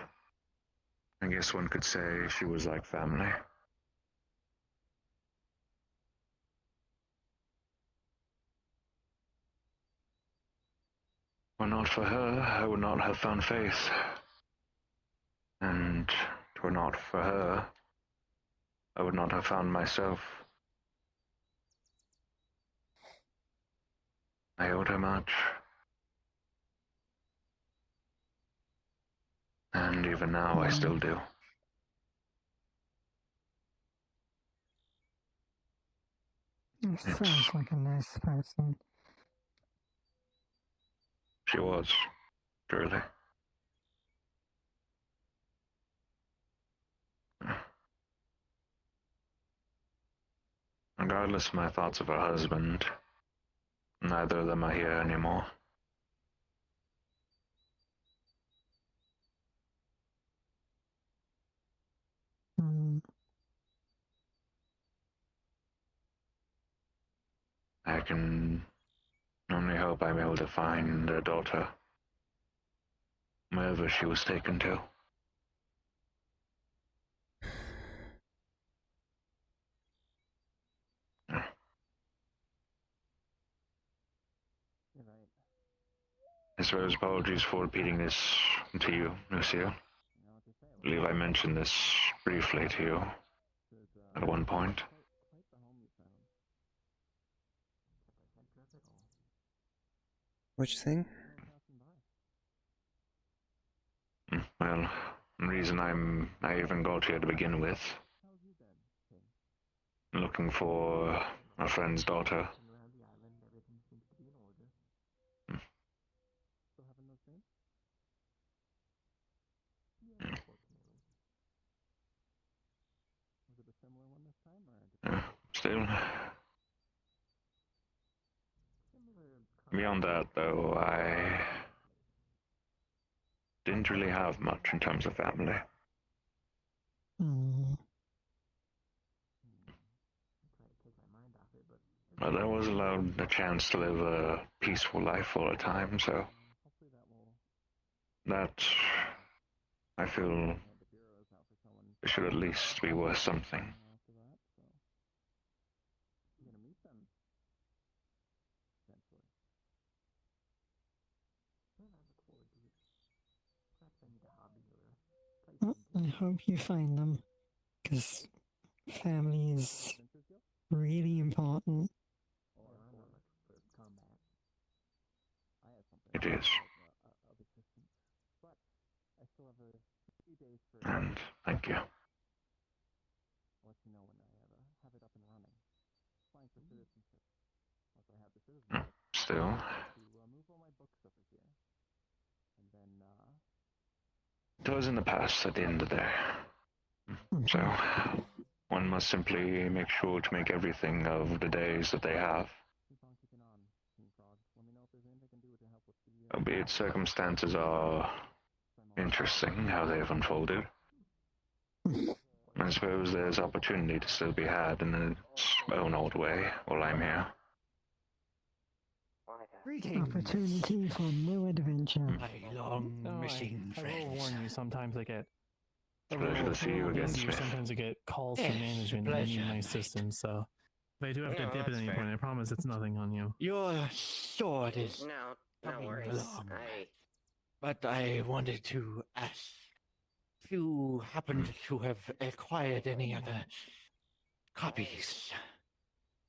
S2: I guess one could say she was like family. Were not for her, I would not have found faith. And were not for her, I would not have found myself. I owed her much. And even now, I still do.
S10: Sounds like a nice person.
S2: She was, truly. Regardless of my thoughts of her husband, neither of them are here anymore. I can only hope I'm able to find a daughter, wherever she was taken to. I suppose apologies for repeating this to you, Lucio. I believe I mentioned this briefly to you at one point.
S3: which thing?
S2: Well, the reason I even got here to begin with, looking for a friend's daughter. Still, beyond that, though, I didn't really have much in terms of family. But I was allowed a chance to live a peaceful life all the time, so that, I feel, it should at least be worth something.
S10: Well, I hope you find them, because family is really important.
S2: It is. And thank you. Still, it was in the past at the end of the day. So, one must simply make sure to make everything of the days that they have. Albeit circumstances are interesting how they have unfolded. I suppose there's opportunity to still be had in its own old way while I'm here.
S10: Opportunity for new adventure.
S6: My long
S7: No,
S6: missing
S7: I will
S6: friends.
S7: warn you. Sometimes I get
S2: Pleasure to see you again, Smith.
S7: Sometimes I get calls
S6: Yes,
S7: from management and they need
S6: pleasure,
S7: my
S6: mate.
S7: assistance. So if I do have to
S8: No,
S7: dip at
S8: that's
S7: any
S8: fair.
S7: point, I promise it's nothing on you.
S6: Your sword is
S8: No
S6: coming
S8: worries.
S6: along. But I wanted to ask if you happened to have acquired any other copies.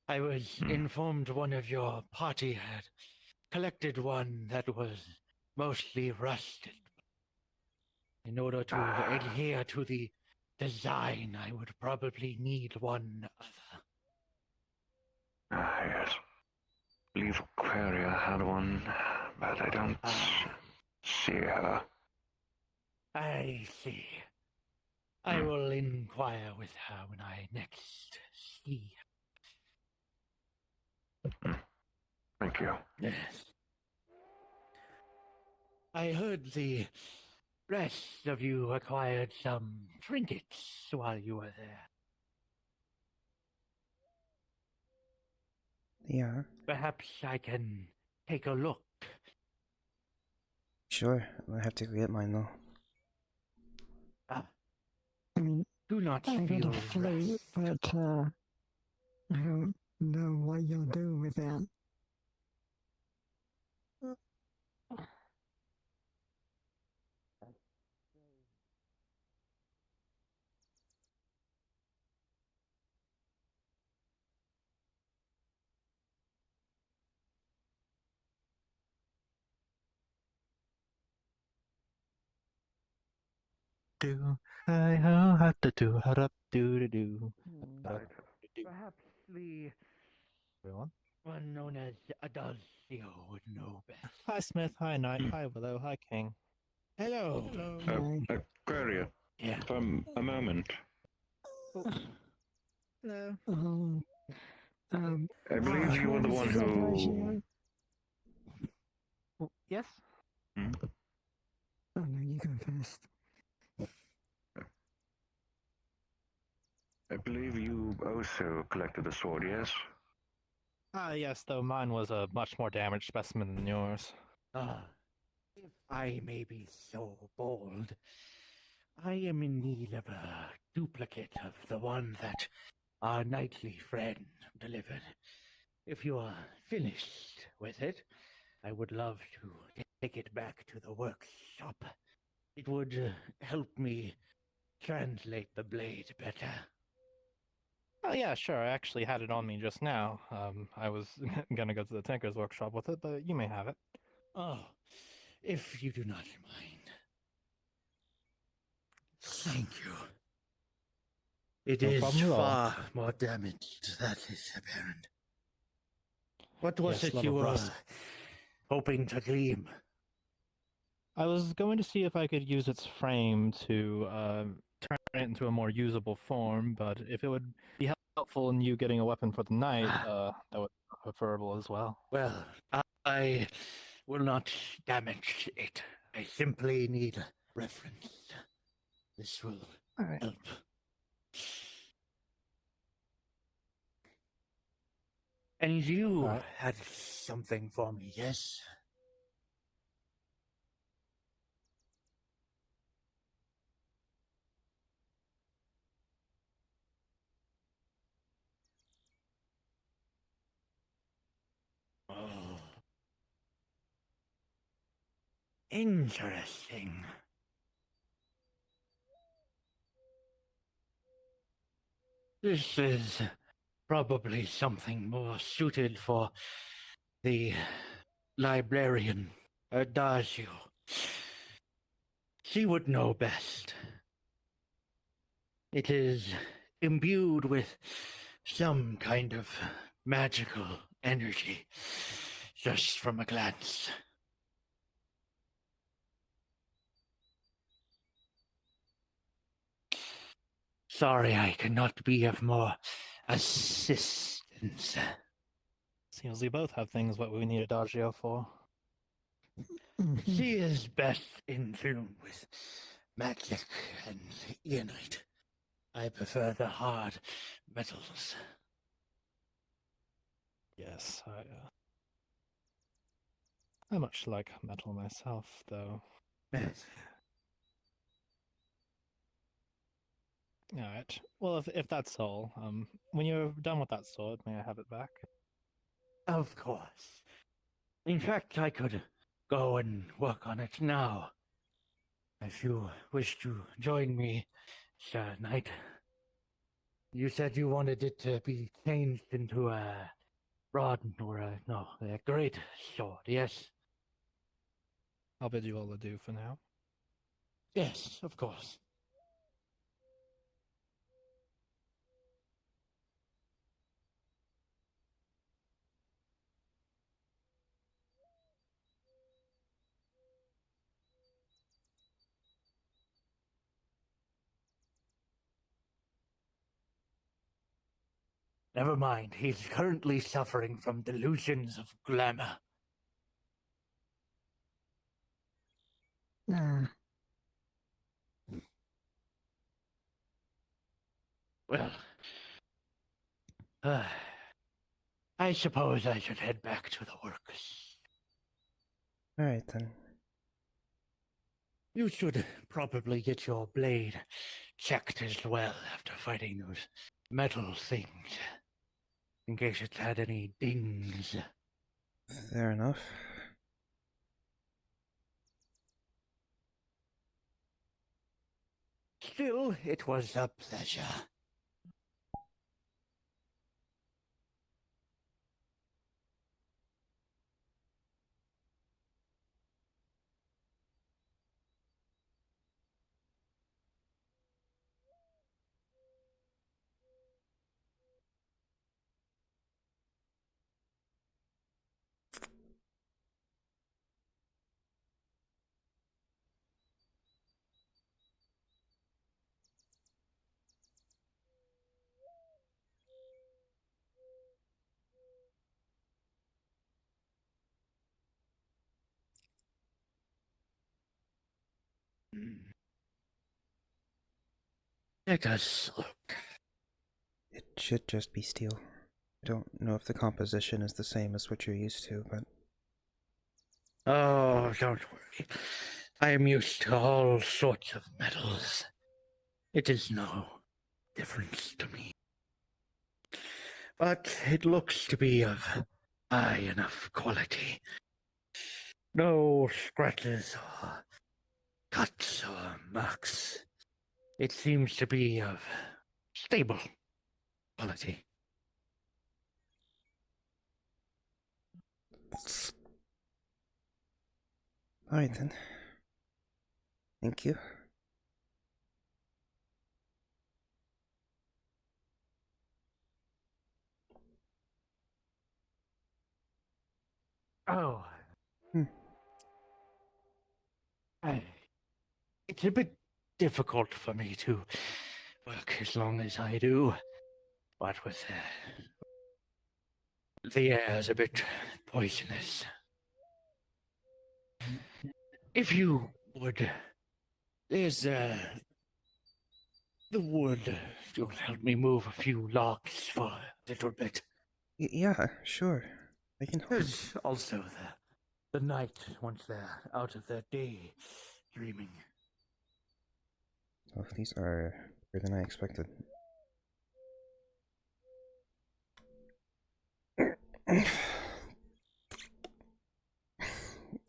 S6: I was informed one of your party had collected one that was mostly rusted. In order to adhere to the design, I would probably need one other.
S2: Yes. I believe Aquaria had one, but I don't see her.
S6: I see. I will inquire with her when I next see her.
S2: Thank you.
S6: Yes. I heard the rest of you acquired some trinkets while you were there.
S3: Yeah,
S6: Perhaps I can take a look.
S3: sure. I have to get mine though.
S10: I mean,
S6: Do not
S10: I got
S6: feel
S10: a flute,
S6: rushed.
S10: but I don't know what you'll do with that.
S1: Do I ho ha to do ha da do do do.
S6: Perhaps the
S1: Everyone.
S6: one known as Adagio would know best.
S1: Hi Smith, hi Knight, hi Willow, hi King.
S6: Hello.
S2: Aquaria,
S6: Yeah.
S2: for a moment.
S1: Hello.
S2: I believe you were the one who...
S1: Yes?
S10: Oh no, you go first.
S2: I believe you also collected a sword, yes?
S1: Ah, yes, though mine was a much more damaged specimen than yours.
S6: If I may be so bold, I am in need of a duplicate of the one that our knightly friend delivered. If you are finished with it, I would love to take it back to the workshop. It would help me translate the blade better.
S1: Oh yeah, sure. I actually had it on me just now. I was gonna go to the tinker's workshop with it, but you may have it.
S6: Oh, if you do not mind. Thank you. It
S1: No
S6: is
S1: problem at all.
S6: far more damaged, that is apparent. What was
S1: Yes,
S6: it
S1: lot
S6: you
S1: of
S6: were
S1: rust.
S6: hoping to glean?
S1: I was going to see if I could use its frame to turn it into a more usable form, but if it would be helpful in you getting a weapon for the night, that would be preferable as well.
S6: Well, I will not damage it. I simply need a reference. This will help. And you
S1: Alright.
S6: had something for me, yes? Oh. Interesting. This is probably something more suited for the librarian, Adagio. She would know best. It is imbued with some kind of magical energy, just from a glance. Sorry, I cannot be of more assistance.
S1: Seems we both have things what we need Adagio for.
S6: She is best in tune with magic and Eonite. I prefer the hard metals.
S1: Yes, I much like metal myself, though.
S6: Yes.
S1: Alright. Well, if that's all, when you're done with that sword, may I have it back?
S6: Of course. In fact, I could go and work on it now. If you wish to join me, Sir Knight. You said you wanted it to be changed into a rod or a great sword, yes?
S1: I'll bid you all adieu for now.
S6: Yes, of course. Never mind, he's currently suffering from delusions of glamour.
S10: Ah,
S6: Well, I suppose I should head back to the works.
S3: Alright then.
S6: You should probably get your blade checked as well after fighting those metal things. In case it's had any dings.
S3: Fair enough.
S6: Still, it was a pleasure. Let us look.
S3: It should just be steel. I don't know if the composition is the same as what you're used to, but
S6: Oh, don't worry. I am used to all sorts of metals. It is no difference to me. But it looks to be of high enough quality. No scratches or cuts or marks. It seems to be of stable quality.
S3: alright then. Thank you.
S6: Oh.
S3: Hmm.
S6: It's a bit difficult for me to work as long as I do. What with the air is a bit poisonous. If you would, there's the wood. You'll help me move a few logs for a little bit.
S3: Yeah, sure. I can help.
S6: There's also the night once they're out of their day dreaming.
S3: Oh, these are better than I expected.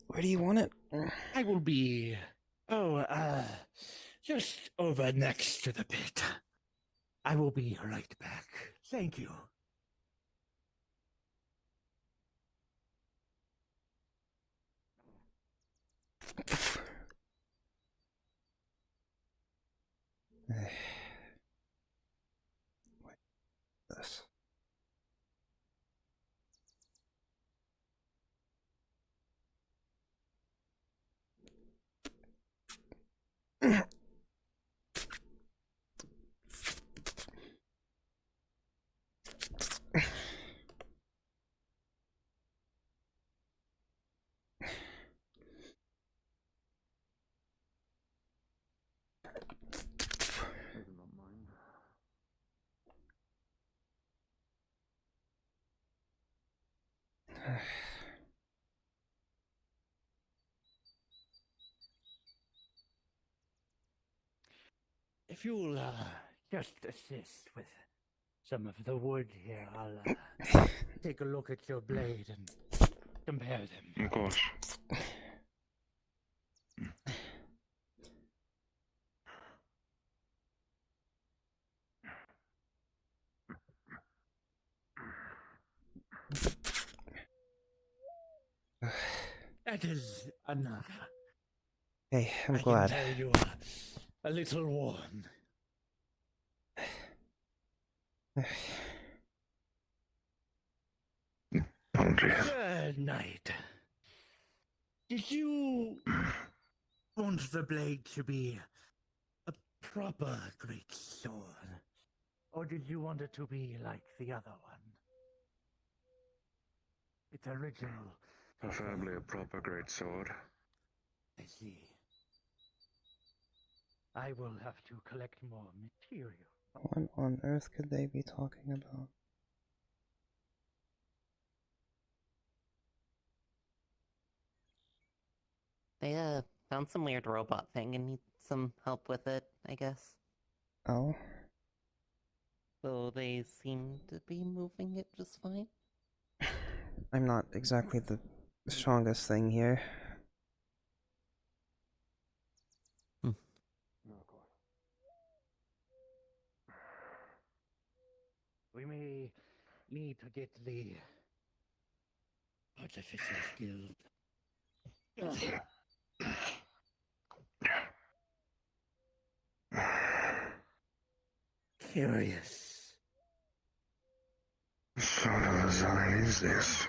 S3: Where do you want it?
S6: I will be, just over next to the pit. I will be right back. Thank you.
S3: What is this?
S6: If you'll just assist with some of the wood here, I'll take a look at your blade and compare them.
S2: Of course.
S6: That is enough.
S3: Hey, I'm
S6: I
S3: glad.
S6: can tell you are a little worn.
S2: Oh dear.
S6: Sir Knight, did you want the blade to be a proper great sword? Or did you want it to be like the other one? It's original.
S2: Preferably a proper great sword.
S6: I see. I will have to collect more material.
S3: What on earth could they be talking about?
S11: They found some weird robot thing and need some help with it, I guess.
S3: Oh?
S11: So they seem to be moving it just fine.
S3: I'm not exactly the strongest thing here.
S6: We may need to get the Artificer's Guild. Curious.
S2: What sort of design is this?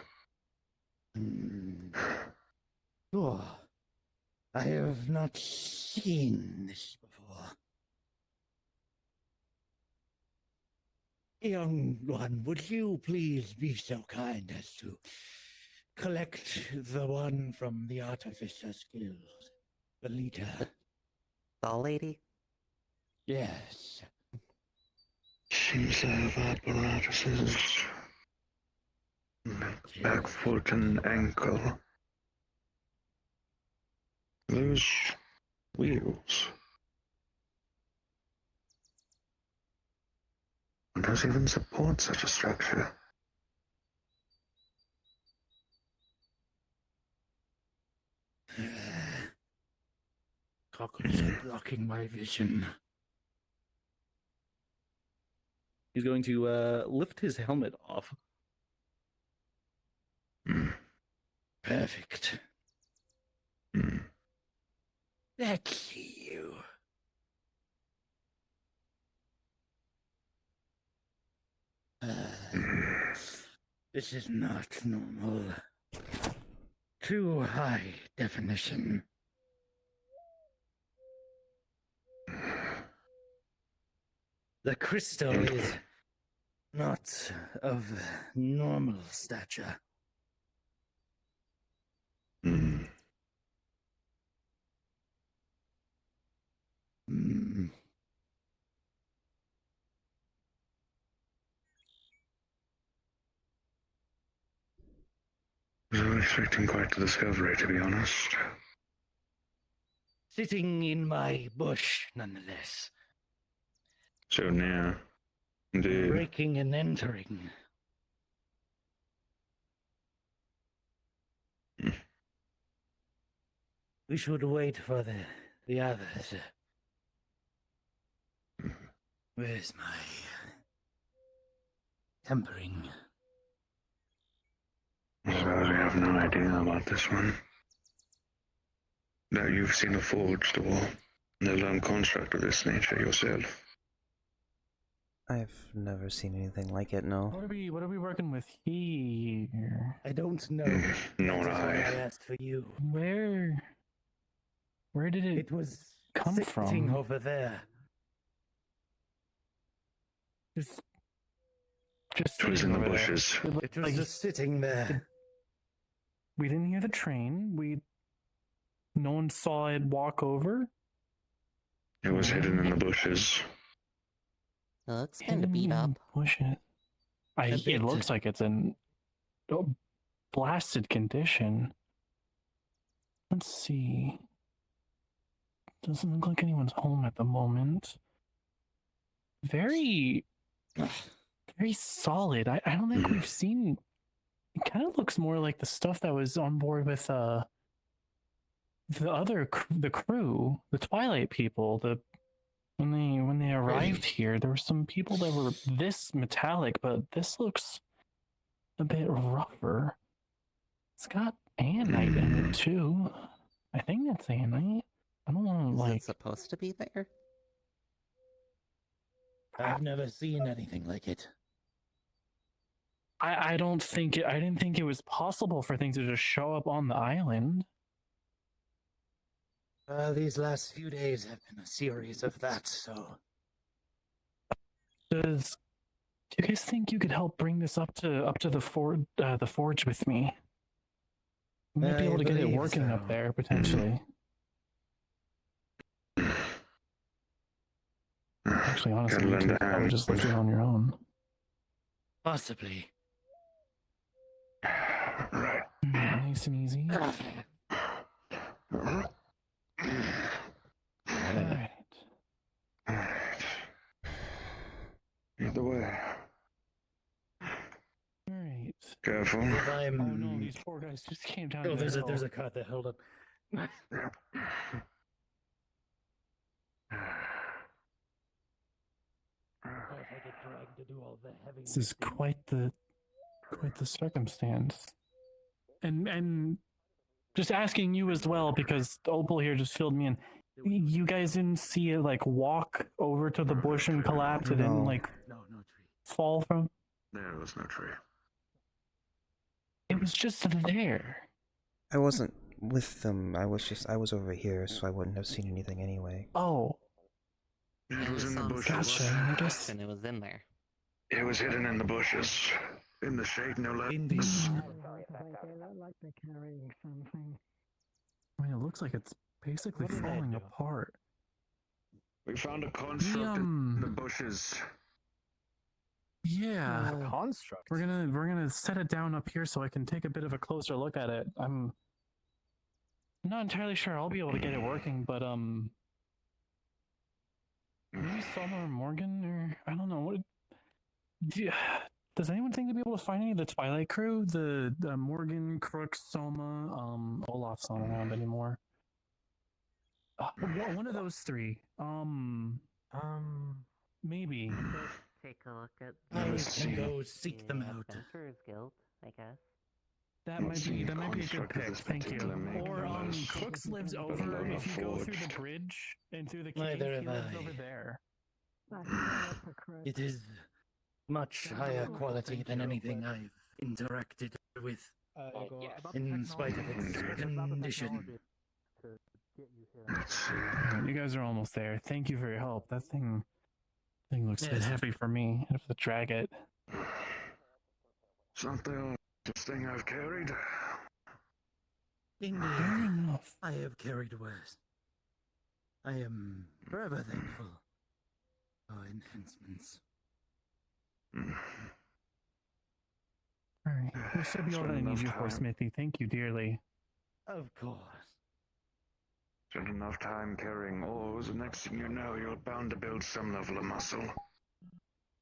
S6: Oh, I have not seen this before. Young one, would you please be so kind as to collect the one from the Artificer's Guild, the leader?
S11: Doll lady?
S6: Yes.
S2: Seems to have apparatuses. Back foot and ankle. There's wheels. It does even support such a structure.
S6: Goggles are blocking my vision.
S4: He's going to lift his helmet off.
S6: Perfect. Let's see you. This is not normal. Too high definition. The crystal is not of normal stature.
S2: I was expecting quite the discovery, to be honest.
S4: Sitting in my bush, nonetheless.
S2: So near. Indeed.
S4: Breaking and entering. We should wait for the others. Where's my tempering?
S2: I suppose we have no idea about this one. Now you've seen a forged or nailed-down construct of this nature yourself.
S3: I've never seen anything like it, no.
S7: What are we working with here?
S4: I don't know.
S2: Nor
S4: That is why
S2: I.
S4: I asked for you.
S7: Where did
S4: It was
S7: come
S4: sitting
S7: from?
S4: over there.
S7: Just
S2: It was in
S7: sitting
S2: the
S7: over there.
S2: bushes.
S4: It was just sitting there.
S7: We didn't hear the train. No one saw it walk over.
S2: It was hidden in the bushes.
S11: It looks kind of beat up.
S7: Bushes. It looks like it's in blasted condition. Let's see. Doesn't look like anyone's home at the moment. Very solid. I don't think we've seen. It kind of looks more like the stuff that was on board with the crew, the Twilight people. When they arrived here, there were some people that were this metallic, but this looks a bit rougher. It's got anite in it too. I think that's anite. I don't want to
S11: Is it supposed to be there?
S4: I've never seen anything like it.
S7: I don't think it. I didn't think it was possible for things to just show up on the island.
S4: These last few days have been a series of that, so...
S7: Do you guys think you could help bring this up to the forge with me? We might be able to get it working up there, potentially. Actually, honestly, you two probably just lift it on your own.
S4: Possibly.
S2: Right.
S7: Nice and easy. Alright.
S2: Either way.
S7: Alright.
S2: Careful.
S7: Oh no, these poor guys just came down.
S4: Oh, there's a car there. Hold up.
S7: This is quite the circumstance. And just asking you as well, because Opal here just filled me in. You guys didn't see it like walk over to the bush and collapse? It didn't like fall from?
S2: There was no tree.
S7: It was just there.
S3: I wasn't with them. I was over here, so I wouldn't have seen anything anyway.
S7: Oh.
S2: It was in the bushes.
S7: Gotcha. I guess
S11: And it was in there.
S2: It was hidden in the bushes. In the shade, no less.
S10: They look like they're carrying something.
S7: I mean, it looks like it's basically falling apart.
S2: We found a construct in the bushes.
S7: Yeah.
S1: Construct.
S7: We're gonna set it down up here so I can take a bit of a closer look at it. I'm not entirely sure I'll be able to get it working, but maybe Selma or Morgan, or I don't know. Does anyone think to be able to find any of the Twilight crew? The Morgan, Kruukz, Soma, Olaf's not around anymore. One of those three. Maybe.
S11: Take a look at
S4: I can go seek them out.
S11: Adventurers Guild, I guess.
S7: That might be a good pick. Thank you. Or Kruukz lives over. If you go through the bridge and through the cave, he lives over there.
S4: It is much higher quality than anything I've interacted with, in spite of its condition.
S7: You guys are almost there. Thank you for your help. That thing looks a bit heavy for me. I have to drag it.
S2: It's not the oldest thing I've carried.
S4: Indeed,
S7: Fair enough.
S4: I have carried worse. I am forever thankful for enhancements.
S7: Alright. This should be all that I need you for, Smithy. Thank you dearly.
S6: Of course.
S2: Spend enough time carrying ores, and next thing you know, you're bound to build some level of muscle.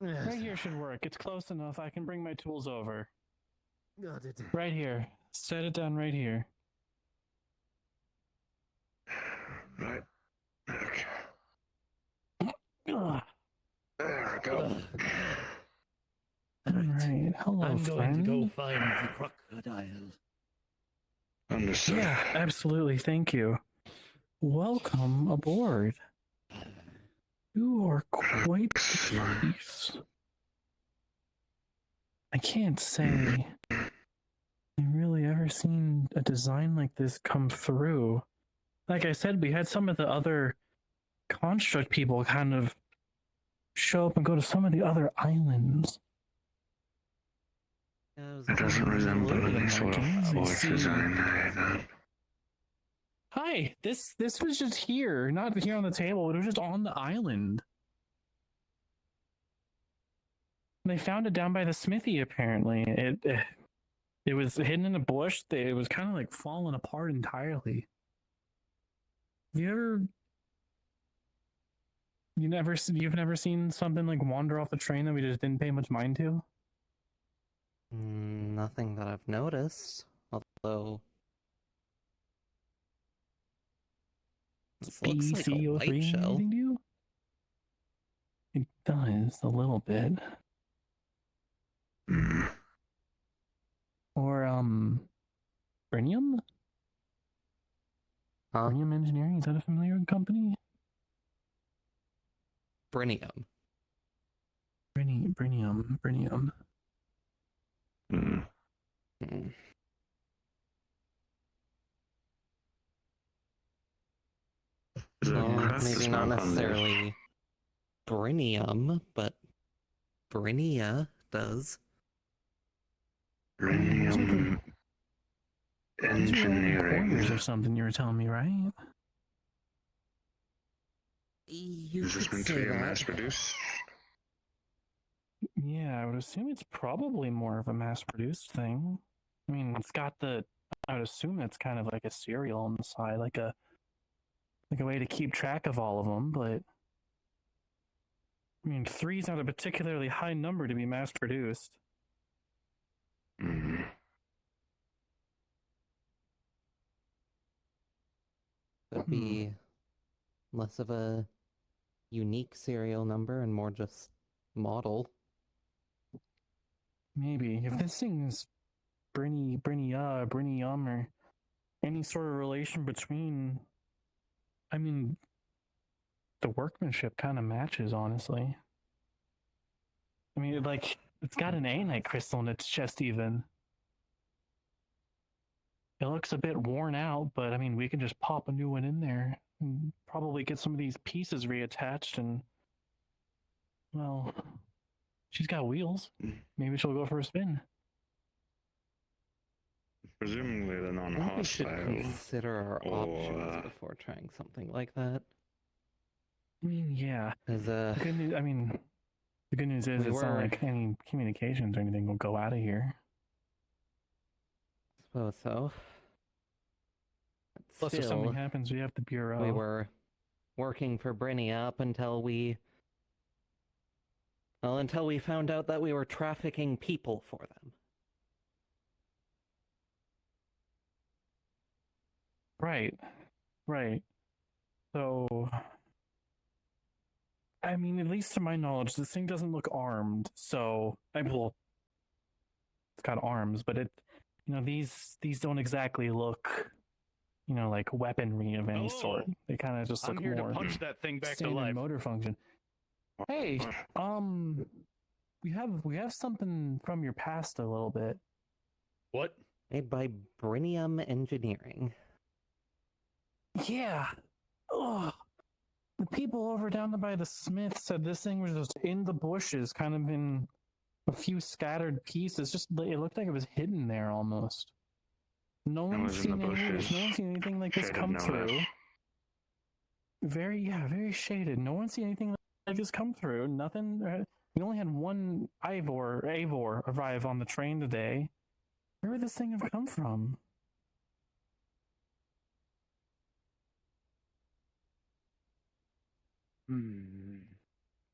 S7: Right here should work. It's close enough. I can bring my tools over.
S6: Got it.
S7: Right here. Set it down right here.
S2: Right. Okay.
S7: Ugh.
S2: There we go.
S7: Alright, hello,
S4: I'm going
S7: friend.
S4: to go find the crocodile.
S2: Understood.
S7: Yeah, absolutely. Thank you. Welcome aboard. You are quite the piece. I can't say I've really ever seen a design like this come through. Like I said, we had some of the other construct people kind of show up and go to some of the other islands.
S2: It doesn't resemble any sort of force design either.
S7: Hi, this was just here, not here on the table, but it was just on the island. They found it down by the smithy, apparently. It was hidden in a bush. It was kind of like falling apart entirely. You've never seen something like wander off the train that we just didn't pay much mind to?
S11: Nothing that I've noticed. Although this looks like a light shell.
S7: Anything to you? It does a little bit. Or Brinium?
S11: Huh?
S7: Brinium Engineering, is that a familiar company?
S11: Brinium.
S7: Brinium.
S11: Hmm. Maybe not necessarily Brinium, but Brinia does.
S2: Brinium Engineering.
S7: Or something you were telling me, right?
S11: You
S2: Is this
S11: could
S2: meant to
S11: say
S2: be a
S11: that.
S2: mass-produced?
S7: Yeah, I would assume it's probably more of a mass-produced thing. I mean, it's got I would assume it's kind of like a serial on the side, like a way to keep track of all of them, but I mean, 3's not a particularly high number to be mass-produced.
S11: Could be less of a unique serial number and more just model.
S7: Maybe. If this thing's Brinium, or any sort of relation between, I mean, the workmanship kind of matches, honestly. I mean, it's got an Aenite crystal in its chest, even. It looks a bit worn out, but I mean, we can just pop a new one in there and probably get some of these pieces reattached, and, well, she's got wheels. Maybe she'll go for a spin.
S2: Presumably they're
S11: I think we should
S2: non-hostile.
S11: consider our options before trying something like that.
S7: I mean, yeah.
S11: As
S7: The good news is it's not like any communications or anything will go out of here.
S11: Suppose so.
S7: Plus, if something happens, we have the Bureau.
S11: We were working for Brinia up until we found out that we were trafficking people for them.
S7: Right. So, I mean, at least to my knowledge, this thing doesn't look armed. So, it's got arms, but these don't exactly look, like weaponry of any sort. They kind of just look
S9: I'm here
S7: more
S9: to punch that thing back to
S7: standard
S9: life.
S7: motor function. Hey, we have something from your past a little bit.
S9: What?
S11: Made by Brinium Engineering.
S7: Yeah. Ugh. The people over down by the Smith said this thing was just in the bushes, kind of in a few scattered pieces. It looked like it was hidden there almost. No one's seen anything like this come through. Very shaded. No one's seen anything like this come through. Nothing. We only had one Eivor arrive on the train today. Where would this thing have come from?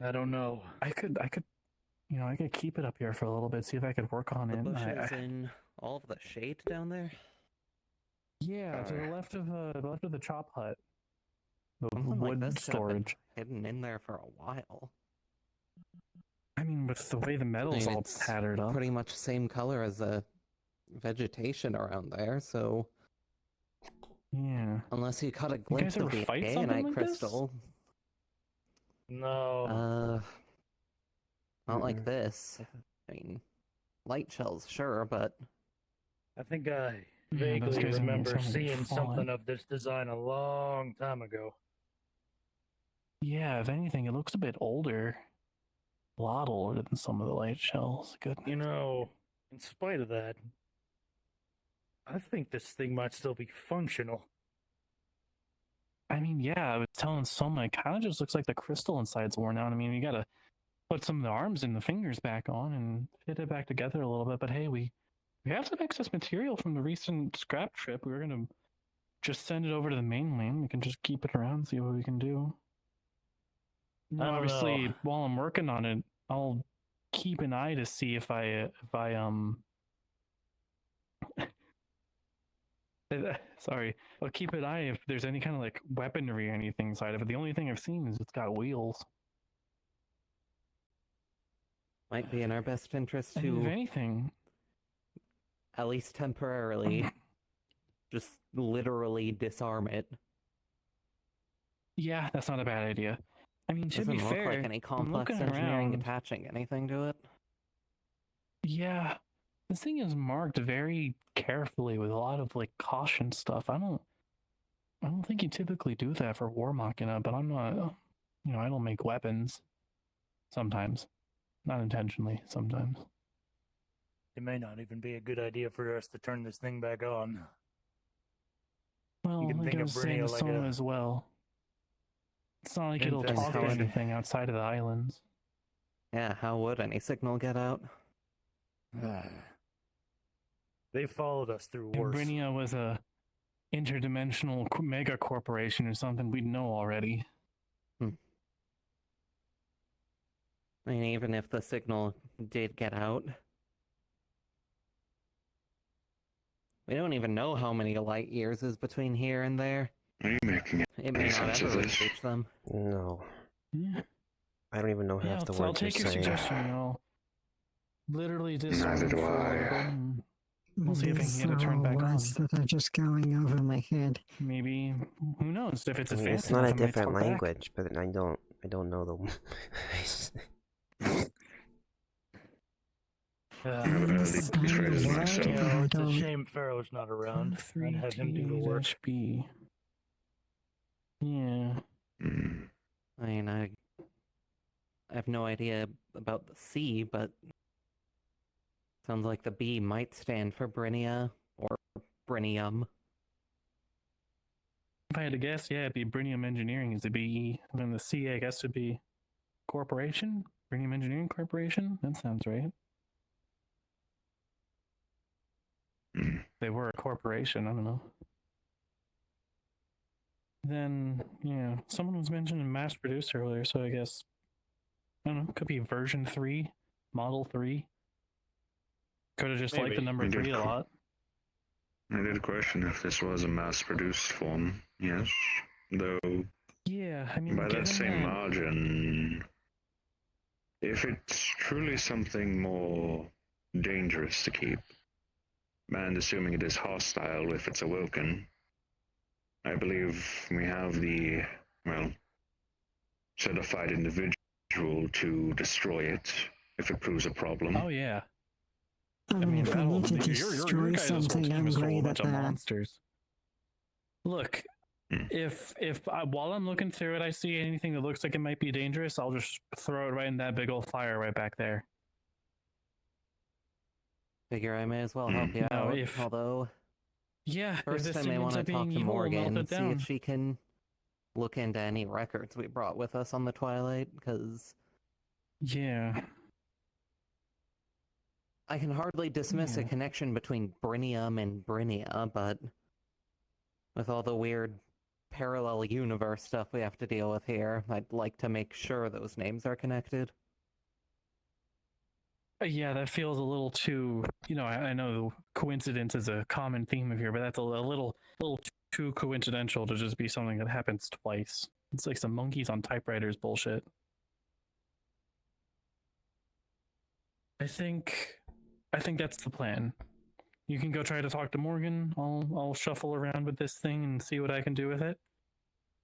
S4: I don't know.
S7: I could, I could keep it up here for a little bit, see if I could work on
S11: The
S7: it.
S11: bushes and all of the shade down there?
S7: Yeah, to the left of the chop hut. The
S11: Something like
S7: wood
S11: this could have been
S7: storage.
S11: hidden in there for a while.
S7: I mean, with the way the metal's all
S11: it's
S7: tattered up.
S11: pretty much same color as the vegetation around there, so
S7: Yeah.
S11: unless you caught a
S7: You
S11: glimpse
S7: guys ever
S11: of the
S7: fight something
S11: Aeonite
S7: like
S11: crystal,
S4: No.
S11: not like this. I mean, light shells, sure, but
S4: I think I
S7: those
S4: vaguely
S7: guys don't
S4: remember
S7: sound like they're
S4: seeing
S7: falling.
S4: something of this design a long time ago.
S7: Yeah, if anything, it looks a bit older. A lot older than some of the light shells. Good.
S4: You know, in spite of that, I think this thing might still be functional.
S7: I mean, yeah, I was telling Soma, it kind of just looks like the crystal inside's worn out. I mean, you gotta put some of the arms and the fingers back on and fit it back together a little bit. But hey, we have some excess material from the recent scrap trip. We were gonna just send it over to the mainland. We can just keep it around, see what we can do.
S4: I don't
S7: Obviously,
S4: know.
S7: while I'm working on it, I'll keep an eye to see if I sorry, I'll keep an eye if there's any kind of like weaponry or anything inside of it. The only thing I've seen is it's got wheels.
S11: might be in our best interest
S7: I mean, if
S11: to,
S7: anything,
S11: at least temporarily, just literally disarm it.
S7: yeah, that's not a bad idea. I mean, to
S11: Doesn't
S7: be
S11: look
S7: fair,
S11: like any
S7: I'm
S11: complex
S7: looking
S11: engineering
S7: around.
S11: attaching anything to it.
S7: Yeah, this thing is marked very carefully with a lot of like caution stuff. I don't think you typically do that for War Machina, but I'm not, I don't make weapons. Sometimes. Not intentionally, sometimes.
S4: It may not even be a good idea for us to turn this thing back on.
S7: Well,
S4: You can
S7: like
S4: think
S7: I
S4: of
S7: was saying
S4: Brynnia
S7: to
S4: like
S7: Soma
S4: a
S7: as well. It's not like it'll talk to
S4: infestation.
S7: anything outside of the islands.
S11: Yeah, how would any signal get out?
S4: They followed us through
S7: If
S4: worse.
S7: Brynnia was a interdimensional mega corporation or something, we'd know already.
S11: I mean, even if the signal did get out, we don't even know how many light years is between here and there.
S2: Are you making it?
S11: It may not ever reach them.
S3: No.
S7: Yeah.
S3: I don't even know half the
S7: I'll
S3: words you're
S7: take your
S3: saying.
S7: suggestion, I'll literally disarm
S2: Neither do
S7: for a little
S2: I.
S7: bit, and we'll see if I can
S10: These
S7: get it
S10: are
S7: turned
S10: all
S7: back on.
S10: words that are just going over my head.
S7: Maybe, who knows, if it's
S3: I mean,
S7: advanced
S3: it's not a
S7: enough, it might
S3: different
S7: talk back.
S3: language, but I don't know the.
S10: These
S2: These phrases
S10: are
S2: myself.
S10: words,
S4: You
S10: but
S4: know,
S10: I
S4: it's a
S10: don't.
S4: shame Pharaoh's not around. I'd have him do the work.
S7: R3T-B. Yeah.
S2: Mm.
S11: I mean, I have no idea about the C, but sounds like the B might stand for Brynnia or Brynium.
S7: If I had to guess, yeah, it'd be Brynium Engineering is the BE. And then the C, I guess, would be Corporation? Brynium Engineering Corporation? That sounds right. They were a corporation, I don't know. Then, yeah, someone was mentioning mass produced earlier, so I guess, I don't know, could be version 3, model 3. Could have just liked
S4: Maybe.
S7: the number 3 a lot.
S2: I did question if this was a mass-produced form. Yes, though
S7: Yeah, I mean,
S2: by
S7: given
S2: that same
S7: that,
S2: margin, if it's truly something more dangerous to keep, and assuming it is hostile if it's awoken, I believe we have the, well, certified individual to destroy it if it proves a problem.
S7: oh yeah.
S10: I mean, if we
S7: that'll-
S10: need to
S7: your
S10: destroy
S7: guys' whole
S10: something,
S7: team
S10: I'm
S7: is full of a
S10: great at
S7: bunch of
S10: that.
S7: monsters. Look, if while I'm looking through it, I see anything that looks like it might be dangerous, I'll just throw it right in that big old fire right back there.
S11: Figure I may as well help you
S7: Now,
S11: out,
S7: if-
S11: although
S7: Yeah, if
S11: first
S7: this
S11: I
S7: thing
S11: may
S7: ends
S11: want to
S7: up
S11: talk
S7: being
S11: to
S7: evil, we'll melt
S11: Morgan,
S7: it
S11: see
S7: down.
S11: if she can look into any records we brought with us on the Twilight, because
S7: Yeah.
S11: I can hardly dismiss a
S7: Yeah.
S11: connection between Brinium and Brinia, but with all the weird parallel universe stuff we have to deal with here, I'd like to make sure those names are connected.
S7: Yeah, that feels a little too. I know coincidence is a common theme of here, but that's a little too coincidental to just be something that happens twice. It's like some monkeys on typewriters bullshit. I think that's the plan. You can go try to talk to Morgan. I'll shuffle around with this thing and see what I can do with it.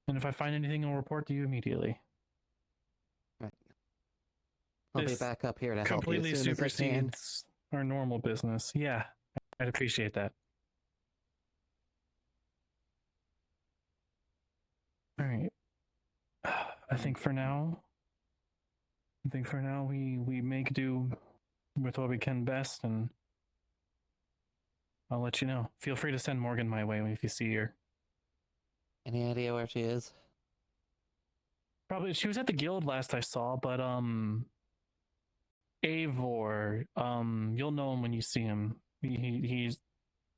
S7: And if I find anything, I'll report to you immediately.
S11: I'll be
S7: This
S11: back up here to help you
S7: completely
S11: as soon as I can.
S7: supersedes our normal business. Yeah, I'd appreciate that. All right. I think for now we make do with what we can best, and I'll let you know. Feel free to send Morgan my way if you see her.
S11: Any idea where she is?
S7: Probably she was at the guild last I saw, but Eivor, you'll know him when you see him. He's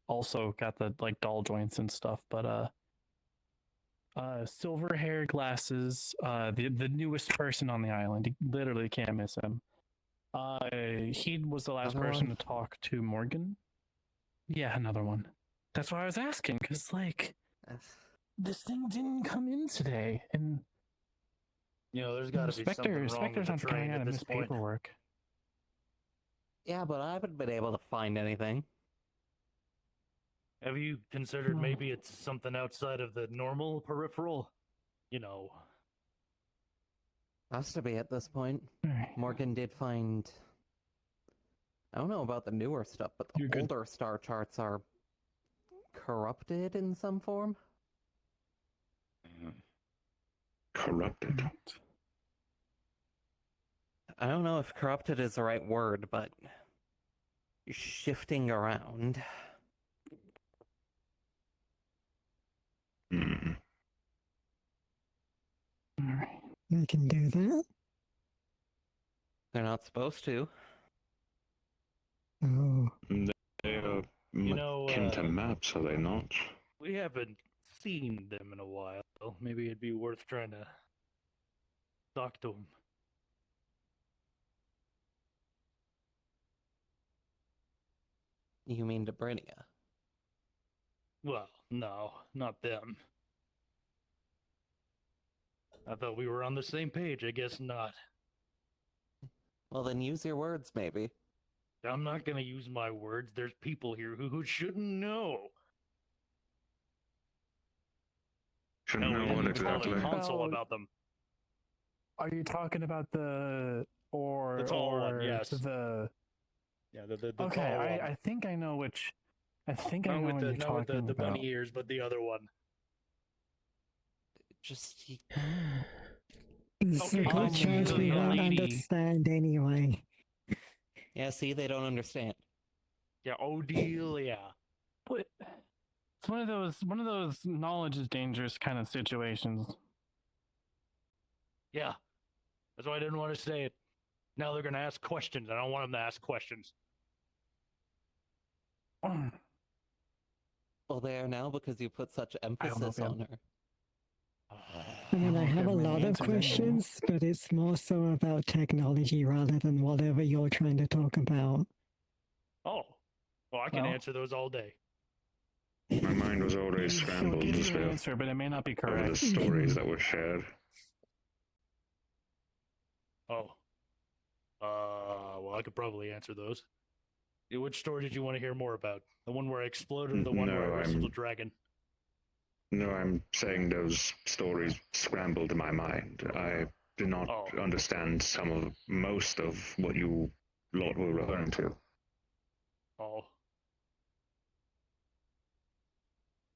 S7: also got the like doll joints and stuff, but silver hair, glasses, the newest person on the island. You literally can't miss him. He was the last
S11: Another
S7: person
S11: one?
S7: to talk to Morgan. Yeah, another one. That's why I was asking, because like this thing didn't come in today, and
S9: There's got to be something wrong with
S7: Spectre's
S9: the
S7: not
S9: train
S7: coming out
S9: at
S7: of
S9: this
S7: this
S9: point.
S7: paperwork.
S11: Yeah, but I haven't been able to find anything.
S9: Have you considered
S7: No.
S9: maybe it's something outside of the normal peripheral?
S11: Has to be at this point.
S7: All right.
S11: Morgan did find. I don't know about the newer stuff, but the
S7: You're good.
S11: older star charts are corrupted in some form.
S2: Corrupted.
S11: I don't know if corrupted is the right word, but shifting around.
S2: Hmm.
S7: All right.
S10: They can do that.
S11: They're not supposed to.
S10: Oh,
S2: They are
S9: You know,
S2: akin to maps, are they not?
S9: We haven't seen them in a while. Maybe it'd be worth trying to talk to them.
S11: You mean to Brinia?
S9: Well, no, not them. I thought we were on the same page. I guess not.
S11: Well, then use your words, maybe.
S9: I'm not gonna use my words. There's people here who shouldn't know.
S2: Shouldn't
S9: Hell, we
S2: know
S9: didn't
S2: what
S9: even tell
S2: exactly.
S9: the console about them.
S7: Are you talking about the
S9: The tall one, yes.
S7: the?
S9: Yeah, the
S7: Okay,
S9: tall one.
S7: I think I know which. I think I
S9: Not
S7: know
S9: with
S7: what
S9: the
S7: you're
S9: not with
S7: talking
S9: the
S7: about.
S9: bunny ears, but the other one.
S11: Just
S10: it's
S9: Okay,
S10: a good
S9: let's
S10: chance
S9: use
S10: we
S9: the
S10: won't
S7: lady.
S10: understand anyway.
S11: yeah. See, they don't understand.
S9: Yeah, Odile, yeah.
S7: But it's one of those knowledge is dangerous kind of situations.
S9: Yeah. That's why I didn't want to say it. Now they're gonna ask questions. I don't want them to ask questions.
S11: Well, they are now because you put such
S7: don't know
S11: emphasis
S7: if
S11: on her.
S10: I mean, I
S7: don't
S10: have a
S7: have many
S10: lot of
S7: answers anymore.
S10: questions, but it's more so about technology rather than whatever you're trying to talk about.
S9: Oh. Well, I can
S7: Well.
S9: answer those all day.
S2: My mind was always
S7: She'll
S2: scrambled
S7: give
S2: just
S7: you an
S2: with
S7: answer, but it may not be
S2: over the
S7: correct.
S2: stories that were shared.
S9: Oh. Well, I could probably answer those. Which story did you want to hear more about? The one where I exploded or the one where I
S2: No,
S9: wrestled
S2: I'm-
S9: a dragon?
S2: No, I'm saying those stories scrambled my mind. I did not
S9: Oh.
S2: understand most of what you lot were referring to.
S9: Oh.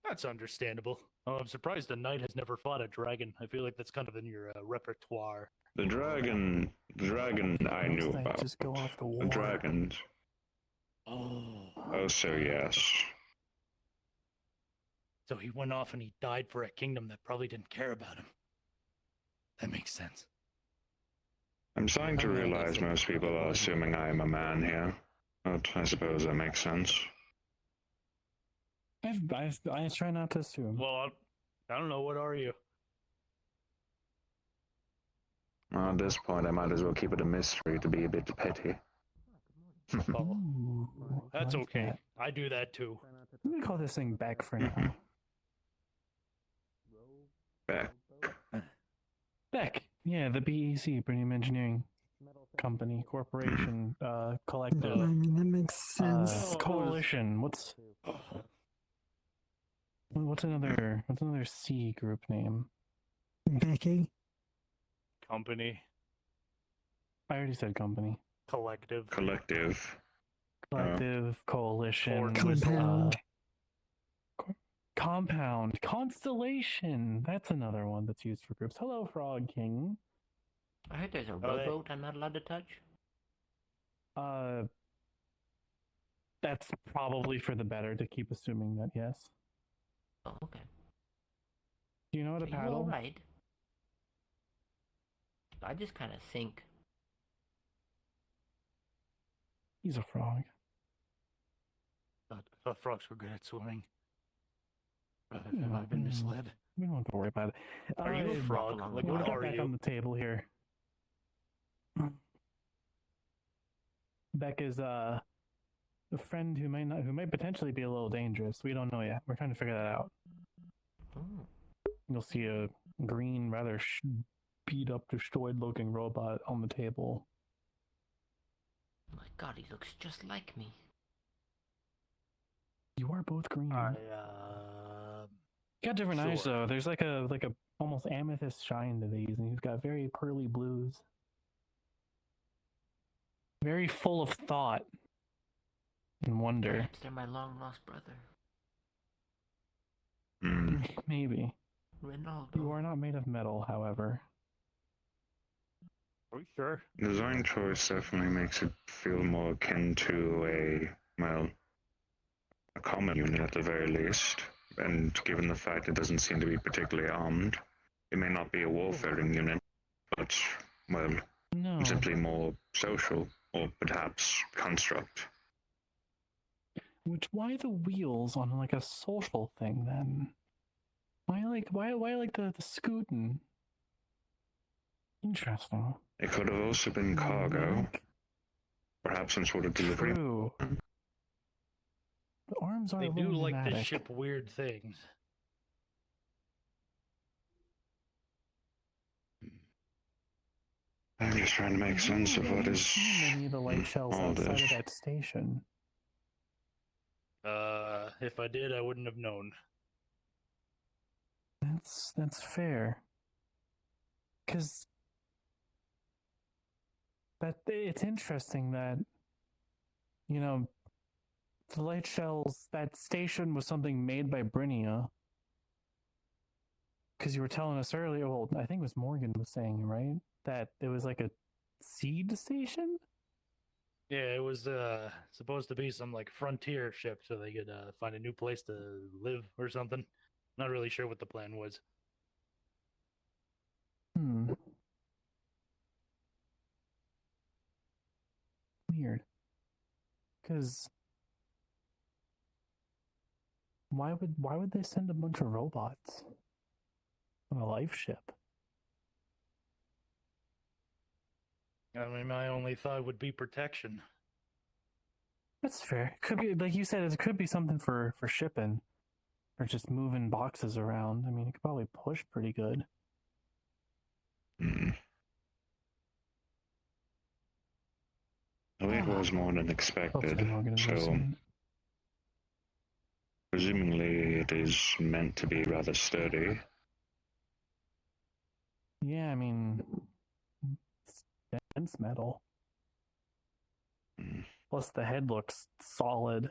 S9: That's understandable. Oh, I'm surprised a knight has never fought a dragon. I feel like that's kind of in your repertoire.
S2: The dragon I knew
S7: They
S2: about.
S7: just go off to war.
S2: The dragons.
S9: Oh.
S2: Oh, so yes.
S9: So he went off and he died for a kingdom that probably didn't care about him. That makes sense.
S2: I'm starting to
S11: I know
S2: realize
S11: that's
S2: most people are assuming I am a man here. But I suppose that makes sense.
S7: I try not to assume.
S9: Well, I don't know. What are you?
S2: Well, at this point, I might as well keep it a mystery to be a bit petty.
S9: Oh,
S7: Ooh, I
S9: that's
S7: like
S9: okay.
S7: that.
S9: I do that too.
S7: I'm gonna call this thing Beck for now.
S2: Beck.
S7: Beck. Yeah, the BEC, Premium Engineering Company, Corporation, Collective,
S10: I mean, that makes sense.
S7: Coalition. What's another C group name?
S10: Becky?
S9: Company.
S7: I already said company.
S9: Collective.
S2: Collective.
S7: Collective, coalition,
S10: Compound.
S7: Compound, Constellation. That's another one that's used for groups. Hello, Frog King.
S6: I heard there's a rowboat I'm not allowed to touch.
S7: That's probably for the better to keep assuming that, yes.
S6: Oh, okay.
S7: Do you know how to
S6: Are you
S7: paddle?
S6: alright? I just kind of think.
S7: He's a frog.
S9: I thought frogs were good at swimming. Have I been misled?
S7: We don't have to worry about it.
S9: Are you a frog? Like,
S7: We'll
S9: what
S7: get
S9: are
S7: back
S9: you?
S7: on the table here. Beck is a friend who might potentially be a little dangerous. We don't know yet. We're trying to figure that out.
S6: Oh.
S7: You'll see a green, rather beat up, destroyed-looking robot on the table.
S6: My God, he looks just like me.
S7: You are both green.
S9: I
S7: got different eyes
S9: sure.
S7: though. There's like a almost amethyst shine to these, and you've got very pearly blues. Very full of thought and wonder.
S6: Perhaps they're my long lost brother.
S7: Maybe.
S6: Ronaldo.
S7: You are not made of metal, however.
S9: Are we sure?
S2: Design choice definitely makes it feel more akin to a common unit at the very least. And given the fact it doesn't seem to be particularly armed, it may not be a warfaring unit, but, well,
S7: No.
S2: simply more social, or perhaps construct.
S7: Why the wheels on like a social thing then? Why the scooting? Interesting.
S2: It could have also been cargo, perhaps some sort of delivery.
S7: True. The arms are
S9: They
S7: a
S9: do
S7: little
S9: like to
S7: pneumatic.
S9: ship weird things.
S2: I'm just trying to make sense of what
S7: Have you
S2: is
S7: seen any of the light shells
S2: all
S7: outside
S2: this.
S7: of that station?
S9: If I did, I wouldn't have known.
S7: That's fair. Because it's interesting that, you know, the light shells, that station was something made by Brinia. Because you were telling us earlier, well, I think it was Morgan was saying, right? That it was like a seed station?
S9: Yeah, it was supposed to be some like frontier ship so they could find a new place to live or something. Not really sure what the plan was.
S7: Weird. Because why would they send a bunch of robots on a life ship?
S9: I mean, my only thought would be protection.
S7: That's fair. Could be, like you said, it could be something for shipping or just moving boxes around. I mean, it could probably push pretty good.
S2: I think it was more than expected, so presumably it is meant to be rather sturdy.
S7: Yeah, I mean, it's dense metal. Plus the head looks solid.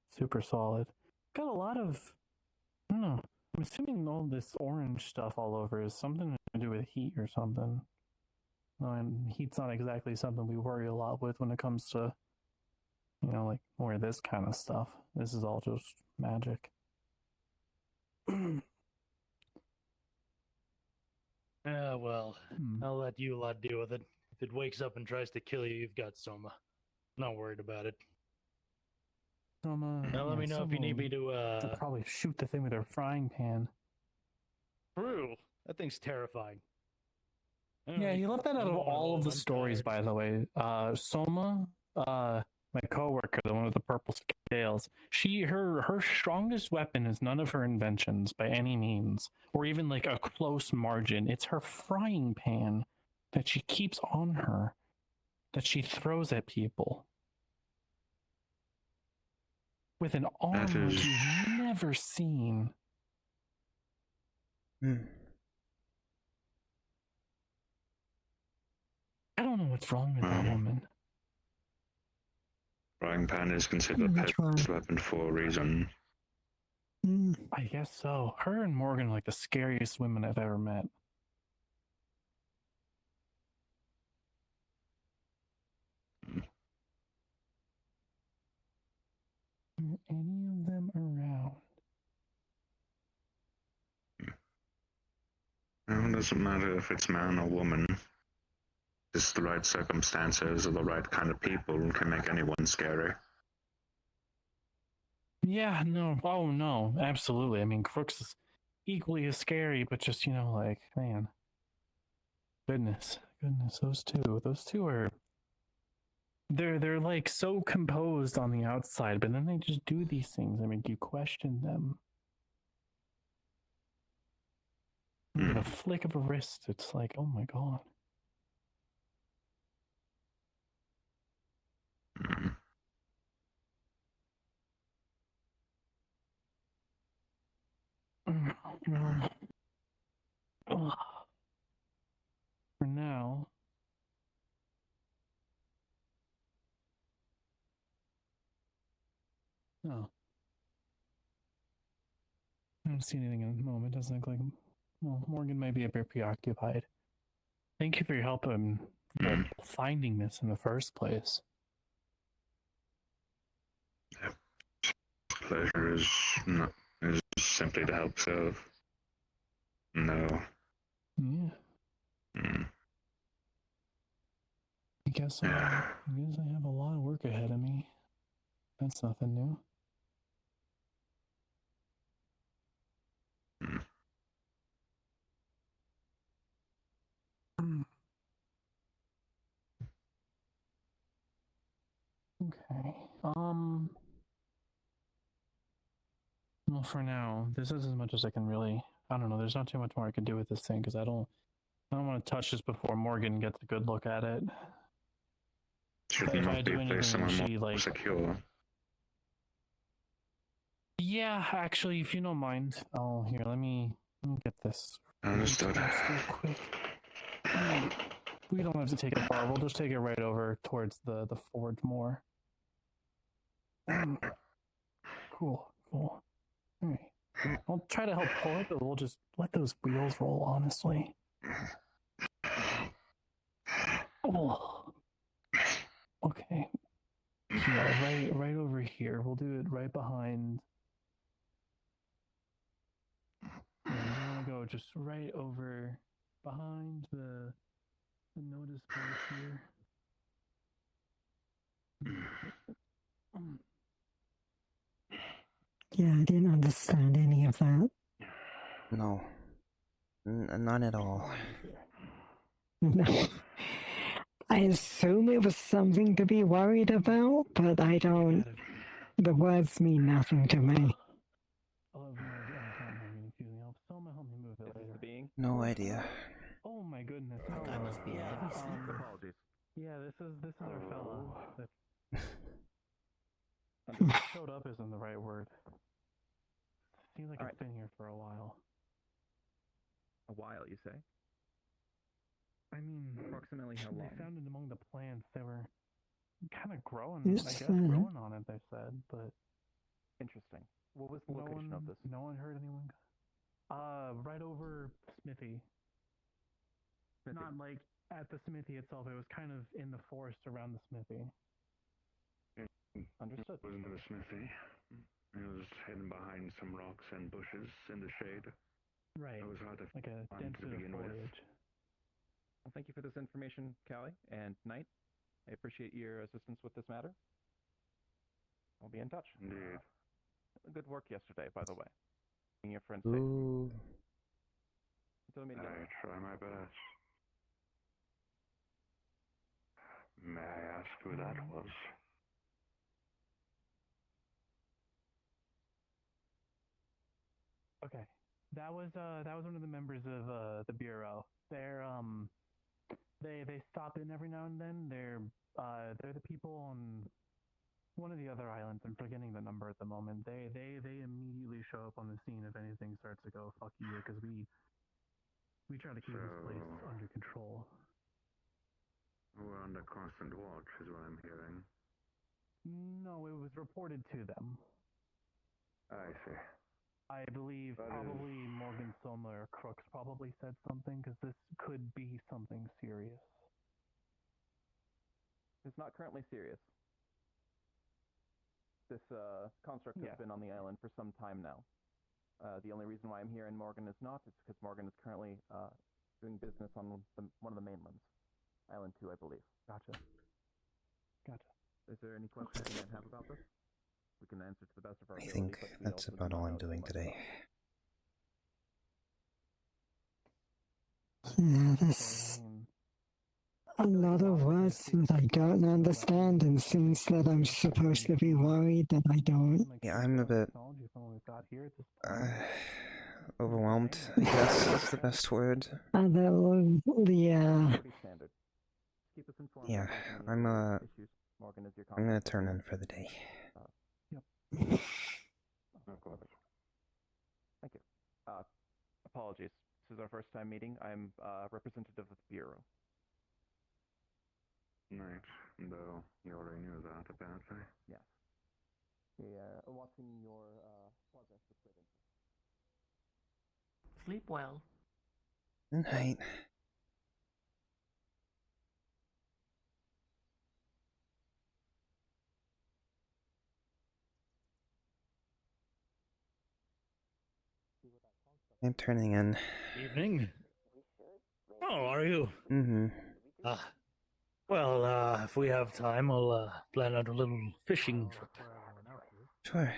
S7: Super solid. Got a lot of, I don't know, I'm assuming all this orange stuff all over is something to do with heat or something. No, and heat's not exactly something we worry a lot with when it comes to, you know, like more of this kind of stuff. This is all just magic.
S9: Well, I'll let you lot deal with it. If it wakes up and tries to kill you, you've got Soma. Not worried about it.
S7: Soma.
S9: Now let me know if you need me
S7: to
S9: to.
S7: probably shoot the thing with her frying pan.
S9: True. That thing's terrifying.
S7: Yeah, he left that out of all of the stories, by the way. Soma, my coworker, the one with the purple scales, her strongest weapon is none of her inventions by any means, or even like a close margin. It's her frying pan that she keeps on her, that she throws at people. With an arm like you've never seen. I don't know what's wrong with that woman.
S2: Frying pan is considered a pet's weapon for a reason.
S7: I guess so. Her and Morgan are like the scariest women I've ever met. Are any of them around?
S2: It doesn't matter if it's man or woman. Just the right circumstances or the right kind of people can make anyone scary.
S7: Yeah, no. Oh, no. Absolutely. I mean, Kruukz is equally as scary, but just, like, man. Goodness. Those two are... They're like so composed on the outside, but then they just do these things that make you question them. With a flick of a wrist, it's like, oh my god. For now, no. I don't see anything at the moment. Doesn't look like. Well, Morgan might be a bit preoccupied. Thank you for your help in finding this in the first place.
S2: Pleasure is simply to help serve. No.
S7: Yeah. I guess I have a lot of work ahead of me. That's nothing new. Okay. Well, for now, this is as much as I can really. I don't know. There's not too much more I can do with this thing because I don't want to touch this before Morgan gets a good look at it.
S2: Shouldn't not be a place somewhere more secure.
S7: Yeah, actually, if you don't mind, let me get this.
S2: Understood.
S7: Quick. We don't have to take it far. We'll just take it right over towards the forge more. Cool. All right. I'll try to help pull it, but we'll just let those wheels roll, honestly. Oh. Okay. Yeah, right over here. We'll do it right behind. Yeah, you want to go just right over behind the notice board here.
S10: Yeah, I didn't understand any of that.
S3: No. None at all.
S10: No. I assume it was something to be worried about, but I don't... The words mean nothing to me.
S3: No idea.
S7: Oh my goodness.
S11: That must be a heavy sleeper.
S7: Yeah, this is our fella. Showed up isn't the right word. Seems like it's been here for a while.
S12: A while, you say?
S7: I mean,
S12: approximately how long?
S7: They found it among the plants. They were kind of growing, I guess, growing on it, they said, but...
S12: Interesting. What was the location of this?
S7: No one heard anyone... right over Smithy. Not like at the smithy itself, it was kind of in the forest around the smithy.
S2: Understood. It wasn't a smithy. It was hidden behind some rocks and bushes in the shade.
S7: Right.
S2: It was hard to
S7: like a
S2: find
S7: dense
S2: to begin with.
S7: foliage.
S12: Well, thank you for this information, Callie and Knight. I appreciate your assistance with this matter. We'll be in touch.
S2: Indeed.
S12: Good work yesterday, by the way. Being your friend safe.
S3: Ooh.
S12: Until we meet again.
S2: I try my best. May I ask who that was?
S13: Okay, that was one of the members of the bureau. They stop in every now and then. They're the people on one of the other islands. I'm forgetting the number at the moment. They immediately show up on the scene if anything starts to go fuck you, because we try to keep this place under control.
S2: We're under constant watch, is what I'm hearing.
S13: No, it was reported to them.
S2: I see.
S13: I believe probably Morgan Soma or Kruukz probably said something, because this could be something serious.
S12: It's not currently serious. This construct has been on the island for some time now. The only reason why I'm here and Morgan is not is because Morgan is currently doing business on one of the mainlands. Island 2, I believe.
S13: Gotcha.
S12: Is there any questions you might have about this? We can answer to the best of our
S3: I
S12: ability.
S3: think
S12: but we
S3: that's
S12: also do
S3: about
S12: not
S3: all
S12: know
S3: I'm
S12: too
S3: doing
S12: much
S3: today.
S10: Yeah, there's a lot of words that I don't understand and things that I'm supposed to be worried that I don't.
S3: Yeah, I'm a bit overwhelmed, I guess is the best word.
S10: Yeah.
S12: Keep us informed
S3: Yeah,
S12: if there's any
S3: I'm
S12: issues. Morgan is your
S3: I'm gonna
S12: contact.
S3: turn in for the day.
S2: Of course.
S12: Thank you. Apologies. This is our first time meeting. I'm representative of the Bureau.
S2: Right, though you already knew that, apparently.
S12: Yes. We are watching your progress with great interest.
S14: Sleep well.
S3: Good night. I'm turning in.
S9: Evening. Oh, are you?
S3: Mm-hmm.
S9: Well, if we have time, I'll plan out a little fishing trip.
S3: Sure.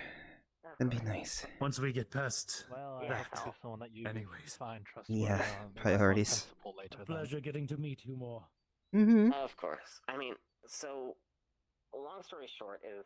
S3: That'd be nice.
S9: Once we get past
S1: Well, I
S9: that.
S1: have to be someone that you
S9: Anyways.
S1: find trustworthy.
S3: Yeah,
S1: on
S3: priorities.
S1: principle later then.
S9: Pleasure getting to meet you more.
S3: Mm-hmm.
S8: Of course. I mean, so long story short is